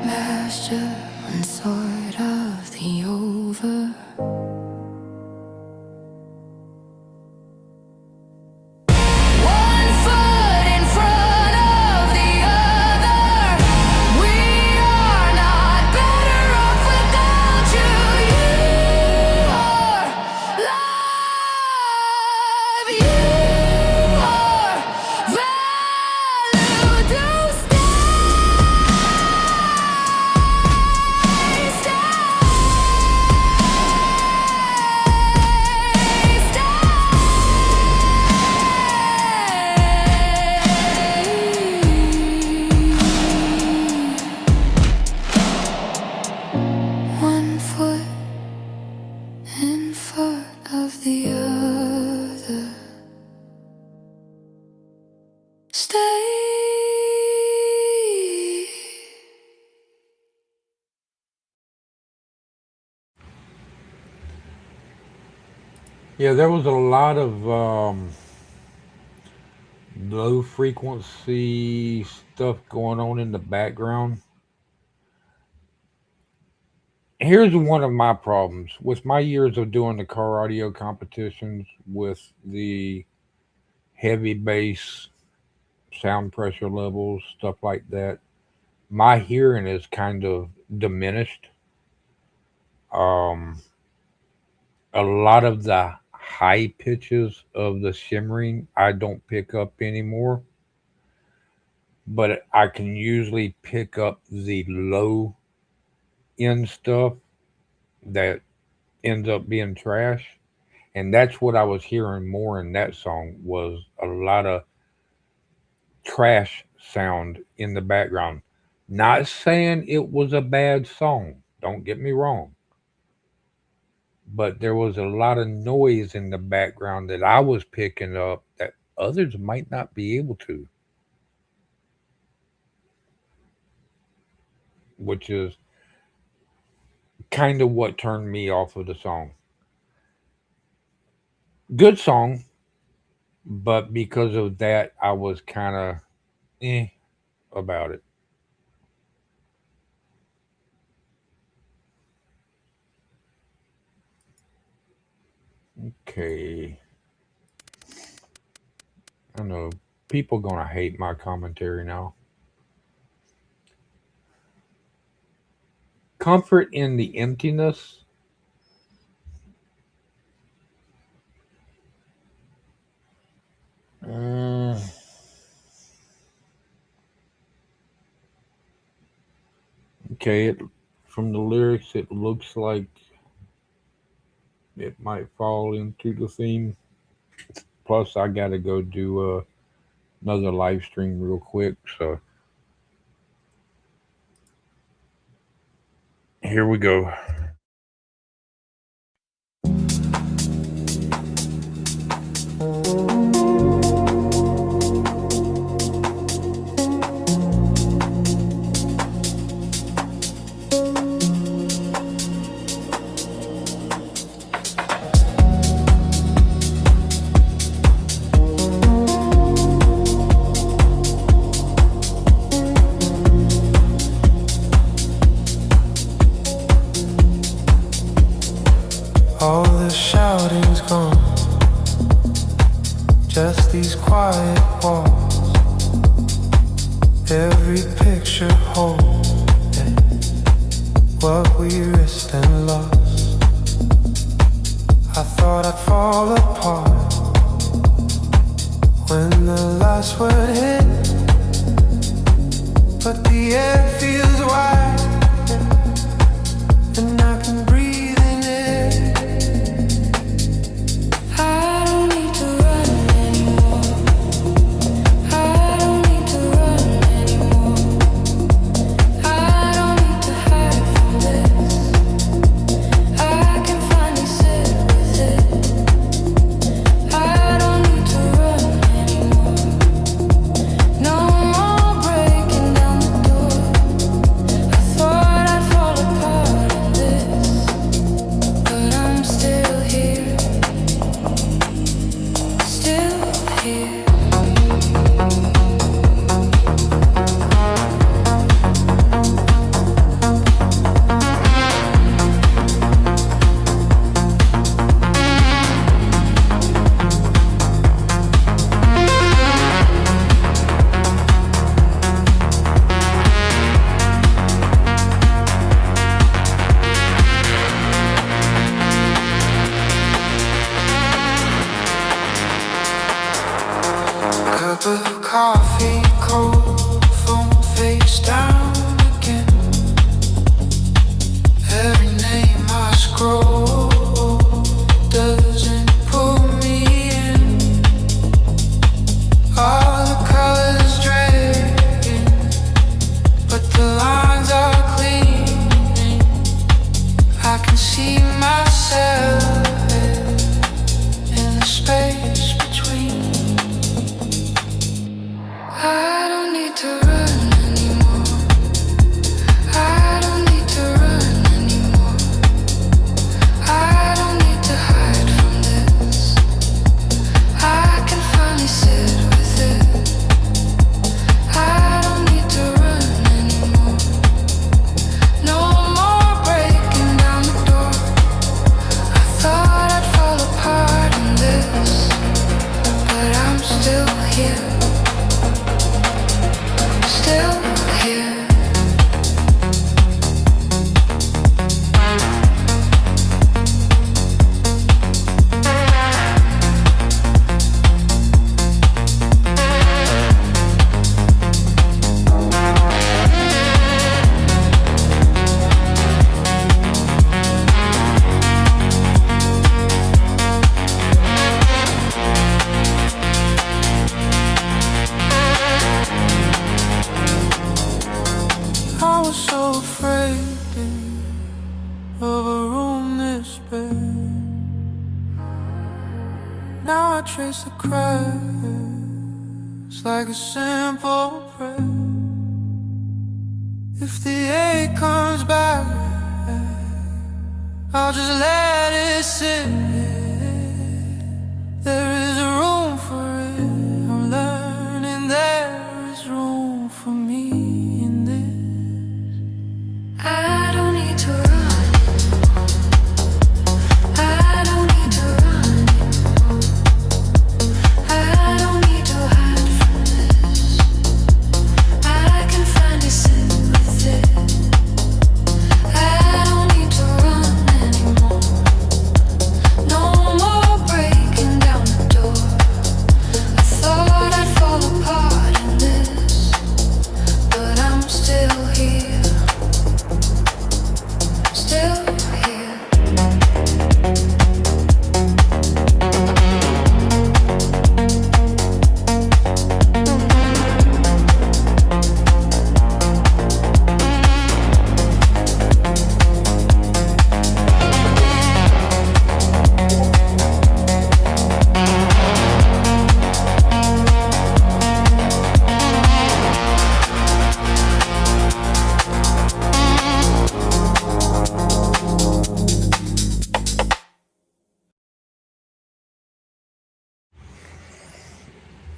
Speaker 6: master and sword of the over. One foot in front of the other. We are not better off without you. You are love. You are value. Do one foot in front of the other. Stay.
Speaker 2: Yeah, there was a lot of low frequency stuff going on in the background. Here's one of my problems with my years of doing the car audio competitions with the heavy bass sound pressure levels, stuff like that. My hearing is kind of diminished. Um, a lot of the high pitches of the shimmering I don't pick up anymore, but I can usually pick up the low end stuff that ends up being trash. And that's what I was hearing more in that song was a lot of trash sound in the background. Not saying it was a bad song, don't get me wrong, but there was a lot of noise in the background that I was picking up that others might not be able to, which is kind of what turned me off of the song. Good song, but because of that, I was kind of eh about it. Okay, I know people gonna hate my commentary now. Comfort in the emptiness. Okay, from the lyrics, it looks like it might fall into the theme. Plus, I gotta go do another live stream real quick. So here we go.
Speaker 5: All the shouting's gone, just these quiet walls. Every picture holds what we risked and lost. I thought I'd fall apart when the last word hit, but the air feels wide and I can breathe in it.
Speaker 6: I don't need to run anymore. I don't need to run anymore. I don't need to hide from this. I can finally sit with it. I don't need to run anymore. No more breaking down the door. I thought I'd fall apart in this, but I'm still here. Still here.
Speaker 5: Cup of coffee, cold, phone face down again. Every name I scroll doesn't pull me in. All the colors draining, but the lines are clean. I can see myself in the space between. I don't need to run anymore. I don't need to run anymore. I don't need to hide from this. I can finally sit with it. I don't need to run anymore. No more breaking down the door. I thought I'd fall apart in this, but I'm still here. Still here. I was so afraid of a room this big. Now I trace the cracks like a simple prayer. If the ache comes back, I'll just let it sit. There is room for it. I'm learning there is room for me in this.
Speaker 6: I don't need to run. I don't need to run. I don't need to hide from this. I can finally sit with it. I don't need to run anymore.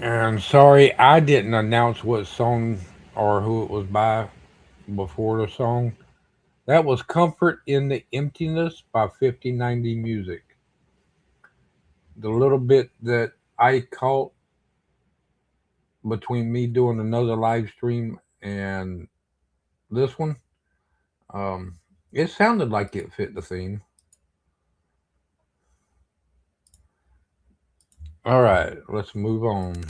Speaker 2: And sorry, I didn't announce what song or who it was by before the song. That was Comfort in the Emptiness by 5090 Music. The little bit that I caught between me doing another live stream and this one, um, it sounded like it fit the theme. All right, let's move on.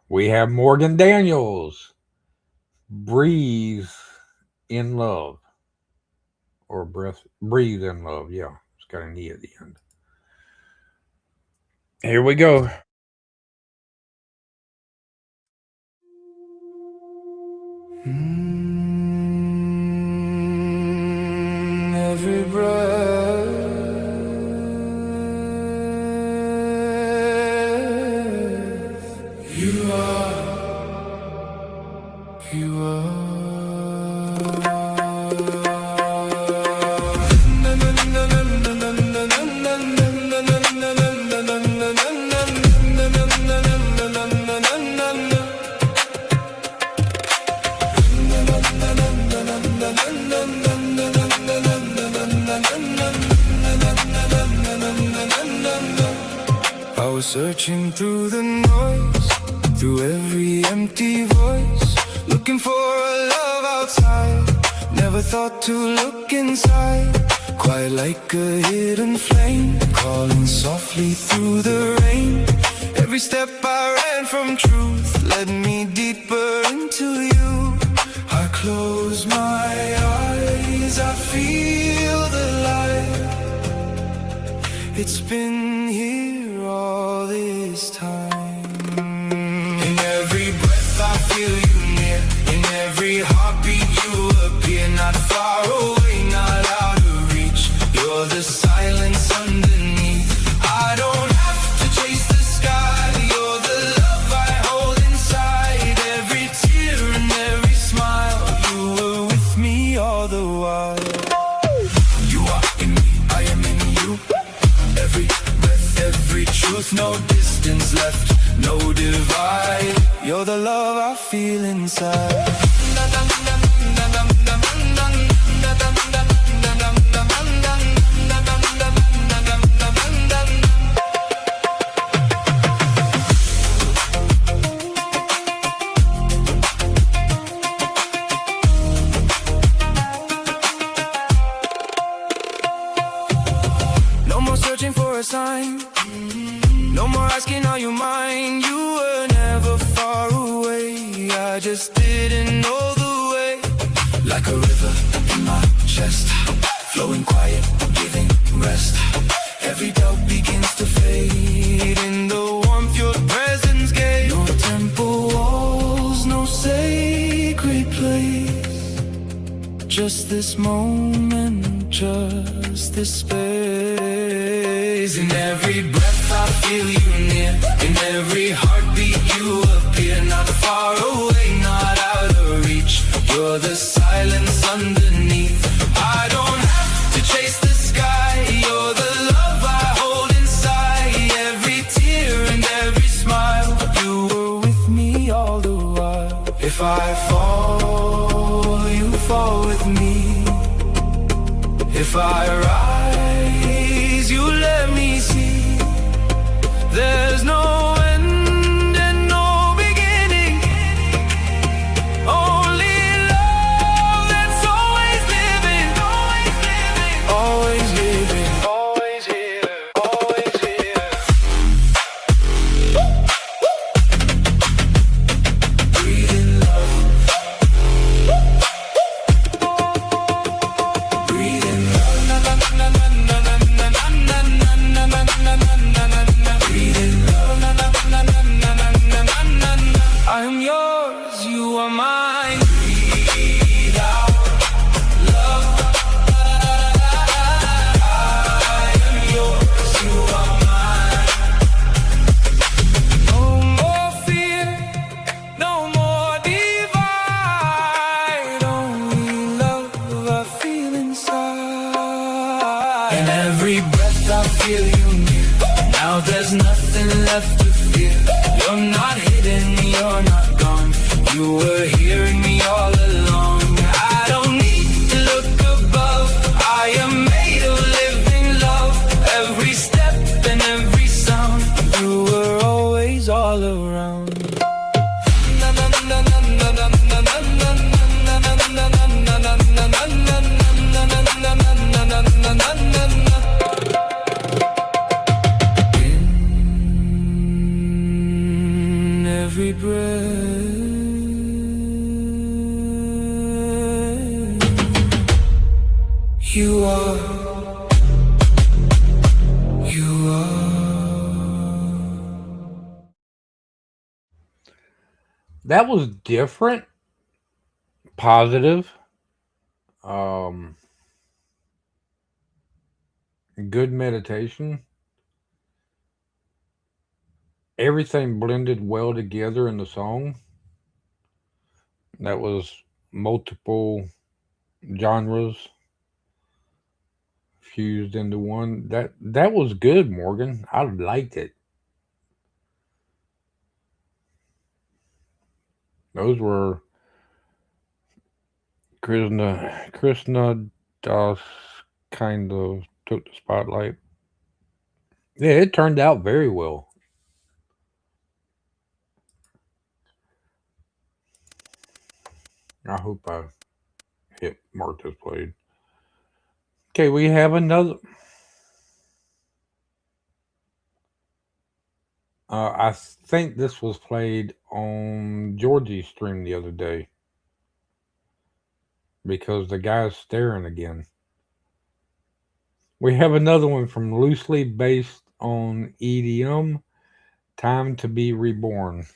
Speaker 2: We have Morgan Daniels, Breathe in Love, or Breathe in Love. Yeah, it's got an E at the end. Here we go.
Speaker 5: Every breath you are. I was searching through the noise, through every empty voice, looking for a love outside. Never thought to look inside, quiet like a hidden flame, calling softly through the rain. Every step I ran from truth led me deeper into you. I close my eyes, I feel the light. It's been here all this time. In every breath I feel you near, in every heartbeat you appear. Not far away, not out of reach, you're the silence underneath. I don't have to chase the sky, you're the love I hold inside. Every tear and every smile, you were with me all the while. You are in me, I am in you. Every breath, every truth, no distance left, no divide. You're the love I feel inside. No more searching for a sign, no more asking are you mine. You were never far away, I just didn't know the way. Like a river in my chest, flowing quiet, giving rest. Every doubt begins to fade in the warmth your presence gave. No temple walls, no sacred place, just this moment, just this space. In every breath I feel you near, in every heartbeat you appear. Not far away, not out of reach, you're the silence underneath. I don't have to chase the sky, you're the love I hold inside. Every tear and every smile, you were with me all the while. If I fall, you fall with me. If I rise, you let me see. There's no end and no beginning, only love that's always living, always living, always here, always here. Breathe in love, breathe in love. Breathe in love.
Speaker 1: In every breath I feel you near. Now there's nothing left to fear. You're not hidden, you're not gone. You were hearing me all along. I don't need to look above. I am made of living love. Every step and every sound. You were always all around. In every breath, you are. You are.
Speaker 2: That was different, positive, um, good meditation. Everything blended well together in the song. That was multiple genres fused into one. That was good, Morgan. I liked it. Those were Krishna Das kind of took the spotlight. Yeah, it turned out very well. I hope I hit mark as played. Okay, we have another. I think this was played on Georgie's stream the other day because the guy's staring again. We have another one from loosely based on EDM, Time to Be Reborn.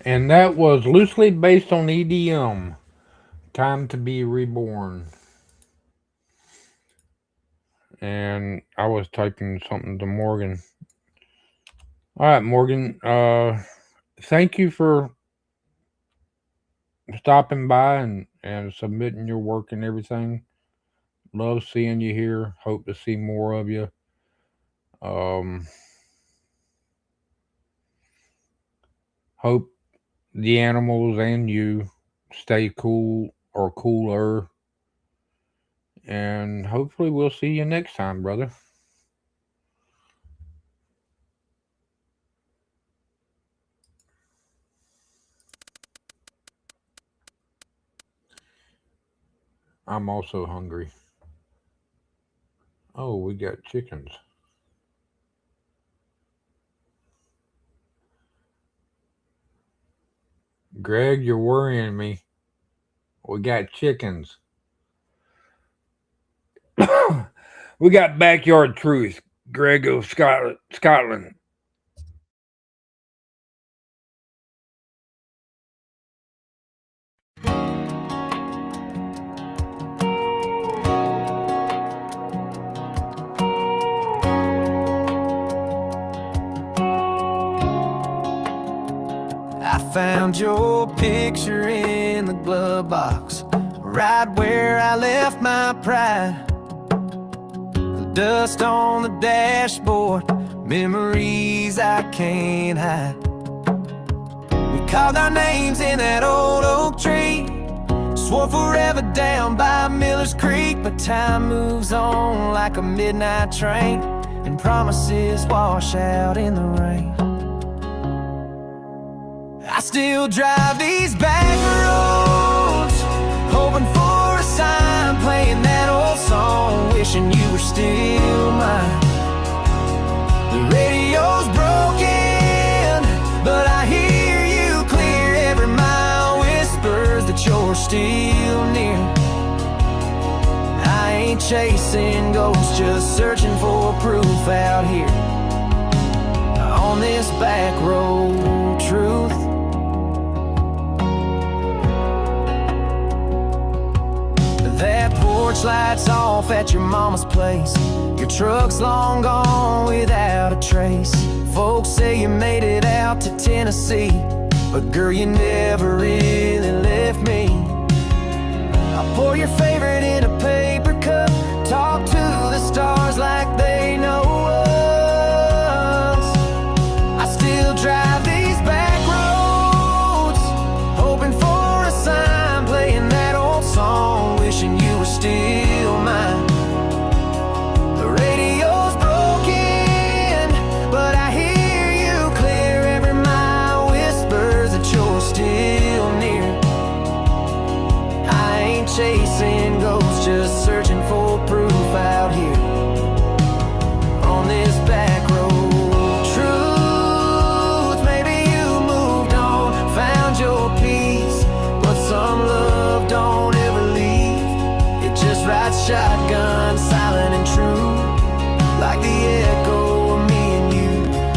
Speaker 2: And that was loosely based on EDM. Time to Be Reborn. And I was typing something to Morgan. All right, Morgan. Thank you for stopping by and submitting your work and everything. Love seeing you here. Hope to see more of you. Um, hope the animals and you stay cool or cooler. And hopefully we'll see you next time, brother. I'm also hungry. Oh, we got chickens. Greg, you're worrying me. We got chickens. We got backyard truth. Greg of Scotland.
Speaker 5: I found your picture in the glove box, right where I left my pride. The dust on the dashboard, memories I can't hide. We called our names in that old oak tree, swore forever down by Miller's Creek. But time moves on like a midnight train, and promises wash out in the rain. I still drive these back roads, hoping for a sign, playing that old song, wishing you were still mine. The radio's broken, but I hear you clear. Every mile whispers that you're still near. I ain't chasing ghosts, just searching for proof out here on this back road truth. That porch light's off at your mama's place. Your truck's long gone without a trace. Folks say you made it out to Tennessee, but girl, you never really left me. I'll pour your favorite in a paper cup, talk to the stars like they know us. I still drive these back roads, hoping for a sign, playing that old song, wishing you were still mine. The radio's broken, but I hear you clear. Every mile whispers that you're still near. I ain't chasing ghosts, just searching for proof out here on this back road truth. Maybe you moved on, found your peace, but some love don't ever leave. It just rides shotgun, silent and true, like the echo of me and you.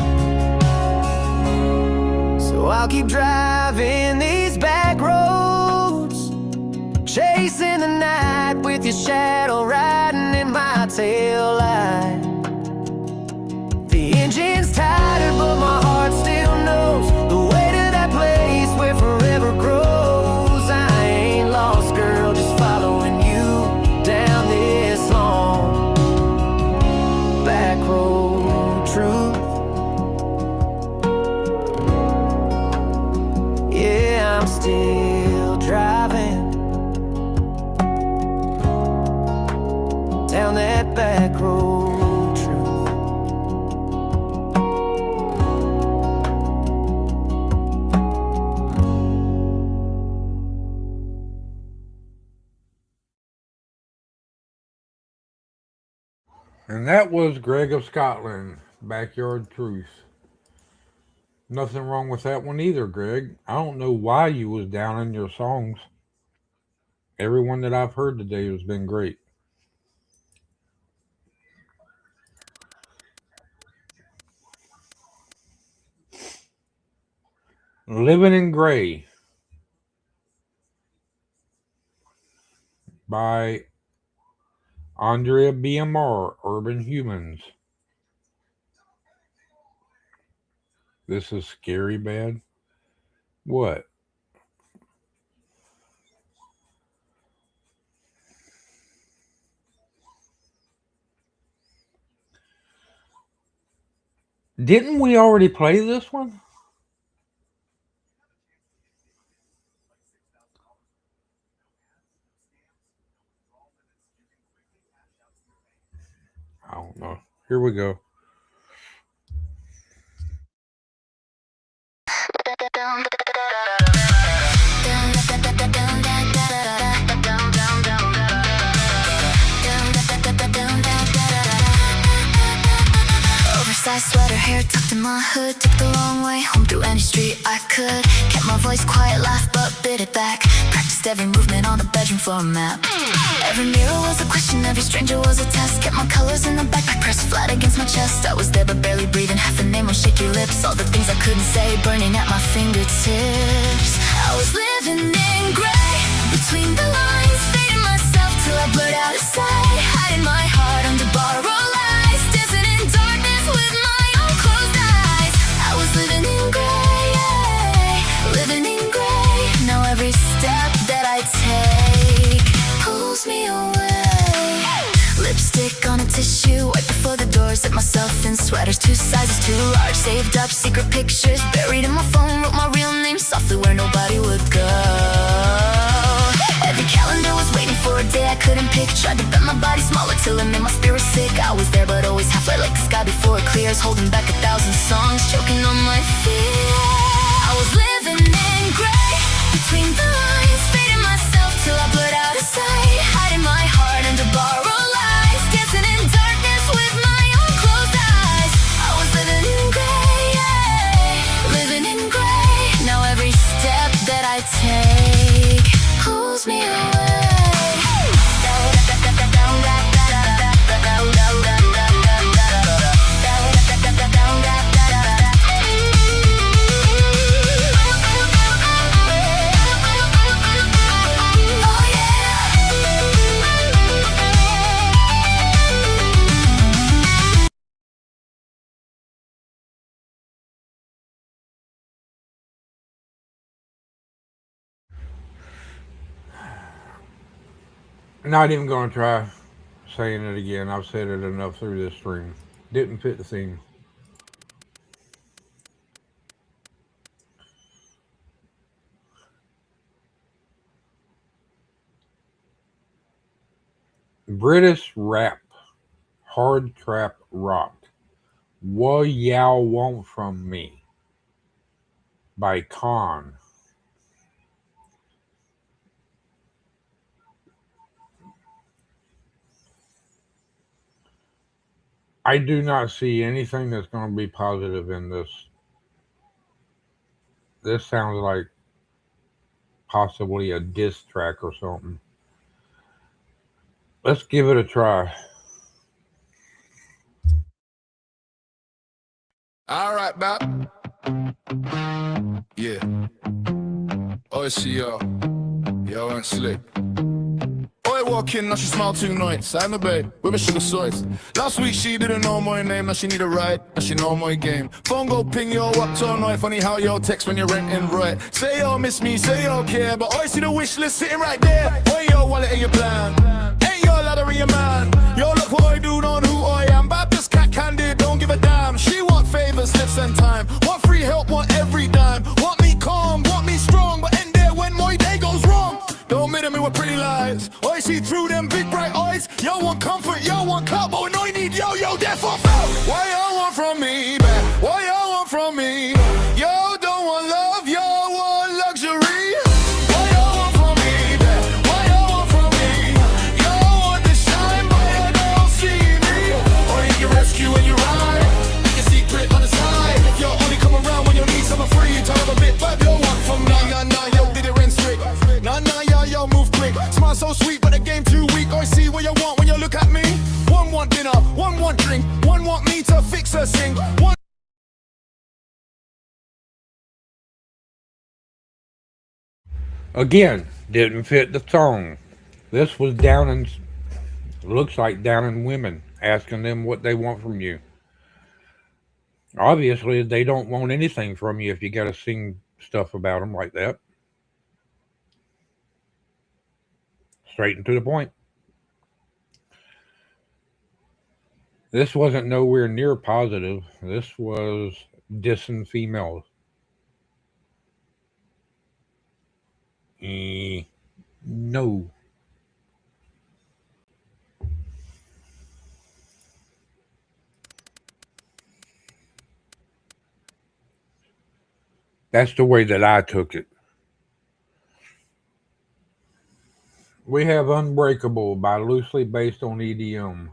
Speaker 5: So I'll keep driving these back roads, chasing the night with your shadow riding in my taillight. The engine's tired, but my heart still knows the way to that place where forever grows. I ain't lost, girl, just following you down this long back road truth. Yeah, I'm still driving down that back road truth.
Speaker 2: And that was Greg of Scotland, Backyard Truth. Nothing wrong with that one either, Greg. I don't know why you was down in your songs. Every one that I've heard today has been great. Living in Gray by Andrea BMR, Urban Humans. This is scary bad. What? Didn't we already play this one? I don't know. Here we go.
Speaker 6: Oversized sweater, hair tucked in my hood. Took the long way home through any street I could. Kept my voice quiet, laughed but bit it back. Practiced every movement on the bedroom floor map. Every mirror was a question, every stranger was a test. Kept my colors in the backpack pressed flat against my chest. I was there but barely breathing, half a name on shaky lips. All the things I couldn't say burning at my fingertips. I was living in gray, between the lines, fading myself till I blurred out a sight. Hiding my heart under borrowed lies, dancing in darkness with my own closed eyes. I was living in gray, living in gray. Now every step that I take pulls me away. Lipstick on a tissue, right before the door. Zipped myself in sweaters, 2 sizes too large. Saved up secret pictures, buried in my phone. Wrote my real name softly where nobody would go. Every calendar was waiting for a day I couldn't pick. Tried to bend my body smaller till it made my spirit sick. I was there but always halfway like the sky before it clears. Holding back 1,000 songs, choking on my fear. I was living in gray, between the lines, fading myself till I blurred out a sight. Hiding my heart under borrowed lies, dancing in darkness with my own closed eyes. I was living in gray, living in gray. Now every step that I take pulls me away.
Speaker 2: Not even going to try saying it again. I've said it enough through this stream. Didn't fit the theme. British rap, hard trap rock. What y'all want from me? By Khan. I do not see anything that's going to be positive in this. This sounds like possibly a diss track or something. Let's give it a try.
Speaker 5: All right, Bob. Yeah. Oh, see y'all. Y'all ain't slick. Oi, walk in, now she smile too nice. I'm a babe, with my sugar soys. Last week she didn't know my name, now she need a ride, now she know my game. Phone go ping, yo, up all night. Funny how yo text when you're renting right. Say yo miss me, say yo care, but I see the wish list sitting right there. Oi, yo wallet in your plan, ain't your ladder in your man. Yo, look what I do, don't who I am. Baptist cat candid, don't give a damn. She want favors, lifts and time. Want free help, want every dime. Want me calm, want me strong, but end there when my day goes wrong. Don't meet me with pretty lies. I see through them big bright eyes. Yo want comfort, yo want cup, but when I need yo, therefore felt. What y'all want from me, babe? What y'all want from me? Yo don't want love, yo want luxury. What y'all want from me, babe? What y'all want from me? Yo want to shine, but you don't see me. Or you can rescue when you ride. You can secret on the side. If you only come around when you need someone free, turn up a bit, but yo want from me. Nah, yo did it rinse strict. Nah, yo move quick. Smile so sweet, but the game too weak. I see what you want when you look at me. One want dinner, one want drink, one want me to fix her sink. One
Speaker 2: Again, didn't fit the song. This was down in, looks like down in women, asking them what they want from you. Obviously, they don't want anything from you if you got to sing stuff about them like that. Straight and to the point. This wasn't nowhere near positive. This was dissing females. No. That's the way that I took it. We have Unbreakable by loosely based on EDM.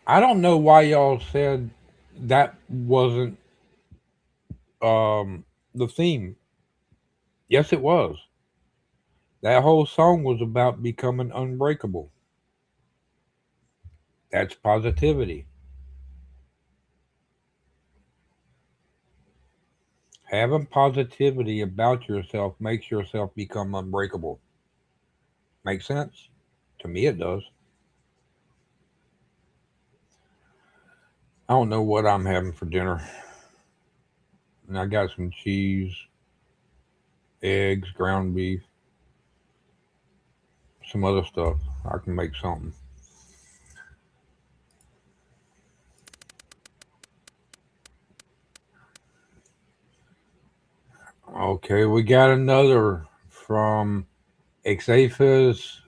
Speaker 2: I don't know why y'all said that wasn't um the theme. Yes, it was. That whole song was about becoming unbreakable. That's positivity. Having positivity about yourself makes yourself become unbreakable. Make sense? To me, it does. I don't know what I'm having for dinner. And I got some cheese, eggs, ground beef, some other stuff. I can make something. Okay, we got another from Xapha's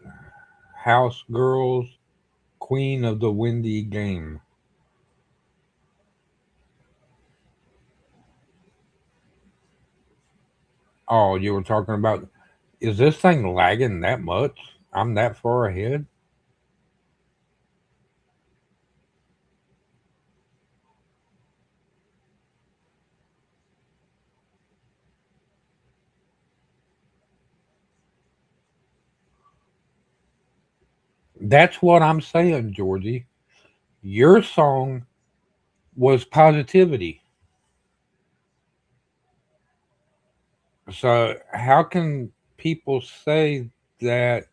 Speaker 2: House Girls, Queen of the Windy Game. Oh, you were talking about, is this thing lagging that much? I'm that far ahead? That's what I'm saying, Georgie. Your song was positivity. So how can people say that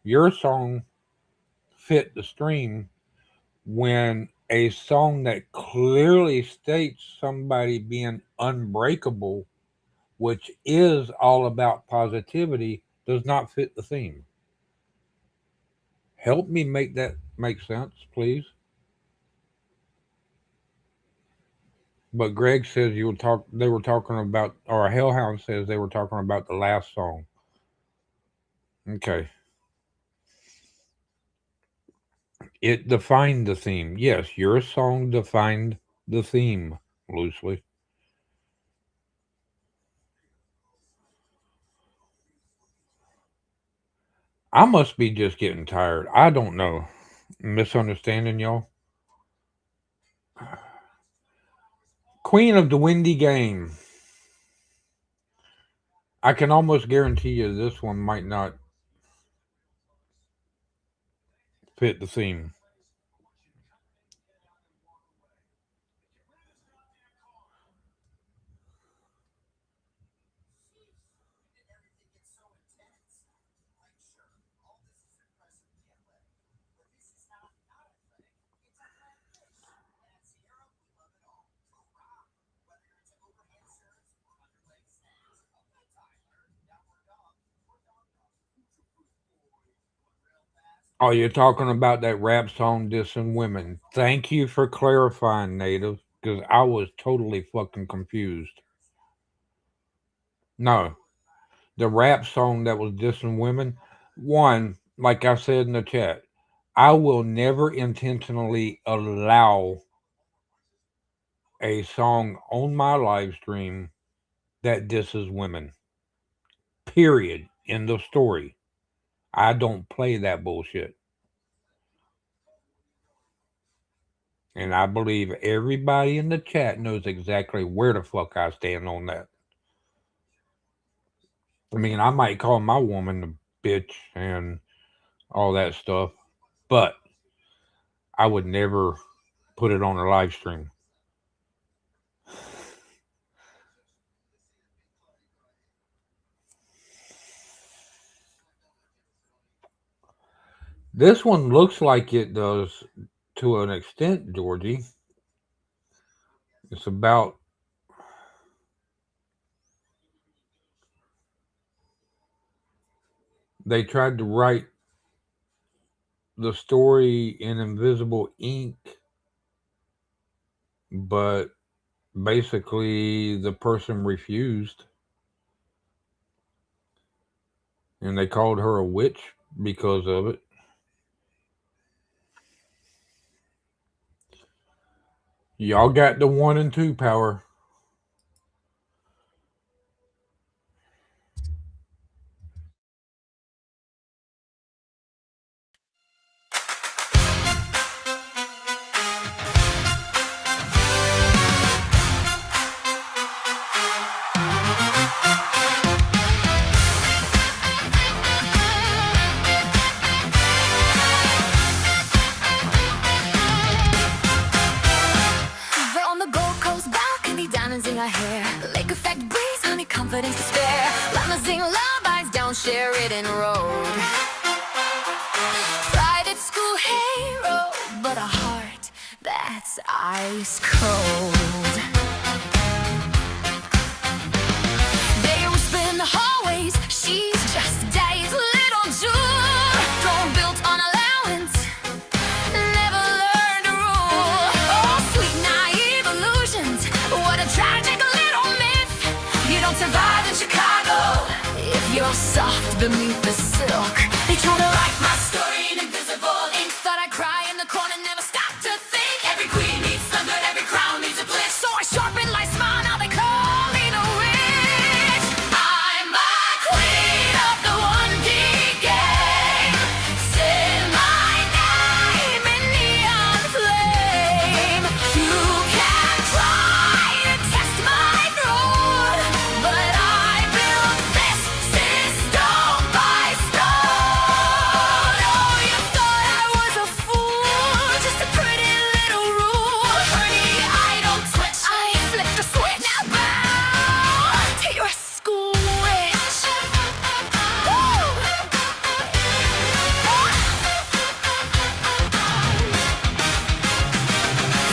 Speaker 2: your song fit the stream when a song that clearly states somebody being unbreakable, which is all about positivity, does not fit the theme? Help me make that make sense, please. But Greg says you were talk. They were talking about, or Hellhound says they were talking about the last song. Okay, it defined the theme. Yes, your song defined the theme loosely. I must be just getting tired. I don't know. Misunderstanding y'all. Queen of the Windy Game. I can almost guarantee you this one might not fit the theme. Oh, you're talking about that rap song dissing women. Thank you for clarifying, Native, because I was totally fucking confused. No, the rap song that was dissing women. One, like I said in the chat, I will never intentionally allow a song on my live stream that disses women. Period. End of story. I don't play that bullshit. And I believe everybody in the chat knows exactly where the fuck I stand on that. I mean, I might call my woman a bitch and all that stuff, but I would never put it on a live stream. This one looks like it does to an extent, Georgie. It's about, they tried to write the story in invisible ink, but basically the person refused and they called her a witch because of it. Y'all got the 1 and 2 power.
Speaker 6: everything I hear. Lake effect breeze, honey, confidence to spare. Limousine lullabies, don't share it in road. Pride at school hero, but a heart that's ice cold. They whisper in the hallways, she's just daddy's little June. Throne built on allowance, never learned to rule. Oh, sweet naive illusions, what a tragic little myth. You don't survive in Chicago if you're soft beneath the silk. They try to write my story in invisible ink. Thought I'd cry in the corner, never stopped to think. Every queen needs thunder, every crown needs a bliss. So I sharpen my smile, now they call me the witch. I'm a queen of the 1D game. Say my name in neon flame. You can try to test my throne, but I built this system by stone. Oh, you thought I was a fool, just a pretty little rule. Honey, I don't switch, I flip the switch. Now bow to your school witch.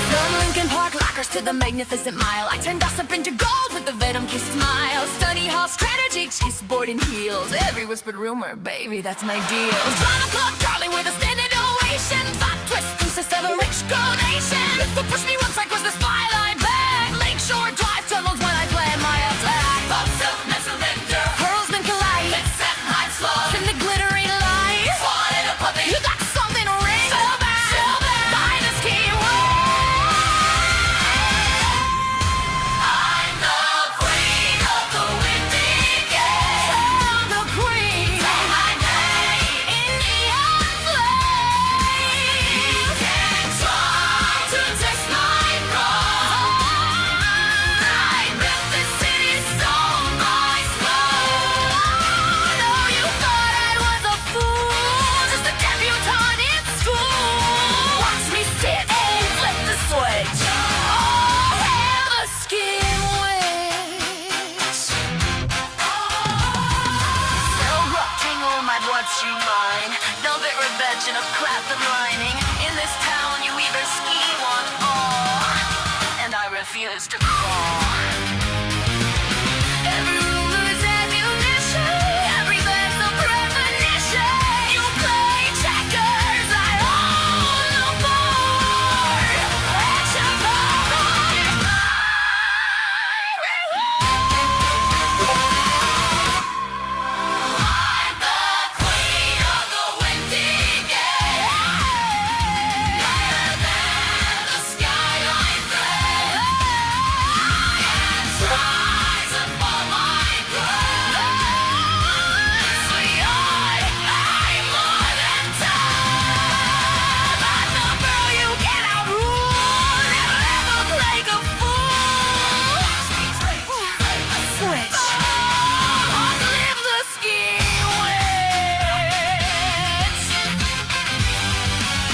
Speaker 6: From Lincoln Park lockers to the magnificent mile, I turn gossip into gold with the venom-kissed smile. Study hall strategy, chase board in heels. Every whispered rumor, baby, that's my deal. Drama club, darling, with a standing ovation. Plot twist consists of a rich donation. Who pushed me once like was the spyline bag. Lakeshore drive tunnels when I plan my attack. Pop silk, cylinder, hurls then collide. Let's set my slow in the glittering light. Wanted a puppy, you got something to ring. So bad, buy this key I'm the queen of the windy game. I'm the queen. Say my name in neon flame. You can try to test my throne. I built this city stone by stone. No, you thought I was a fool, just a debutante in school. Watch me sit and flip the switch. Oh, have a skin witch. Still rocking all my what's you mine. Velvet revenge in a craft of lining. In this town you either ski one or, and I refuse to crawl. Every rumor is ammunition, every bed's a premonition. You play checkers, I own the board. Let your power I'm the queen of the windy game. Higher than the skyline gray. And rise above my grave. Sweetheart, I'm more than time. I'm the girl you cannot rule. Never ever play the fool. Switch. Live the ski witch.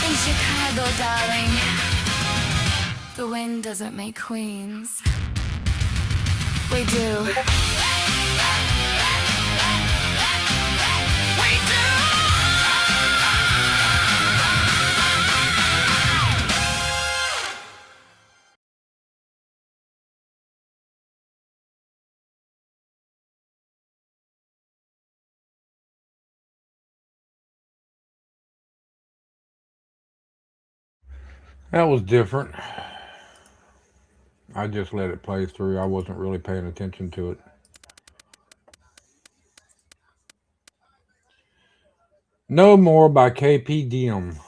Speaker 6: In Chicago, darling, the wind doesn't make queens. We do. We do.
Speaker 2: That was different. I just let it play through. I wasn't really paying attention to it. No More by KP Diem.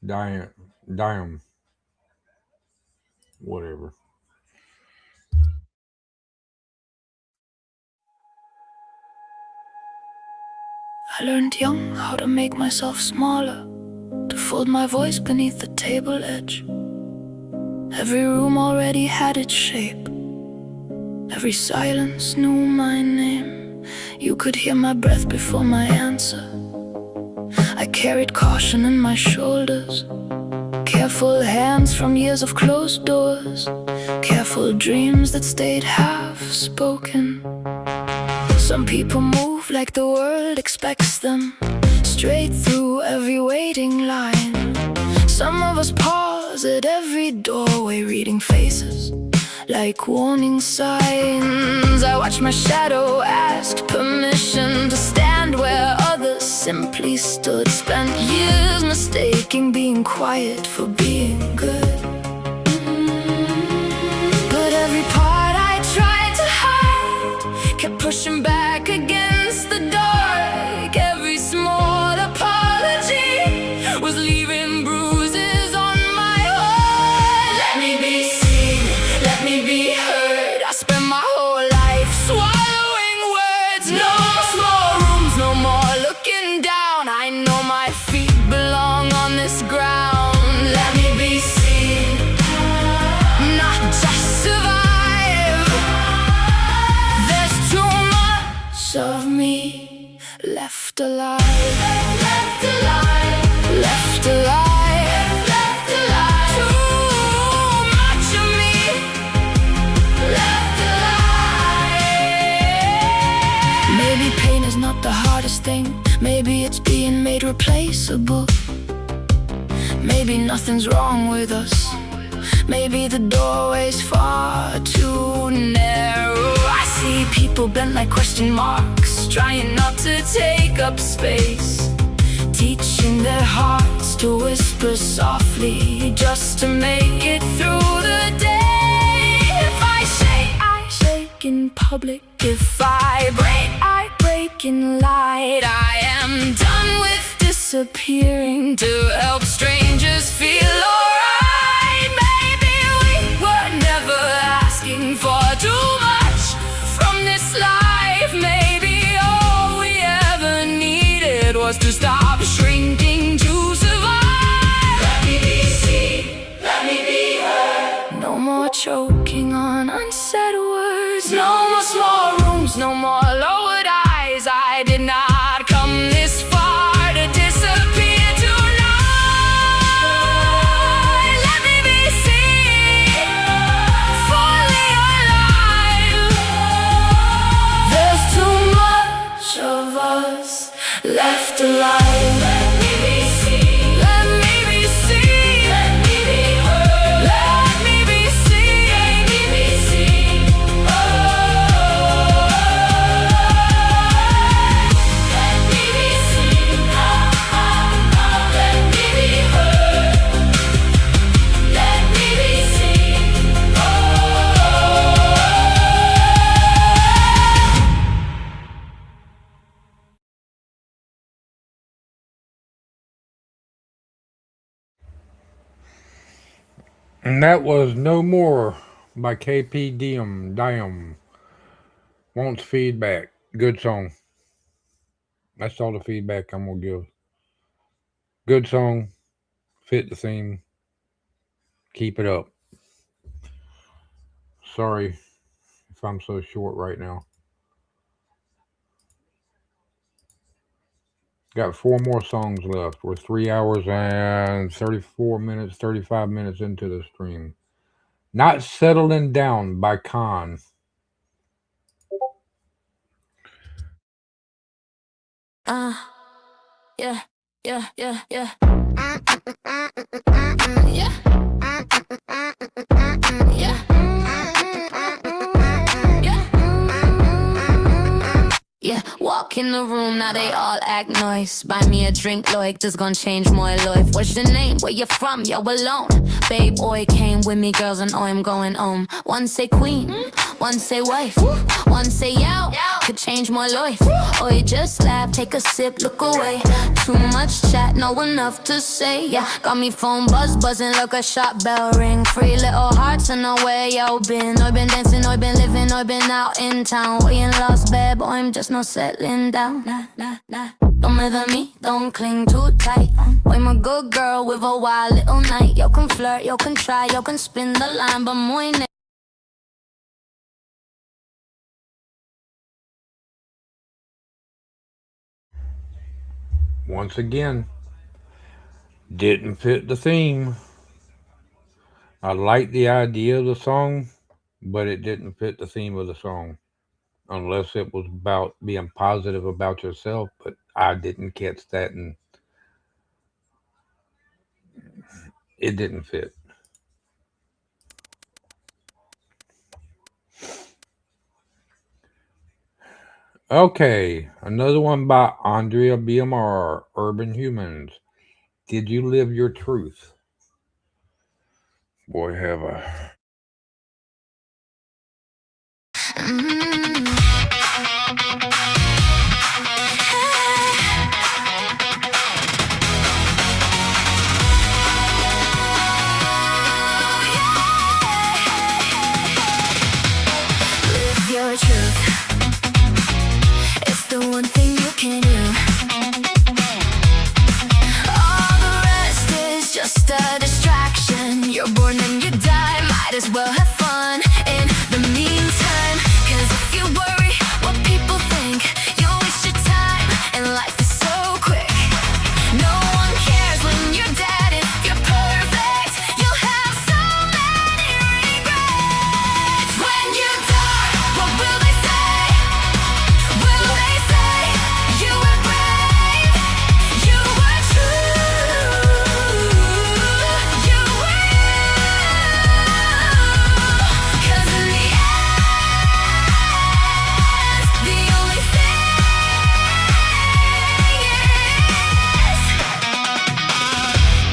Speaker 2: Diem. Whatever.
Speaker 6: I learned young how to make myself smaller, to fold my voice beneath the table edge. Every room already had its shape. Every silence knew my name. You could hear my breath before my answer. I carried caution in my shoulders, careful Careful hands from years of closed doors, careful dreams that stayed half-spoken. Some people move like the world expects them, straight through every waiting line. Some of us pause at every doorway, reading faces like warning signs. I watch my shadow ask permission to stand where others simply stood. Spent years mistaking being quiet for being good. But every part I tried to hide kept pushing back against the dark. Every small apology was leaving bruises on my heart. Let me be seen, let me be heard. I spent my whole life swallowing words. No more small rooms, no more looking down. I know my feet belong on this ground. Let me be seen, not just survive. There's too much of me left alive. Left alive. Left alive. Left alive. Too much of me left alive. Maybe pain is not the hardest thing. Maybe it's being made replaceable. Maybe nothing's wrong with us. Maybe the doorway's far too narrow. I see people bent like question marks, trying not to take up space, teaching their hearts to whisper softly just to make it through the day. If I shake in public. If I break in light. I am done with disappearing to help strangers feel alright. Maybe we were never asking for too much from this life. Maybe all we ever needed was to stop shrinking to survive. Let me be seen, let me be heard. No more choking on unsaid words. No more small rooms, no more lowered eyes. I did not come this far to disappear tonight. Let me be seen, fully alive. There's too much of us left alive. Let me be seen, let me be seen, let me be heard. Let me be seen, let me be seen. Oh, let me be seen. Let me be heard. Let me be seen. Oh.
Speaker 2: And that was No More by KP Diem. Wants feedback. Good song. That's all the feedback I'm going to give. Good song. Fit the theme. Keep it up. Sorry if I'm so short right now. Got 4 more songs left. We're 3 hours and 34 minutes, 35 minutes into the stream. Not Settling Down by Khan.
Speaker 6: Yeah, yeah, yeah, yeah. Yeah. Yeah. Yeah, walk in the room, now they all act nice. Buy me a drink, like, just gonna change my life. What's your name? Where you from? Yo, alone. Babe, oi, came with me, girls, and I'm going home. One say queen, one say wife, one say yow, could change my life. Oi, just laugh, take a sip, look away. Too much chat, no enough to say. Yeah, got me phone buzzing like a shot bell ring. Free little hearts in the way yo been. I been dancing, I been living, I been out in town. We in lost, babe, I'm just no settling down. Don't bother me, don't cling too tight. I'm a good girl with a wild little night. You can flirt, you can try, you can spin the line, but muy
Speaker 2: Once again, didn't fit the theme. I liked the idea of the song, but it didn't fit the theme of the song. Unless it was about being positive about yourself, but I didn't catch that and it didn't fit. Okay, another one by Andrea BMR, Urban Humans. Did you live your truth? Boy, have I.
Speaker 6: Live your truth. It's the one thing you can do. All the rest is just a distraction. You're born and you die, might as well have fun in the meantime. 'Cause if you worry what people think, you'll waste your time, and life is so quick. No one cares when you're dead. If you're perfect, you'll have so many regrets. When you die, what will they say? Will they say you were brave? You were true. You were you. 'Cause in the end, the only thing is,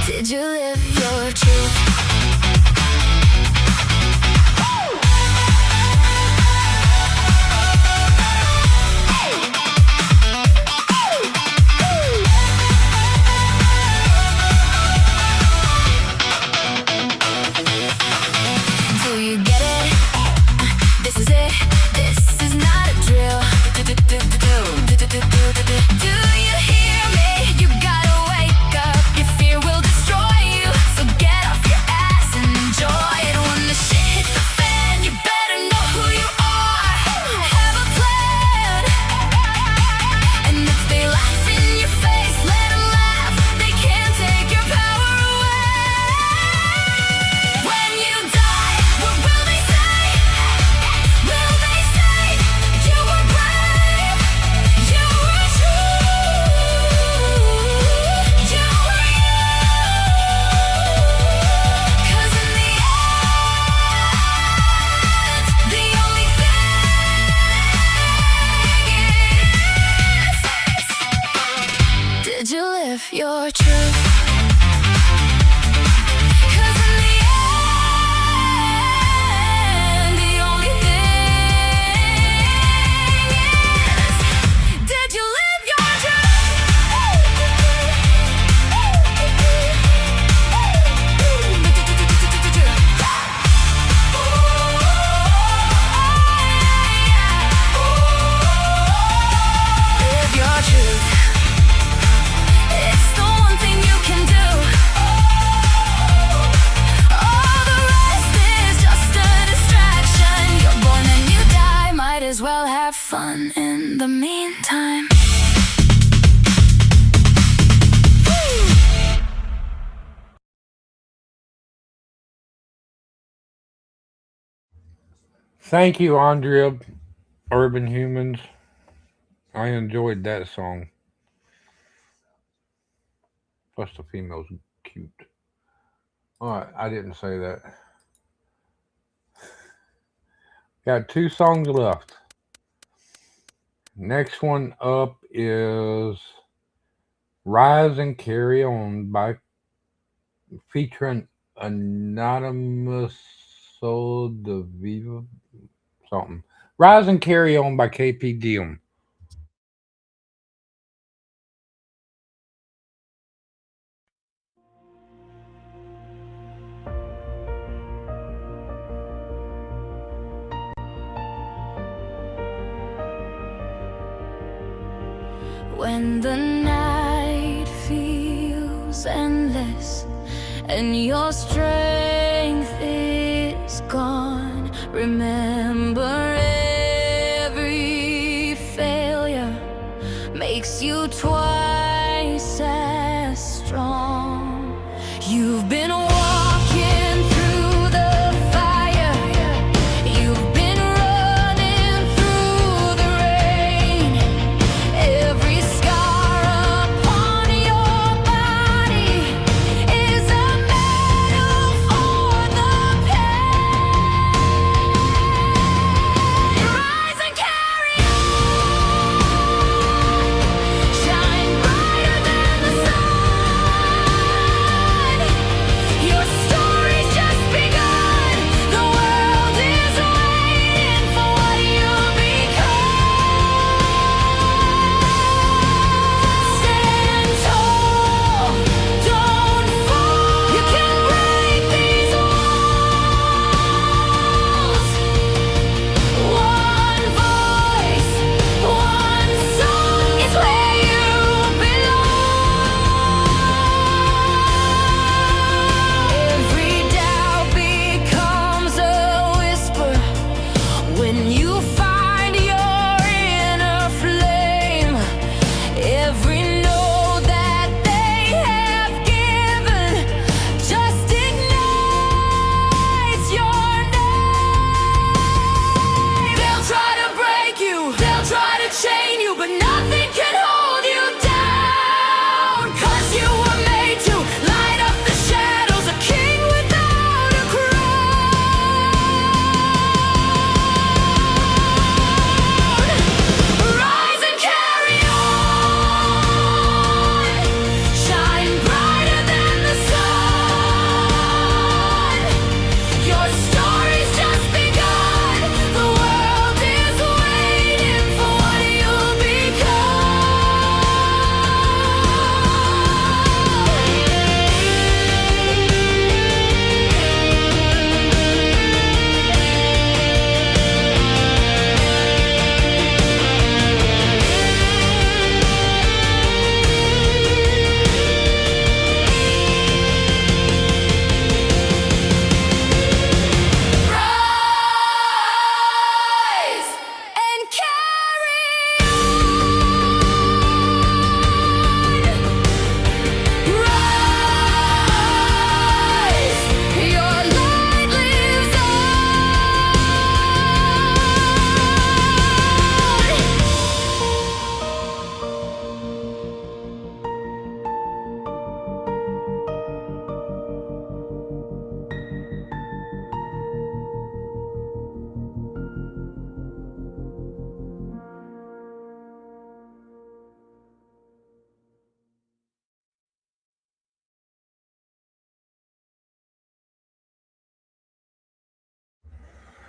Speaker 6: did you live your truth? Do you get it? This is it. This is not a drill. Do you hear me? You gotta wake up. Your fear will destroy you. So get off your ass and enjoy it. When the shit hits the fan, you better know who you are. Have a plan. And if they laugh in your face, let them laugh. They can't take your power away. When you die, what will they say? Will they say you were brave? You were true. You were you. 'Cause in the end, the only thing is, did you live your truth? 'Cause in the end, the only thing is, did you live your Live your truth. It's the one thing you can do. All the rest is just a distraction. You're born and you die, might as well have fun in the meantime.
Speaker 2: Thank you, Andrea, Urban Humans. I enjoyed that song. Plus, the female's cute. Alright, I didn't say that. Got two songs left. Next one up is Rise and Carry On by featuring Anonymous Soul de Viva something. Rise and Carry On by KP Diem.
Speaker 6: When the night feels endless and your strength is gone, remember every failure makes you twice as strong. You've been walking through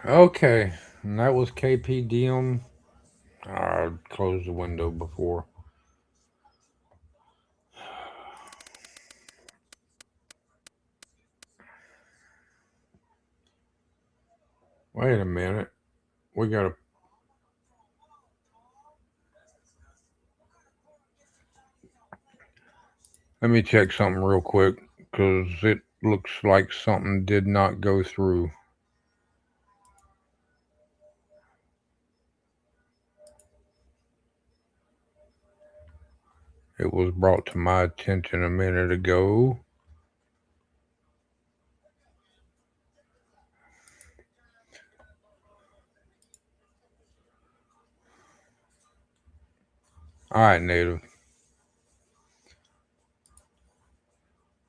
Speaker 2: Okay, and that was KPDM. I closed the window before. Wait a minute. We gotta. Let me check something real quick because it looks like something did not go through. It was brought to my attention a minute ago. All right, Native.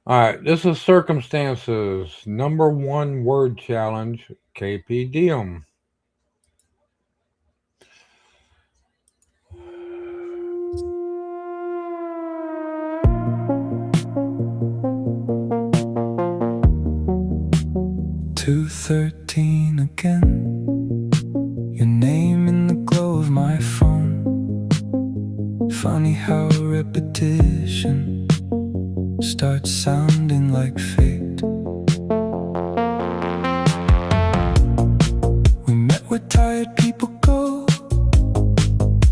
Speaker 2: All right, this is Circumstances, #1 word challenge, KPDM.
Speaker 4: "213 again. Your name in the glow of my phone. Funny how repetition starts sounding like fate. We met where tired people go,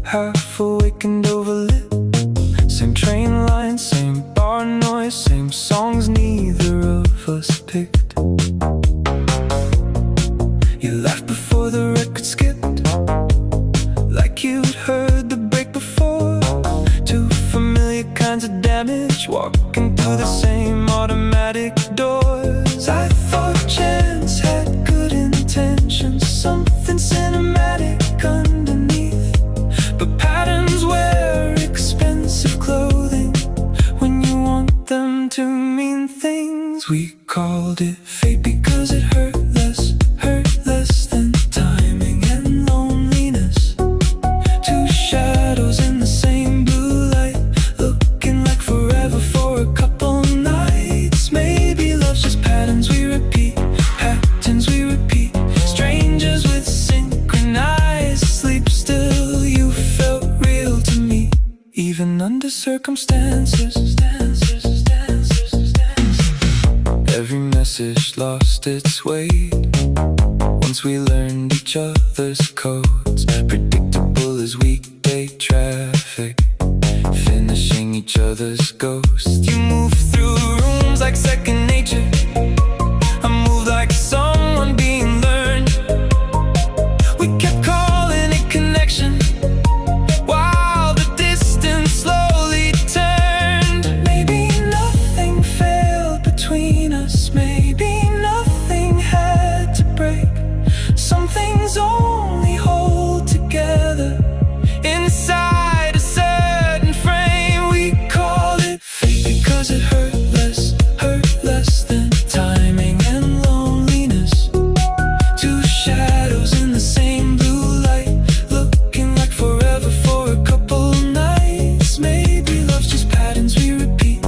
Speaker 4: half awake and overlit. Same train line, same bar noise, same songs neither of us picked. You laughed before the record skipped, like you'd heard the break before. Two familiar kinds of damage, walking through the same automatic doors. I thought chance had good intentions, something cinematic underneath. But patterns wear expensive clothing when you want them to mean things. We called it fate because it hurt less than timing and loneliness. Two shadows in the same blue light, looking like forever for a couple nights. Maybe love's just patterns we repeat, strangers with synchronized sleep. Still you felt real to me, even under circumstances. Every message lost its weight once we learned each other's codes. Predictable as weekday traffic, finishing each other's ghosts. You move through rooms like second nature. I move like someone being learned. We kept calling it connection, while the distance slowly turned. Maybe nothing failed between us, maybe nothing had to break. Some things only hold together inside a certain frame. We call it fate because it hurt less than timing and loneliness. Two shadows in the same blue light, looking like forever for a couple nights. Maybe love's just patterns we repeat,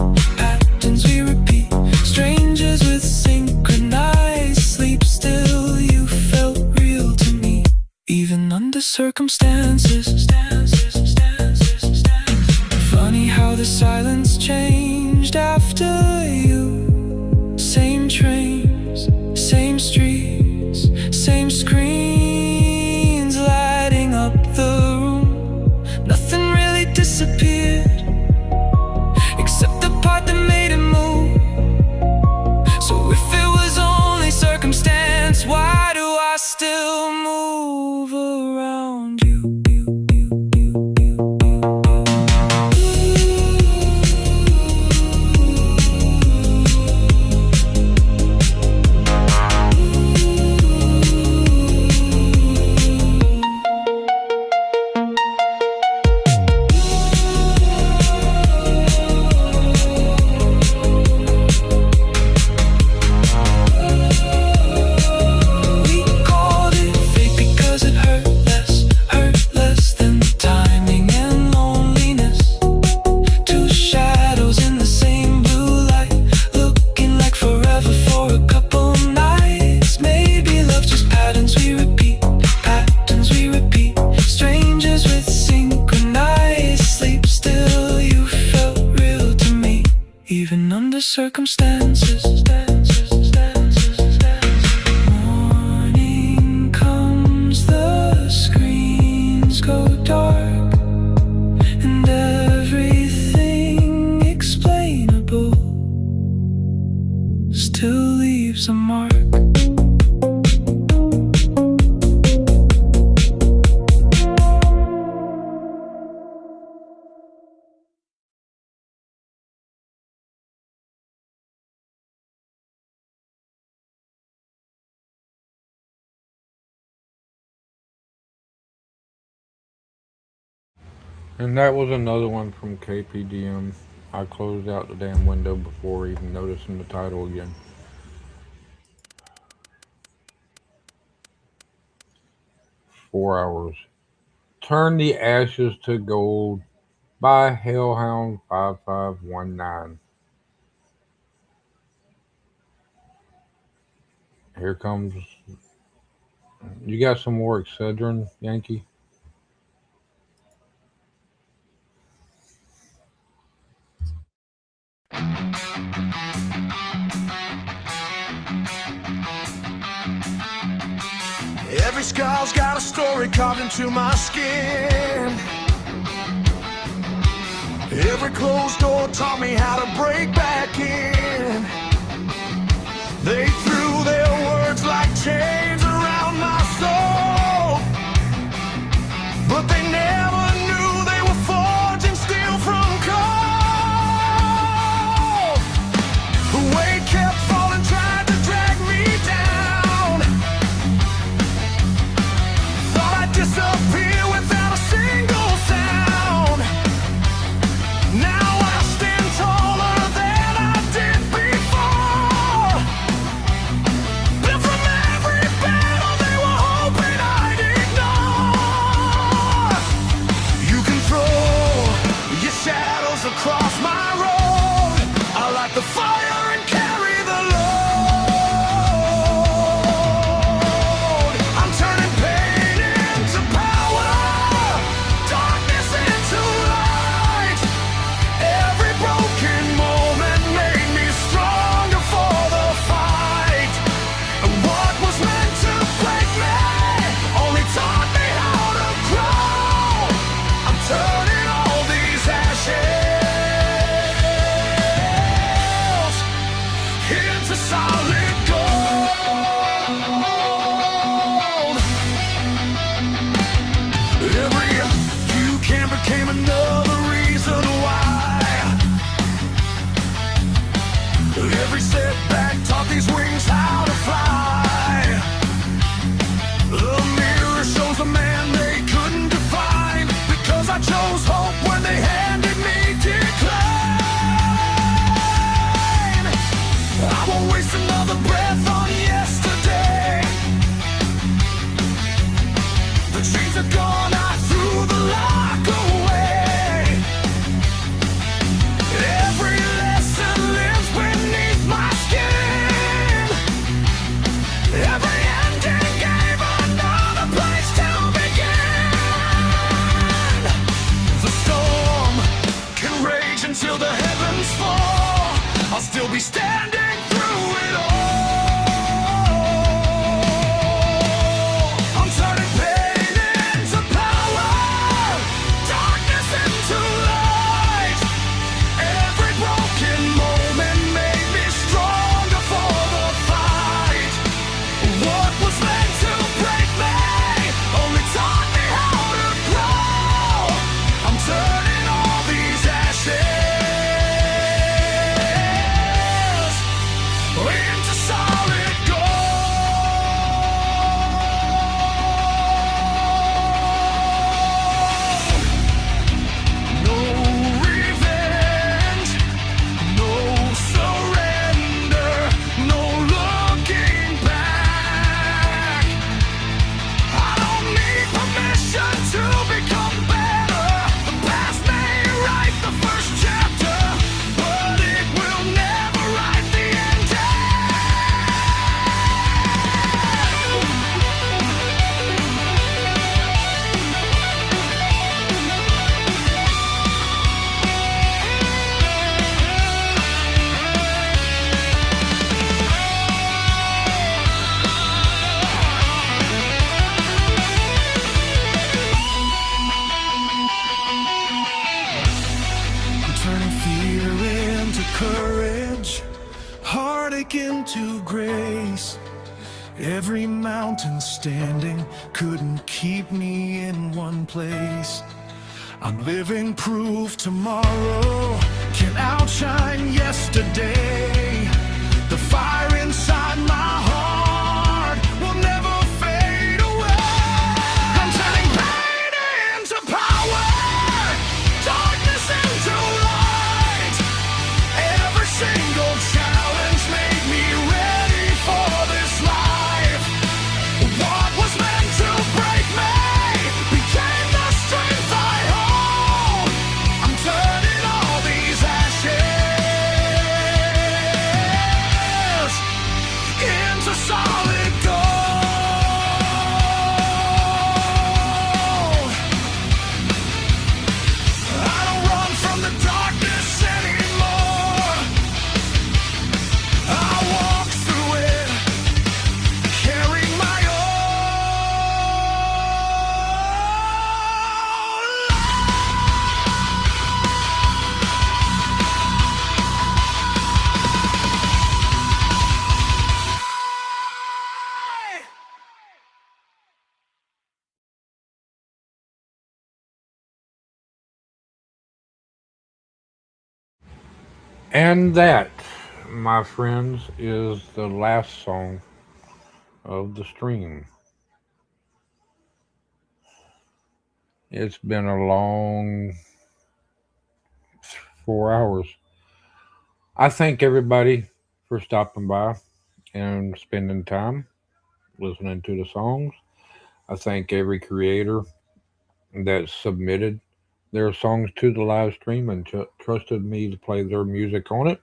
Speaker 4: strangers with synchronized sleep. Still you felt real to me, even under circumstances. Funny how the silence changed after you. Same trains, same streets, same screens lighting up the room. Nothing really disappeared except the part that made it move. So if it was only circumstance, why do I still move around you?
Speaker 2: And that was another one from KPDM. I closed out the damn window before even noticing the title again. "4 hours. Turn the Ashes to Gold" by Hellhound 5519. Here comes. You got some more Excedrin, Yankee?
Speaker 5: Every scar's got a story carved into my skin. Every closed door taught me how to break back in. They threw their words like chains around my soul, but they never knew they were forging steel from coal. The weight kept falling, tried to drag me down. Thought I'd disappear without a single sound. Now I stand taller than I did before. Built from every battle they were hoping I'd ignore. You can throw your shadows across my road. I light the fire and carry the load. I'm turning pain into power, darkness into light. Every broken moment made me stronger for the fight. And what was meant to break me only taught me how to grow. I'm turning all these ashes into solid gold. Every you can became another reason why. Every setback taught these wings how to fly. The mirror shows a man they couldn't define, because I chose hope when they handed me decline. I won't waste another breath on yesterday. The chains are gone, I threw the lock away. Every lesson lives beneath my skin. Every ending gave another place to begin. The storm can rage until the heavens fall. I'll still be standing through it all. I'm turning pain into power, darkness into light. Every broken moment made me stronger for the fight. What was meant to break me only taught me how to grow. I'm turning all these ashes into solid gold. No revenge, no surrender, no looking back. I don't need permission to become better. The past may write the first chapter, but it will never write the end. I'm turning fear into courage, heartache into grace. Every mountain standing couldn't keep me in one place. I'm living proof tomorrow can outshine yesterday. The fire inside my heart will never fade away. I'm turning pain into power,
Speaker 2: And that, my friends, is the last song of the stream. It's been a long 4 hours. I thank everybody for stopping by and spending time listening to the songs. I thank every creator that submitted their songs to the live stream and trusted me to play their music on it.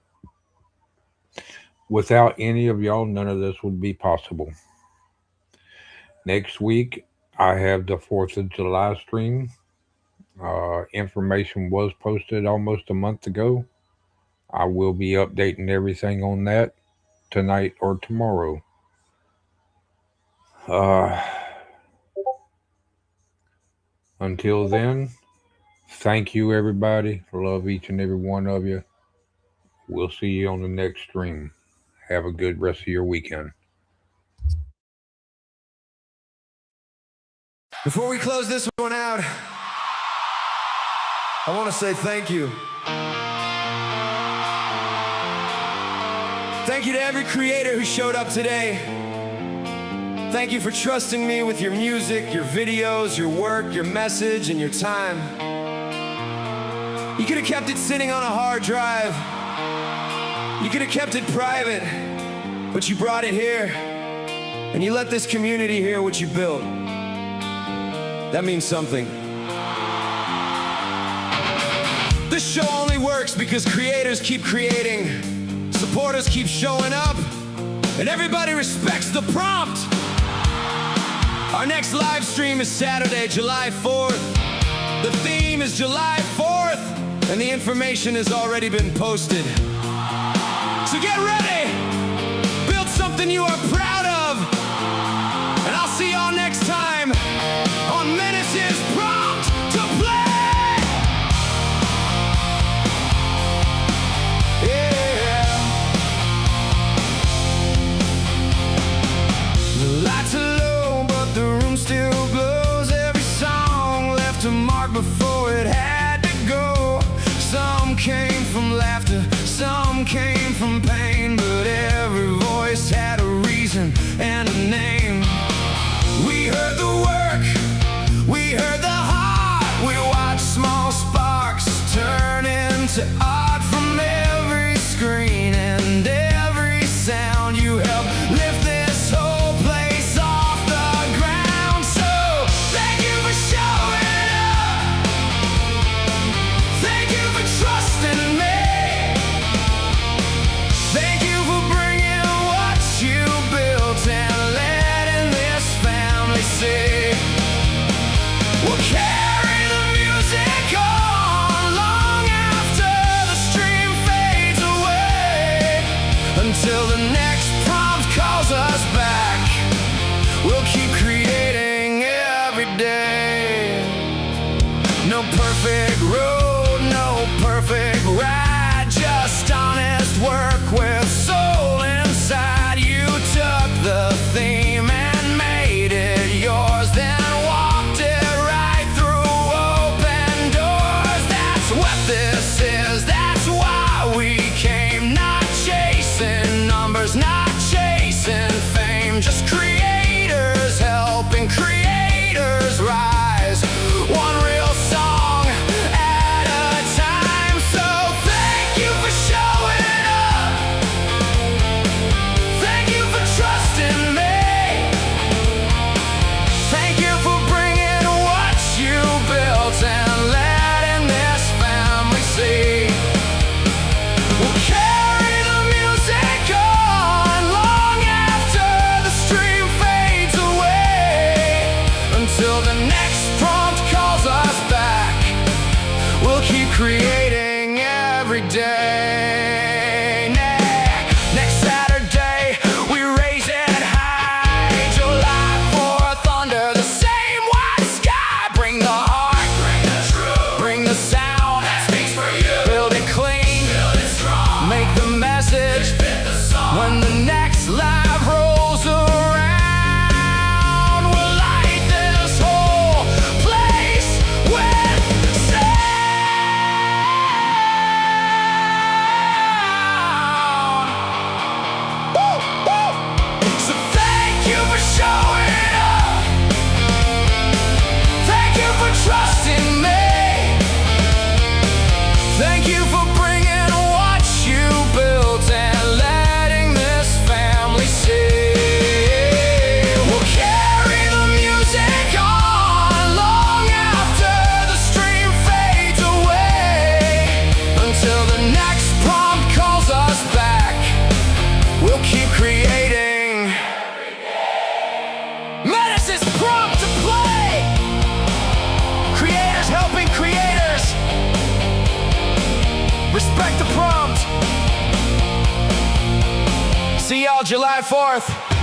Speaker 2: Without any of y'all, none of this would be possible. Next week, I have the 4th of July stream. Information was posted almost a month ago. I will be updating everything on that tonight or tomorrow. Until then, thank you, everybody. Love each and every one of you. We'll see you on the next stream. Have a good rest of your weekend.
Speaker 5: Before we close this one out, I want to say thank you. Thank you to every creator who showed up today. Thank you for trusting me with your music, your videos, your work, your message, and your time. You could have kept it sitting on a hard drive. You could have kept it private, but you brought it here, and you let this community hear what you built. That means something. This show only works because creators keep creating, supporters keep showing up, and everybody respects the prompt. Our next live stream is Saturday, July 4th. The theme is July 4th, and the information has already been posted. So get ready! Build something you are proud of! And I'll see y'all next time on Menace's Prompt to Play! Yeah! The lights are low, but the room still glows. Every song left a mark before it had to go. Some came from laughter, some came from pain, but every voice had a reason
Speaker 1: is prompt to play. Creators helping creators. Respect the prompt. See y'all July 4th.